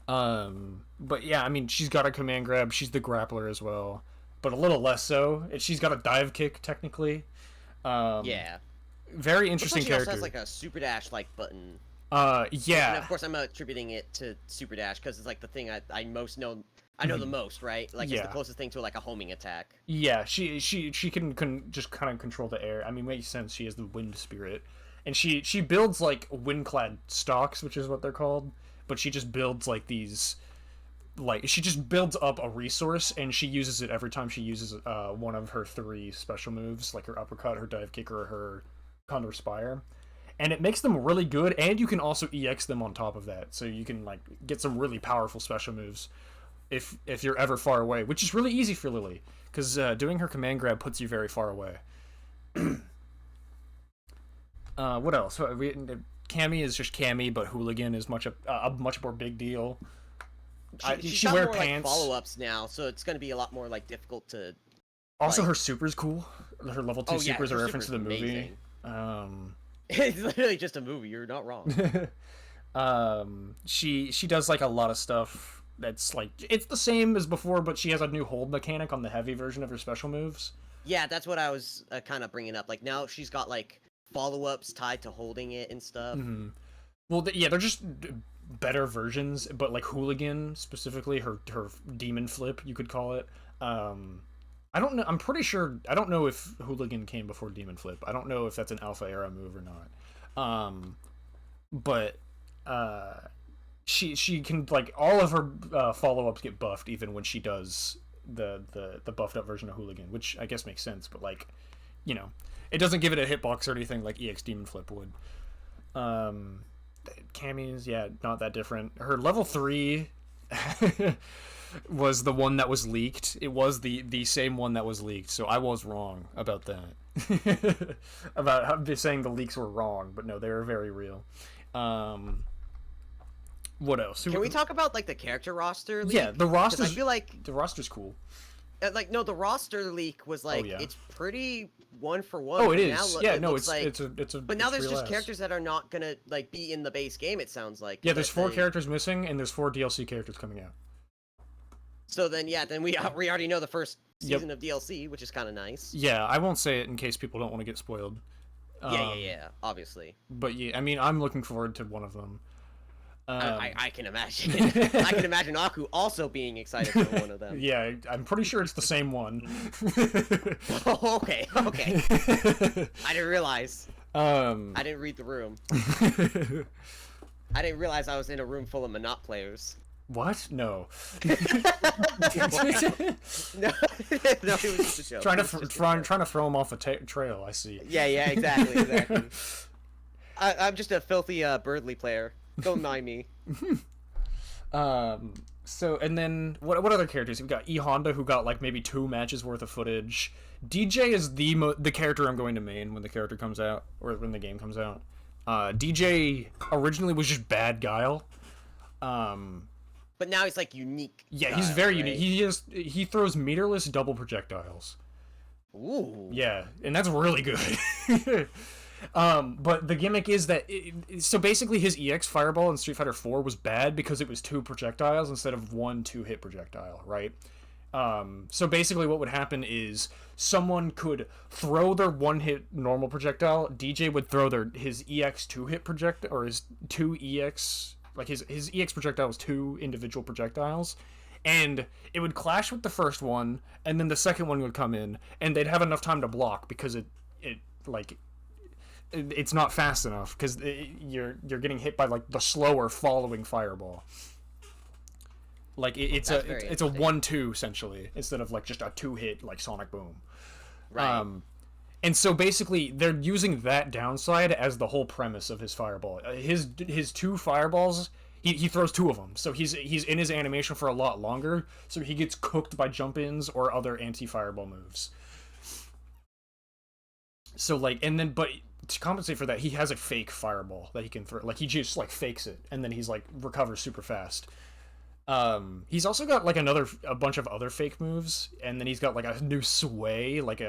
But yeah, I mean she's got a command grab, she's the grappler as well, but a little less so. She's got a dive kick technically. Yeah. Very Looks interesting like she character. also has like a super dash like button. Yeah. And of course I'm attributing it to super dash because it's like the thing I most know. I know the most, right? Like it's Yeah. the closest thing to like a homing attack. Yeah, she can just kind of control the air. I mean, makes sense. She is the wind spirit, and she builds like wind-clad stalks, which is what they're called. But she just builds like these, like she just builds up a resource, and she uses it every time she uses one of her 3 special moves, like her uppercut, her dive kick, or her Condor Spire. And it makes them really good, and you can also EX them on top of that, so you can like get some really powerful special moves if you're ever far away, which is really easy for Lily, because doing her command grab puts you very far away. What else? Cammy is just Cammy, but Hooligan is a much more big deal. She's She got wear more pants. like follow-ups now, so it's gonna be a lot more like difficult to. Also, like- her super's cool. Her level 2 Oh, yeah, super's her a reference to the super's movie. It's literally just a movie. You're not wrong. She does like a lot of stuff that's like it's the same as before, but she has a new hold mechanic on the heavy version of her special moves. Yeah, that's what I was kind of bringing up. Like now she's got like follow-ups tied to holding it and stuff. Mm-hmm. Well, yeah, they're just better versions, but like Hooligan specifically, her demon flip, you could call it. I don't know. I'm pretty sure. I don't know if Hooligan came before demon flip. I don't know if that's an alpha era move or not. But she can like all of her follow ups get buffed even when she does the buffed up version of Hooligan, which I guess makes sense, but like, you know, it doesn't give it a hitbox or anything like EX Demon Flip would. Cammy's, yeah, not that different. Her level 3 was the one that was leaked. It was the same one that was leaked, so I was wrong about that. About saying the leaks were wrong, but no, they were very real. What else? Can we talk about like the character roster leak? Yeah, the roster. I feel like the roster's cool. Like no, the roster leak was like it's pretty one for one. Oh, it is. Now, yeah, it no, it's like, it's a. But now there's just ass. characters that are not gonna like be in the base game. It sounds like. Yeah, there's 4 characters missing, and there's 4 DLC characters coming out. So then, we already know the first season of DLC, which is kind of nice. Yeah, I won't say it in case people don't want to get spoiled. Yeah, obviously. But yeah, I mean, I'm looking forward to one of them. I can imagine. I can imagine Aku also being excited for one of them. Yeah, I'm pretty sure it's the same one. Oh, okay. I didn't realize. I didn't read the room. I didn't realize I was in a room full of Monop players. What? No. No, it was just a joke. Trying to throw him off a trail. I see. Yeah, exactly. I'm just a filthy Birdly player. Don't mind me. So, and then what other characters? We've got E Honda, who got like maybe 2 matches worth of footage. DJ is the character I'm going to main when the character comes out, or when the game comes out. DJ originally was just bad Guile. But now he's like unique. Yeah, Guile, he's very right? unique. He throws meterless double projectiles. Ooh. Yeah, and that's really good. But the gimmick is that so basically his EX Fireball in Street Fighter 4 was bad because it was 2 projectiles instead of 1 2-hit projectile, right? So basically what would happen is someone could throw their 1-hit normal projectile, DJ would throw his EX 2-hit projectile, or his 2 EX, like his EX projectile was 2 individual projectiles, and it would clash with the first one, and then the second one would come in, and they'd have enough time to block because it's not fast enough because you're getting hit by like the slower following fireball. Like it's a 1-2 essentially instead of like just a 2-hit like Sonic Boom. Right. And so basically they're using that downside as the whole premise of his fireball. His 2 fireballs, he throws 2 of them, so he's in his animation for a lot longer, so he gets cooked by jump-ins or other anti-fireball moves. So like, and then but to compensate for that, he has a fake fireball that he can throw. Like he just like fakes it, and then he's like recovers super fast. He's also got like a bunch of other fake moves, and then he's got like a new sway, like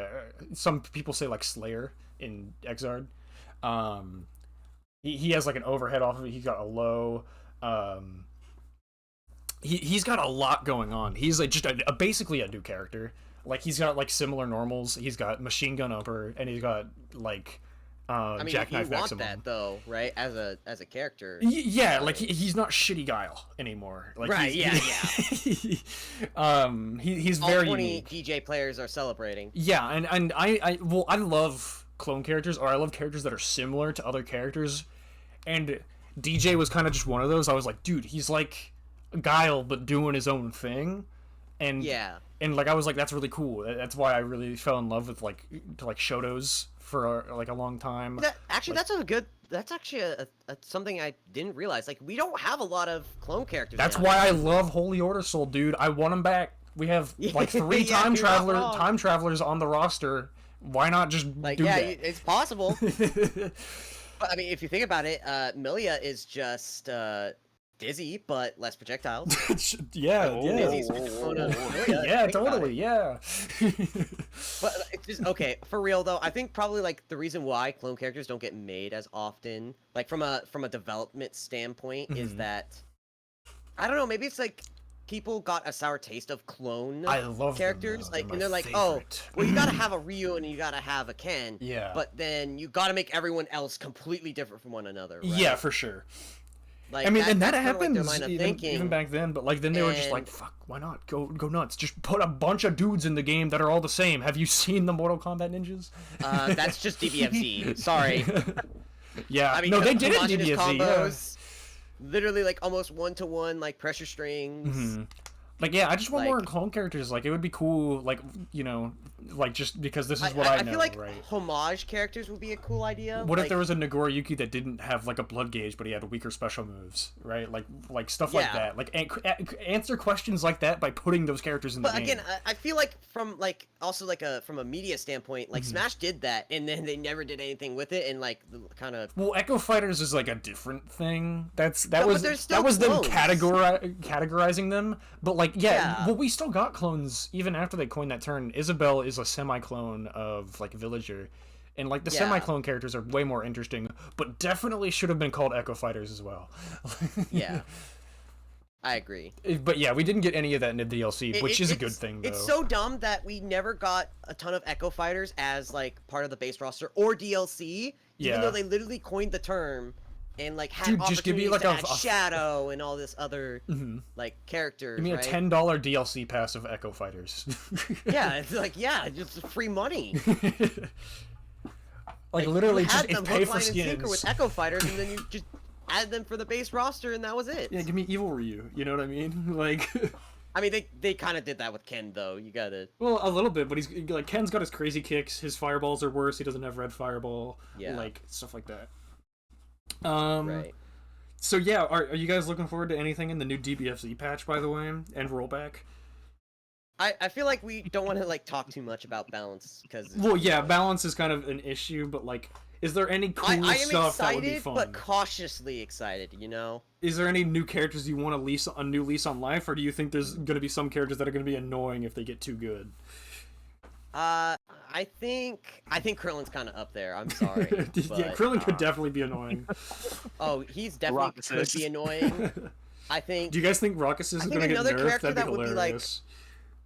some people say like Slayer in Exard. He has like an overhead off of it. He's got a low. He's got a lot going on. He's like just basically a new character. Like he's got like similar normals. He's got machine gun upper, and he's got like I mean, jackknife you want maximum. that though, right? As a character. Yeah, like he's not shitty Guile anymore. Like, right. He's All very 20 unique. DJ players are celebrating. Yeah, and I love clone characters, or I love characters that are similar to other characters, and DJ was kind of just one of those. I was like, dude, he's like Guile but doing his own thing, and and like I was like, that's really cool. That's why I really fell in love with like Shotos for like a long time. That's actually something I didn't realize. Like we don't have a lot of clone characters. That's now. why I love Holy Order Soul, dude. I want him back. We have like 3 time travelers on the roster. Why not just like do that? It's possible. But I mean, if you think about it, Milia is just Dizzy, but less projectiles. Dizzy's yeah, totally, yeah. But it's just okay for real though. I think probably like the reason why clone characters don't get made as often, like from a development standpoint, is that I don't know. Maybe it's like people got a sour taste of clone characters, like, and they're like, oh, well, you gotta have a Ryu and you gotta have a Ken. Yeah. But then you gotta make everyone else completely different from one another. Right? Yeah, for sure. Like, I mean, and that happens happens even back then, but like then they were just like, fuck, why not? Go nuts. Just put a bunch of dudes in the game that are all the same. Have you seen the Mortal Kombat ninjas? That's just DBFZ. Sorry. Yeah, I mean, no, they did it in homogeneous DBFZ. combos, literally like almost 1-to-1 like pressure strings. Like, yeah, I just want Like- more clone characters. Like, it would be cool, like, you know, like, just because this is what I I know, feel like right? homage characters would be a cool idea. What if like, there was a Nagoriyuki that didn't have, like, a blood gauge, but he had weaker special moves, right? Like stuff like Yeah. that. Like, answer questions like that by putting those characters in the But game. again, I feel like from like also like from a media standpoint, like Smash did that, and then they never did anything with it, and like kind of. Well, Echo Fighters is like a different thing. That No, was but they're still them clones. categorizing them. But like, Yeah. well, we still got clones even after they coined that term. Isabelle is a semi-clone of like Villager, and like the Yeah. semi-clone characters are way more interesting. But definitely should have been called Echo Fighters as well. Yeah, I agree. But yeah, we didn't get any of that in the DLC, which is a good it's- thing though. It's so dumb that we never got a ton of Echo Fighters as like part of the base roster or DLC, even Yeah. though they literally coined the term and like had Dude, just give me, opportunities like, to a- add Shadow and all this other like characters. Give me a right? $10 DLC pass of Echo Fighters. Yeah, it's like just free money. like literally, you just had them pay hook, for line, and sinker skins. with Echo Fighters, and then you just add them for the base roster, and that was it. Yeah, give me Evil Ryu. You know what I mean? Like. I mean, they kind of did that with Ken, though. You gotta. Well, a little bit, but he's like Ken's got his crazy kicks. His fireballs are worse. He doesn't have red fireball. Yeah. Like stuff like that. Right. So yeah, are you guys looking forward to anything in the new DBFZ patch, by the way, and rollback? I feel like we don't want to like talk too much about balance because. Well, yeah, balance is kind of an issue, but like, is there any cool I am stuff that would be excited, fun? but cautiously excited. You know. Is there any new characters you want a new lease on life, or do you think there's going to be some characters that are going to be annoying if they get too good? I think Krillin's kind of up there. I'm sorry. Yeah, Krillin could definitely be annoying. Oh, he's definitely could Roxas. be annoying. I think. Do you guys think Rockus is think going to get another nerfed? character That'd be that would be, like, hilarious.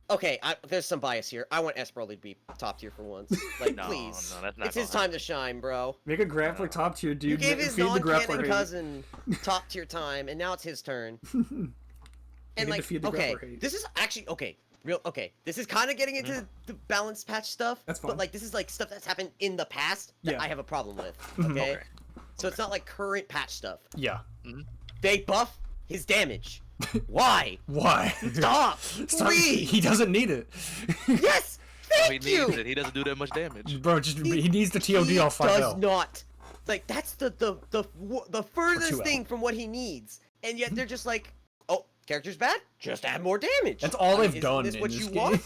Okay, there's some bias here. I want Esperoli to be top tier for once. Like, No, please. no, that's not It's his gonna time to shine, bro. Make a grappler top tier, dude. You gave his Feed the grappler non-canon hate. cousin top tier time, and now it's his turn. need And to like, feed the okay, grappler hate. this is actually okay. This is kind of getting into the balance patch stuff. That's fine. But like, this is like stuff that's happened in the past that Yeah. I have a problem with. Mhm. Okay. Okay. So it's not like current patch stuff. Yeah. They buff his damage. Why? Why? Stop! Stop. Please! He doesn't need it. Yes! He Thank needs you! it. He doesn't do that much damage. Bro, he needs the TOD He off 5L. does not. Like, that's the furthest 2L. thing from what he needs. And yet they're just like, oh, character's bad? Just add more damage. That's all they've Isn't done this in what this you game. want?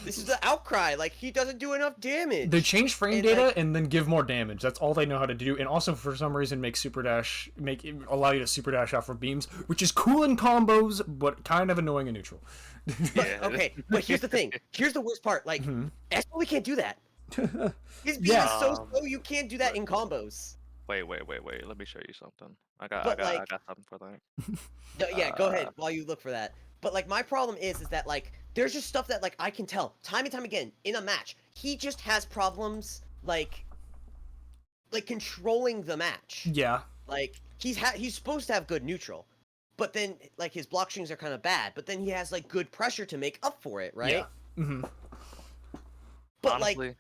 This is the outcry. Like, he doesn't do enough damage. They change frame And, data like- and then give more damage. That's all they know how to do. And also, for some reason, make super dash, allow you to super dash out for beams, which is cool in combos, but kind of annoying in neutral. Yeah. Okay, but here's the thing. Here's the worst part. Like, Espoli can't do that. His beam Yeah. is so slow, you can't do that in combos. Wait. Let me show you something. I got But, I like- got something for that. No, yeah, go ahead while you look for that. But like my problem is that like there's just stuff that like I can tell time and time again in a match. He just has problems like controlling the match. Yeah. Like he's supposed to have good neutral, but then like his block strings are kind of bad. But then he has like good pressure to make up for it, right? Yeah. Mm-hmm. But Honestly, like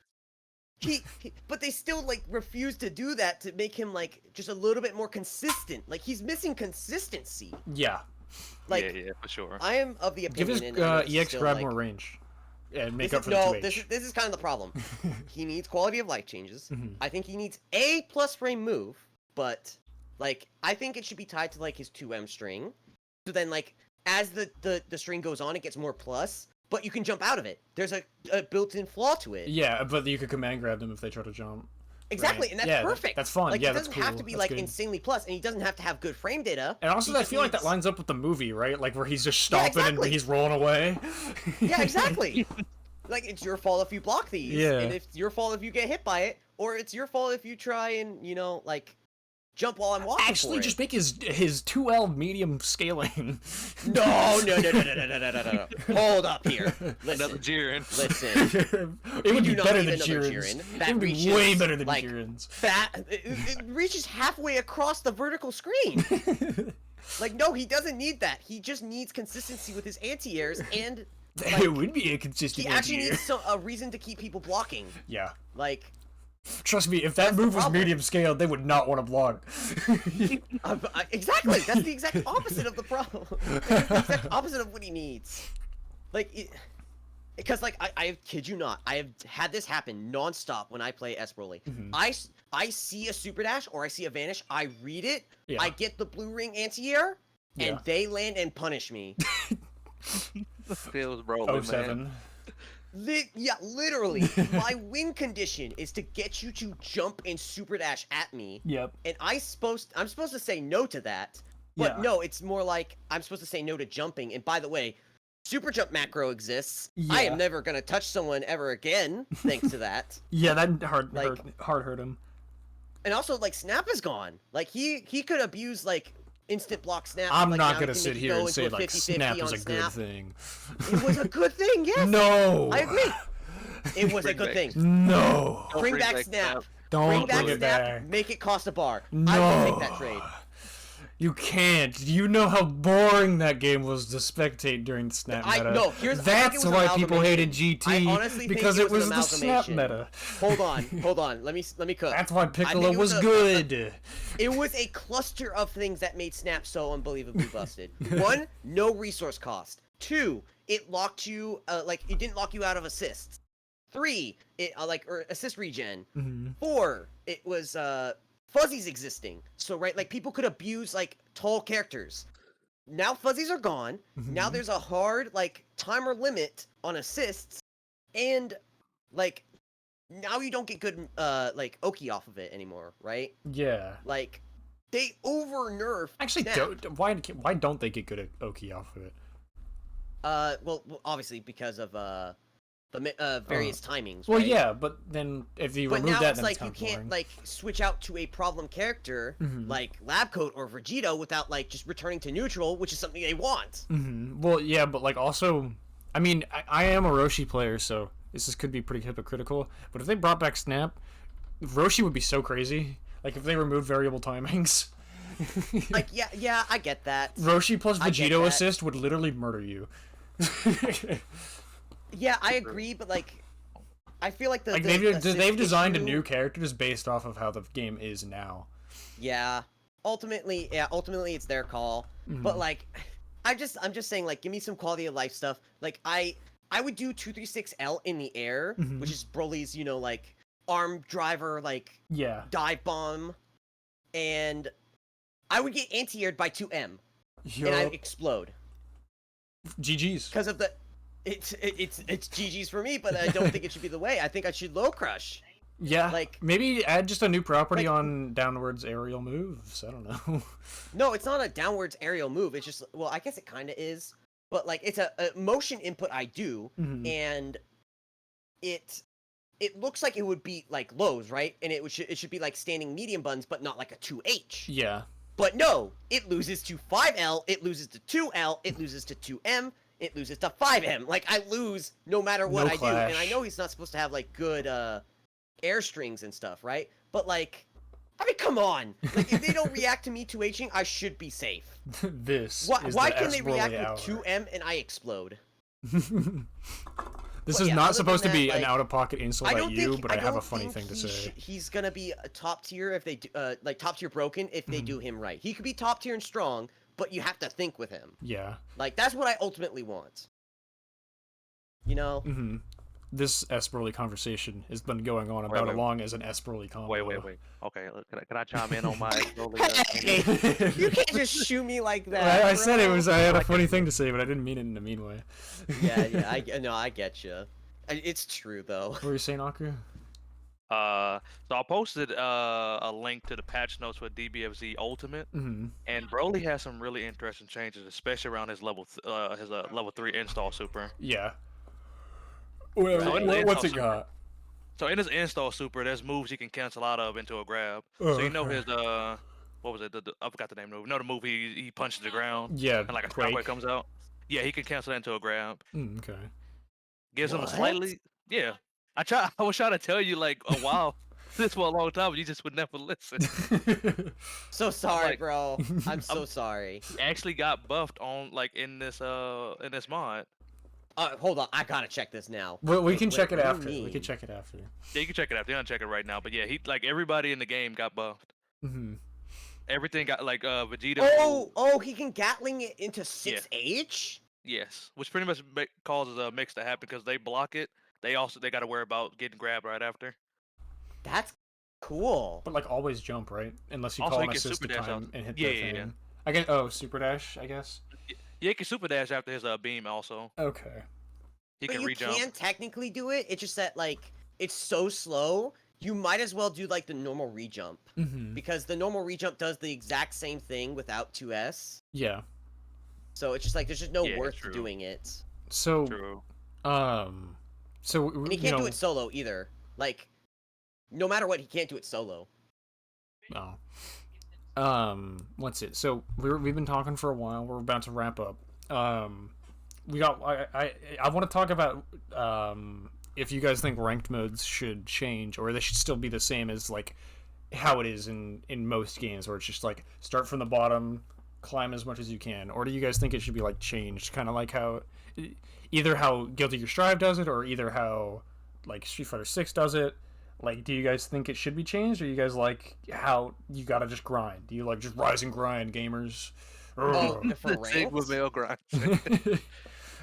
but they still like refuse to do that to make him like just a little bit more consistent. Like he's missing consistency. Yeah. Like yeah, for sure. I am of the Give opinion. his and I know this is EX still, grab like, more range. And make this up is, for no, the 2H. this is kind of the problem. He needs quality of life changes. Mhm. I think he needs a plus frame move, but like I think it should be tied to like his 2M string. So then like as the string goes on, it gets more plus, but you can jump out of it. There's a built-in flaw to it. Yeah, but you could command grab them if they try to jump. Exactly, Right. and that's Yeah, perfect. that's fun. Like Yeah, it that's doesn't have cool. to be That's like good. insanely plus, and he doesn't have to have good frame data. And also, He I just feel like that needs- lines up with the movie, right? Like where he's just stomping exactly. and he's rolling away. Yeah, exactly. Like it's your fault if you block these, Yeah. and it's your fault if you get hit by it, or it's your fault if you try and like jump while I'm walking. Actually, for just it. make his 2L medium scaling. No. Hold up here. Another Listen. Jiren. Listen. It would do be not better need than another Jiren's. Jiren. That It would be reaches, way better than like, Jiren's. It reaches halfway across the vertical screen. Like no, he doesn't need that. He just needs consistency with his anti-airs, and It would be a consistent he actually anti-air. needs a reason to keep people blocking. Yeah. Like Trust me, if that That's the move was problem. medium scale, they would not want to block. Exactly. That's the exact opposite of the problem. That's the exact opposite of what he needs. Like, because like I kid you not, I have had this happen nonstop when I play S Broly. I see a super dash or I see a vanish, I read it, Yeah. I get the blue ring anti-air, and Yeah. they land and punish me. Feels Broly, 07. man. Yeah, literally. My win condition is to get you to jump and super dash at me. Yep. And I'm supposed to say no to that. But Yeah. no, it's more like I'm supposed to say no to jumping. And by the way, super jump macro exists. I Yeah. am never gonna touch someone ever again, thanks to that. Yeah, that hard Like- hurt him. And also, like, Snap is gone. Like he could abuse like instant block Snap. I'm like, not now gonna he can sit make it here go and into say a like 50-50 snap on is a good Snap. thing. It was a good thing, yes. No. I agree. It was a Bring good back- thing. No. Don't Bring back Snap. Don't Bring back bring it Snap. back. Make it cost a bar. No. I will take that trade. You can't. You know how boring that game was to spectate during the Snap meta. No, I think it That's was an why people hated amalgamation. I GT honestly think because it it was was an the Snap amalgamation. meta. Hold on. Let me cook. That's why Piccolo it was was a- good. It was a cluster of things that made Snap so unbelievably busted. One, no resource cost. Two, it locked you like it didn't lock you out of assists. Three, it or assist regen. Mhm. 4, it was fuzzies existing. So right, like people could abuse like tall characters. Now fuzzies are gone. Now Mhm. there's a hard like timer limit on assists, and like now you don't get good like Oki off of it anymore, right? Yeah. Like they over nerfed. Actually, Snap. why don't they get good at Oki off of it? Well, obviously because of the various timings. Well, right? yeah, but then if you But remove now that, it's then like it's you kind of can't boring. like switch out to a problem character Mhm. like Lab Coat or Vegito without like just returning to neutral, which is something they want. Well, yeah, but like also, I mean, I am a Roshi player, so could be pretty hypocritical. But if they brought back Snap, Roshi would be so crazy. Like if they removed variable timings. Like yeah, I get that. Roshi plus I get Vegito that. assist would literally murder you. Yeah, I agree, but like I feel like Like they've designed a new character just based off of how the game is now. Yeah. Ultimately it's their call. But like I'm just saying like give me some quality of life stuff. Like I would do 236L in the air, which is Broly's, like arm driver like Yeah. dive bomb, and I would get anti-aired by 2M and Yup. I'd explode. GG's. Because of the it's GG's for me, but I don't think it should be the way. I think I should low crush. Yeah. like- maybe add just a new property like- on downwards aerial moves. I don't know. No, it's not a downwards aerial move. It's just well, I guess it kind of is, but like it's a motion input I do, and it looks like it would be like lows, right? And it should be like standing medium buns, but not like a 2H. Yeah. But no, it loses to 5L, it loses to 2L, it loses to 2M, it loses to 5M. Like I lose no matter what No I do, and I clash. know he's not supposed to have like good air strings and stuff, right? But like, I mean, come on! Like if they don't react to me 2Hing, I should be safe. This Why, is why the can they react Broly with hour. 2M and I explode? This But is yeah, not other supposed to than be that, an like, out-of-pocket insult I at don't you, think, but I have a don't funny think thing to he say. he's gonna be a top tier if they do, like top tier broken if they do him right. He could be top tier and strong, but you have to think with him. Yeah. Like that's what I ultimately want. You know? This S Broly conversation has been going on about as long as an S Broly combo. Wait. Okay, look, can I chime in on my Broly? Hey, you can't just shoot me like that. I said it bro. was. I had a funny thing to say, but I didn't mean it in a mean way. Yeah, I get you. It's true though. What were you saying, Aku? So I posted a link to the patch notes for DBFZ Ultimate, and Broly has some really interesting changes, especially around his level level 3 install super. Yeah. Well, So what's it got? So in his install super, there's moves he can cancel out of into a grab. So you know his what was it? I forgot the name of the move. No, the move he punches the ground. Yeah, And like a Quake. shockwave comes out. Yeah, he can cancel that into a grab. Okay. Gives him a What? slightly. Yeah, I was trying to tell you like a while this for a long time, but you just would never listen. So sorry, like- bro. I'm so sorry. He actually got buffed on like in this mod. Hold on, I gotta check this now. We can check it what do you after. We mean? can check it after. Yeah, you can check it out. They're gonna check it right now. But yeah, he like everybody in the game got buffed. Mm-hmm. Everything got like Vegeta. Oh, he can Gatling it into Yeah. 6H? Yes, which pretty much causes a mix to happen because they block it. They got to worry about getting grabbed right after. That's cool. But like always jump, right? Unless you Also, call he an can assist super to dash time out. and hit Yeah, that yeah, thing. yeah. I guess super dash, I guess. Yeah, he can super dash after his beam also. Okay. He But can you re-jump. can technically do it. It's just that like it's so slow. You might as well do like the normal re-jump Mm-hmm. because the normal re-jump does the exact same thing without 2S. Yeah. So it's just like there's just no Yeah, worth true. doing it. So True. so And he can't do it solo either. Like no matter what, he can't do it solo. What's it? So we've been talking for a while. We're about to wrap up. We got I want to talk about if you guys think ranked modes should change or they should still be the same as like how it is in most games where it's just like start from the bottom, climb as much as you can, or do you guys think it should be like changed, kind of like how either how Guilty Gear Strive does it or either how like Street Fighter 6 does it? Like, do you guys think it should be changed, or you guys like how you gotta just grind? Do you like just rise and grind, gamers? Oh, for Same with ranked? male grind.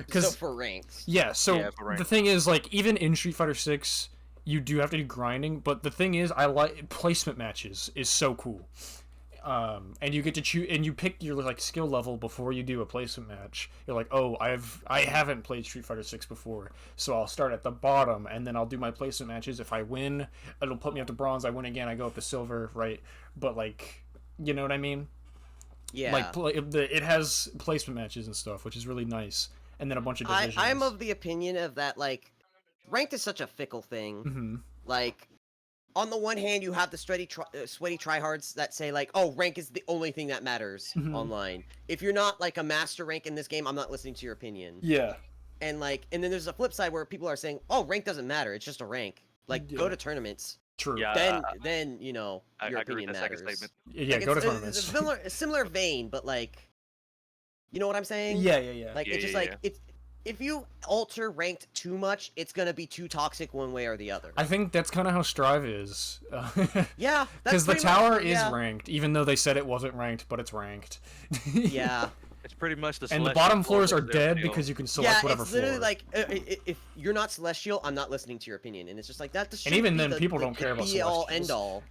So for ranked. Yeah, so Yeah, for ranked. the thing is, like, even in Street Fighter 6, you do have to do grinding, but the thing is, I like placement matches is so cool. And you get to choose, and you pick your like skill level before you do a placement match. You're like, oh, I haven't played Street Fighter 6 before, so I'll start at the bottom, and then I'll do my placement matches. If I win, it'll put me up to bronze. I win again, I go up to silver, right? But like, you know what I mean? Yeah. Like, it has placement matches and stuff, which is really nice. And then a bunch of divisions. I'm of the opinion of that like ranked is such a fickle thing. Mm-hmm. Like on the one hand, you have the sweaty tryhards that say like, "Oh, rank is the only thing that matters online." If you're not like a master rank in this game, I'm not listening to your opinion. Yeah. And then there's a flip side where people are saying, "Oh, rank doesn't matter. It's just a rank. Like go to tournaments." True. Yeah. Then you know your I agree opinion with that second matters. statement. Yeah, Like, go to it's tournaments. a similar vein, but like, you know what I'm saying? Yeah. Like Yeah, it's just yeah, like yeah. it's if you alter ranked too much, it's gonna be too toxic one way or the other. I think that's kind of how Strive is. Yeah, Because the pretty tower much, is yeah. ranked, even though they said it wasn't ranked, but it's ranked. Yeah, It's pretty much the And the celestial bottom floors are versus dead Earthsteel. because you can select yeah. whatever It's literally floor. like if you're not celestial, I'm not listening to your opinion, and it's just like that. And even then, people don't care about be all celestials. end all.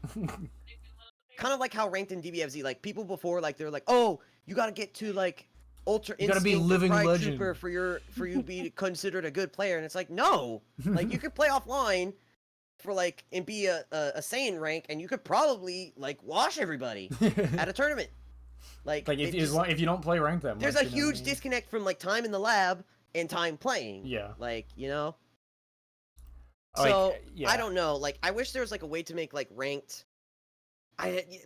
Kind of like how ranked in DBFZ, like people before, like they're like, oh, you gotta get to like ultra. You gotta be instinct or living pride legend. trooper for you to be considered a good player, and it's like no, like you could play offline for like and be a Saiyan rank, and you could probably like wash everybody at a tournament. Like if it just- if you don't play ranked that much, there's a you know what I huge mean? disconnect from like time in the lab and time playing. Yeah. Like, you know? Like, So yeah. I don't know. Like I wish there was like a way to make like ranked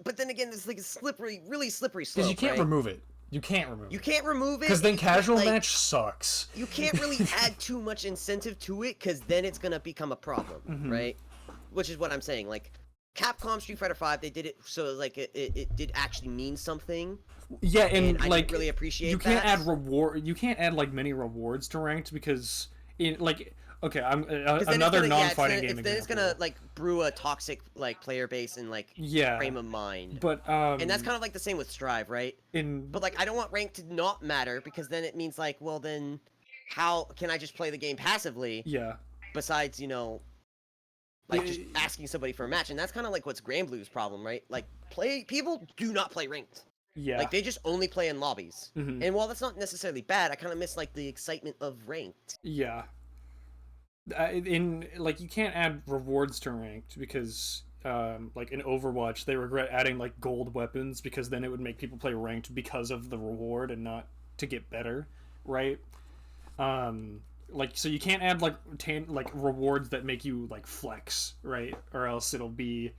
but then again it's like a slippery, really slippery slope. Because you can't right? remove it. You can't remove You it. can't remove it. Because then you- casual like, match sucks. you can't really add too much incentive to it because then it's gonna become a problem, Mhm. right? Which is what I'm saying. Like Capcom Street Fighter V, they did it so like it did actually mean something. Yeah, and I like didn't really appreciate you can't that. add reward. You can't add like many rewards to ranked because in like okay, I'm 'Cause then it's another gonna- non-fighting it's game gonna, then it's example. gonna like brew a toxic like player base and like yeah, frame of mind. but And that's kind of like the same with Strive, right? in But like I don't want rank to not matter because then it means like, well then how can I just play the game passively yeah. besides, you know, like just asking somebody for a match? And that's kind of like what's Granblue's problem, right? Like people do not play ranked. Yeah. Like they just only play in lobbies. Mhm. And while that's not necessarily bad, I kind of miss like the excitement of ranked. Yeah. In like you can't add rewards to ranked because like in Overwatch they regret adding like gold weapons because then it would make people play ranked because of the reward and not to get better, right? Like so you can't add like like rewards that make you like flex, right? Or else it'll be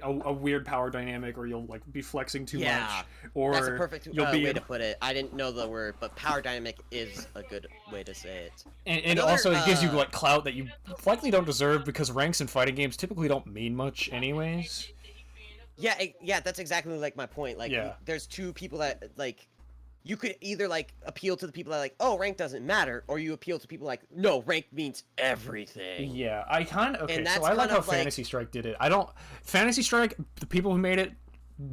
a weird power dynamic, or you'll like be flexing too Yeah, much, or That's a perfect you'll be way to put it. I didn't know the word, but power dynamic is a good way to say it. and Another, also it gives you like clout that you likely don't deserve because ranks in fighting games typically don't mean much anyways. Yeah, yeah, that's exactly like my point. Like, Yeah. there's two people that like you could either like appeal to the people that are like, oh, rank doesn't matter, or you appeal to people like, no, rank means everything. Yeah, I kind of okay. And So that's I like kind how of, like- Fantasy Strike did it. I don't Fantasy Strike. The people who made it,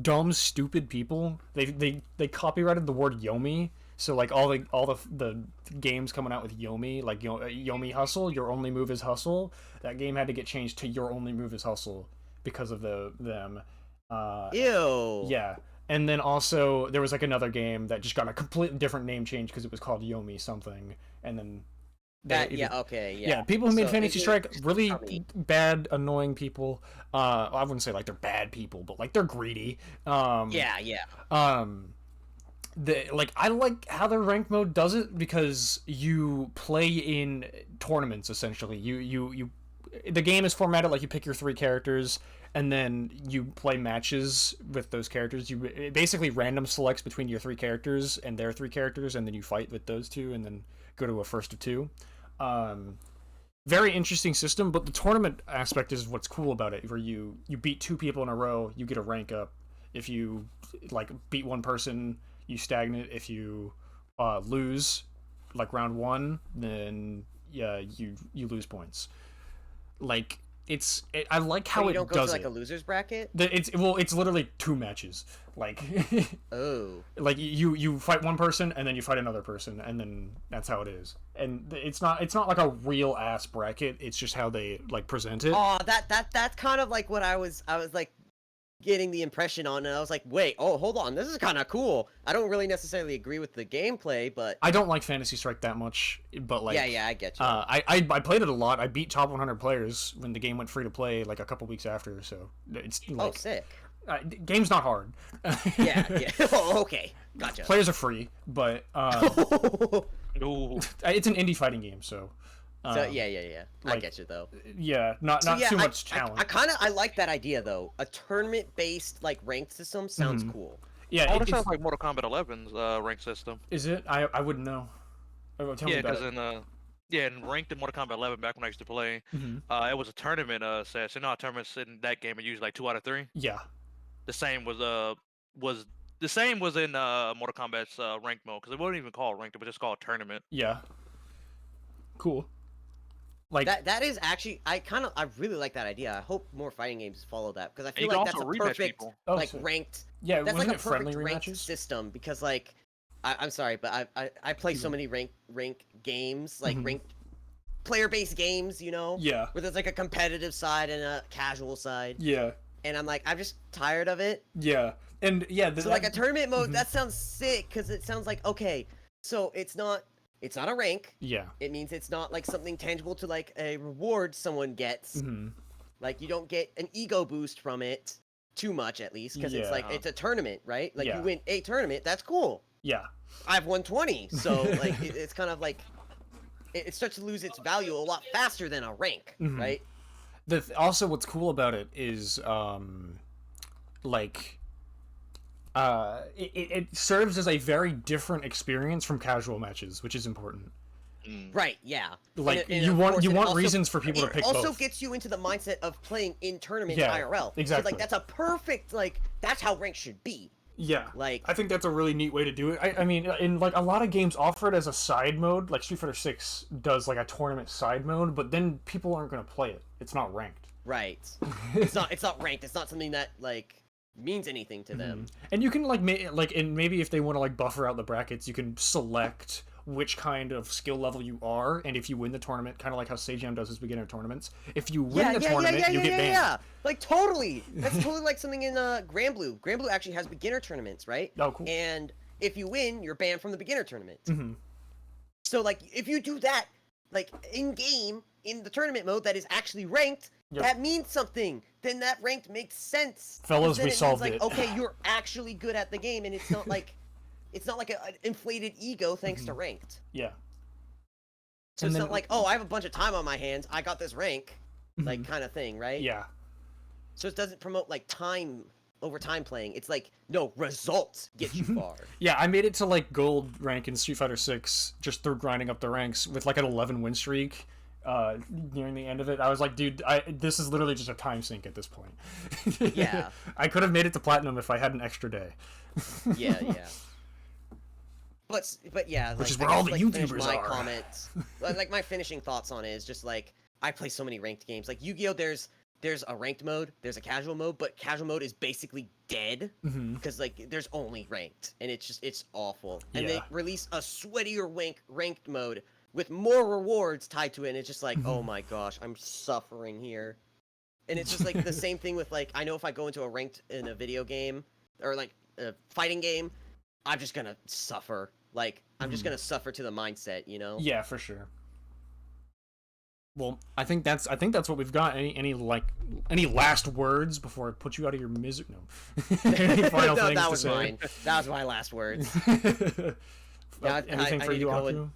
dumb, stupid people. They copyrighted the word Yomi. So like all the games coming out with Yomi, like Yomi Hustle, your only move is Hustle. That game had to get changed to your only move is Hustle because of them. Ew. Yeah. And then also there was like another game that just got a completely different name change because it was called Yomi something, and then Yeah. people who made So Fantasy it- Strike, it's really funny. bad, annoying people. I wouldn't say like they're bad people, but like they're greedy. Yeah. I like how the rank mode does it because you play in tournaments essentially. You the game is formatted like you pick your 3 characters and then you play matches with those characters. It basically random selects between your 3 characters and their 3 characters, and then you fight with those 2 and then go to a first of 2. Very interesting system, but the tournament aspect is what's cool about it, where you beat 2 people in a row, you get a rank up. If you like beat one person, you stagnate. If you lose like round 1, then yeah, you lose points. Like I like how you it don't go does to like it. a losers bracket. It's literally 2 matches. Like Oh. like you fight one person and then you fight another person, and then that's how it is. And it's not like a real ass bracket. It's just how they like present it. Oh, that's kind of like what I was like getting the impression on, and I was like, wait, oh, hold on, this is kind of cool. I don't really necessarily agree with the gameplay, but I don't like Fantasy Strike that much, but like yeah, I get you. I played it a lot. I beat top 100 players when the game went free to play like a couple weeks after. So it's Oh, like sick. game's not hard. Yeah. Oh, okay, gotcha. Players are free, but Ooh. it's an indie fighting game, so. So yeah. I like- get you though. Yeah, not So, yeah, too much challenge. I like that idea though. A tournament based like ranked system sounds cool. Yeah, Oh, that it's, sounds like Mortal Kombat 11's rank system. is it? I wouldn't know. Tell me Yeah, about because it. in ranked in Mortal Kombat 11 back when I used to play, Mhm. it was a tournament session. No, tournaments in that game are usually like 2 out of 3. Yeah. The same was in Mortal Kombat's ranked mode, because it wasn't even called ranked; it was just called tournament. Yeah. Cool. Like That is actually I really like that idea. I hope more fighting games follow that because I And you feel can like that's also a rematch perfect people. Oh, like sick. ranked. yeah, That's wasn't like a it friendly perfect ranked rematches? system because like I'm sorry, but I play so many rank games, like ranked player based games, you know, Yeah. where there's like a competitive side and a casual side, Yeah. and I'm like I'm just tired of it. Yeah. And yeah, So like a tournament mode, that sounds sick because it sounds like okay, so it's not a rank. Yeah. It means it's not like something tangible to like a reward someone gets. Mhm. Like you don't get an ego boost from it too much, at least, because it's like Yeah. it's a tournament, right? Like Yeah. you win a tournament, that's cool. Yeah. I have 120, so like it's kind of like it starts to lose its value a lot faster than a rank, Mhm. right? Also what's cool about it is like it serves as a very different experience from casual matches, which is important. Right, yeah. Like And you of want course, it also- reasons for people to it pick also both. gets you into the mindset of playing in tournaments Yeah, IRL. exactly. So like that's a perfect like that's how rank should be. Yeah. Like I think that's a really neat way to do it. I mean, in like a lot of games offer it as a side mode, like Street Fighter 6 does like a tournament side mode, but then people aren't going to play it. It's not ranked. right. it's not ranked. It's not something that like means anything to them. And you can like and maybe if they want to like buffer out the brackets, you can select which kind of skill level you are, and if you win the tournament, kind of like how Sejam does his beginner tournaments, if you win the tournament, you get banned. Yeah. Like totally. That's totally like something in Grand Blue. Grand Blue actually has beginner tournaments, right? Oh, cool. And if you win, you're banned from the beginner tournament. Mm-hmm. So like if you do that, like in game in the tournament mode that is actually ranked, Yep. that means something. Then that ranked makes sense. Fellas, Then we it means, solved like, it. Okay, you're actually good at the game, and it's not like an inflated ego thanks to ranked. Yeah. So And it's then- not like, oh, I have a bunch of time on my hands, I got this rank, like kind of thing, right? Yeah. So it doesn't promote like time over time playing. It's like no results get you far. Yeah, I made it to like gold rank in Street Fighter 6 just through grinding up the ranks with like an 11 win streak. Nearing the end of it, I was like, dude, this is literally just a time sink at this point. Yeah. I could have made it to platinum if I had an extra day. Yeah. But yeah, Which like, is where I all guess, the like, finish YouTubers my are. comments. Like my finishing thoughts on it is just like I play so many ranked games. Like Yu-Gi-Oh, there's a ranked mode, there's a casual mode, but casual mode is basically dead because like there's only ranked, and it's awful. And they Yeah. release a sweatier ranked mode with more rewards tied to it, and it's just like, oh my gosh, I'm suffering here. And it's just like the same thing with like I know if I go into a ranked in a video game or like a fighting game, I'm just gonna suffer. Like I'm just gonna suffer to the mindset, you know? Yeah, for sure. Well, I think that's what we've got. Any last words before I put you out of your misery? No. Any final No, things that to was say? mine. That was my last words. Yeah, Anything I for need you, to go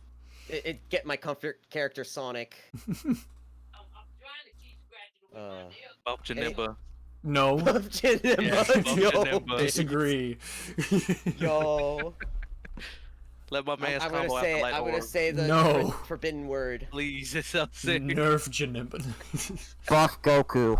Aku? get my comfort character Sonic. Bump Janimba. No. Bump Janimba. Disagree. Yo. Let my man's I'm combo out the light I'm gonna orb. say the No. forbidden word. Please, it's so sick. Nerf Janimba. Fuck Goku.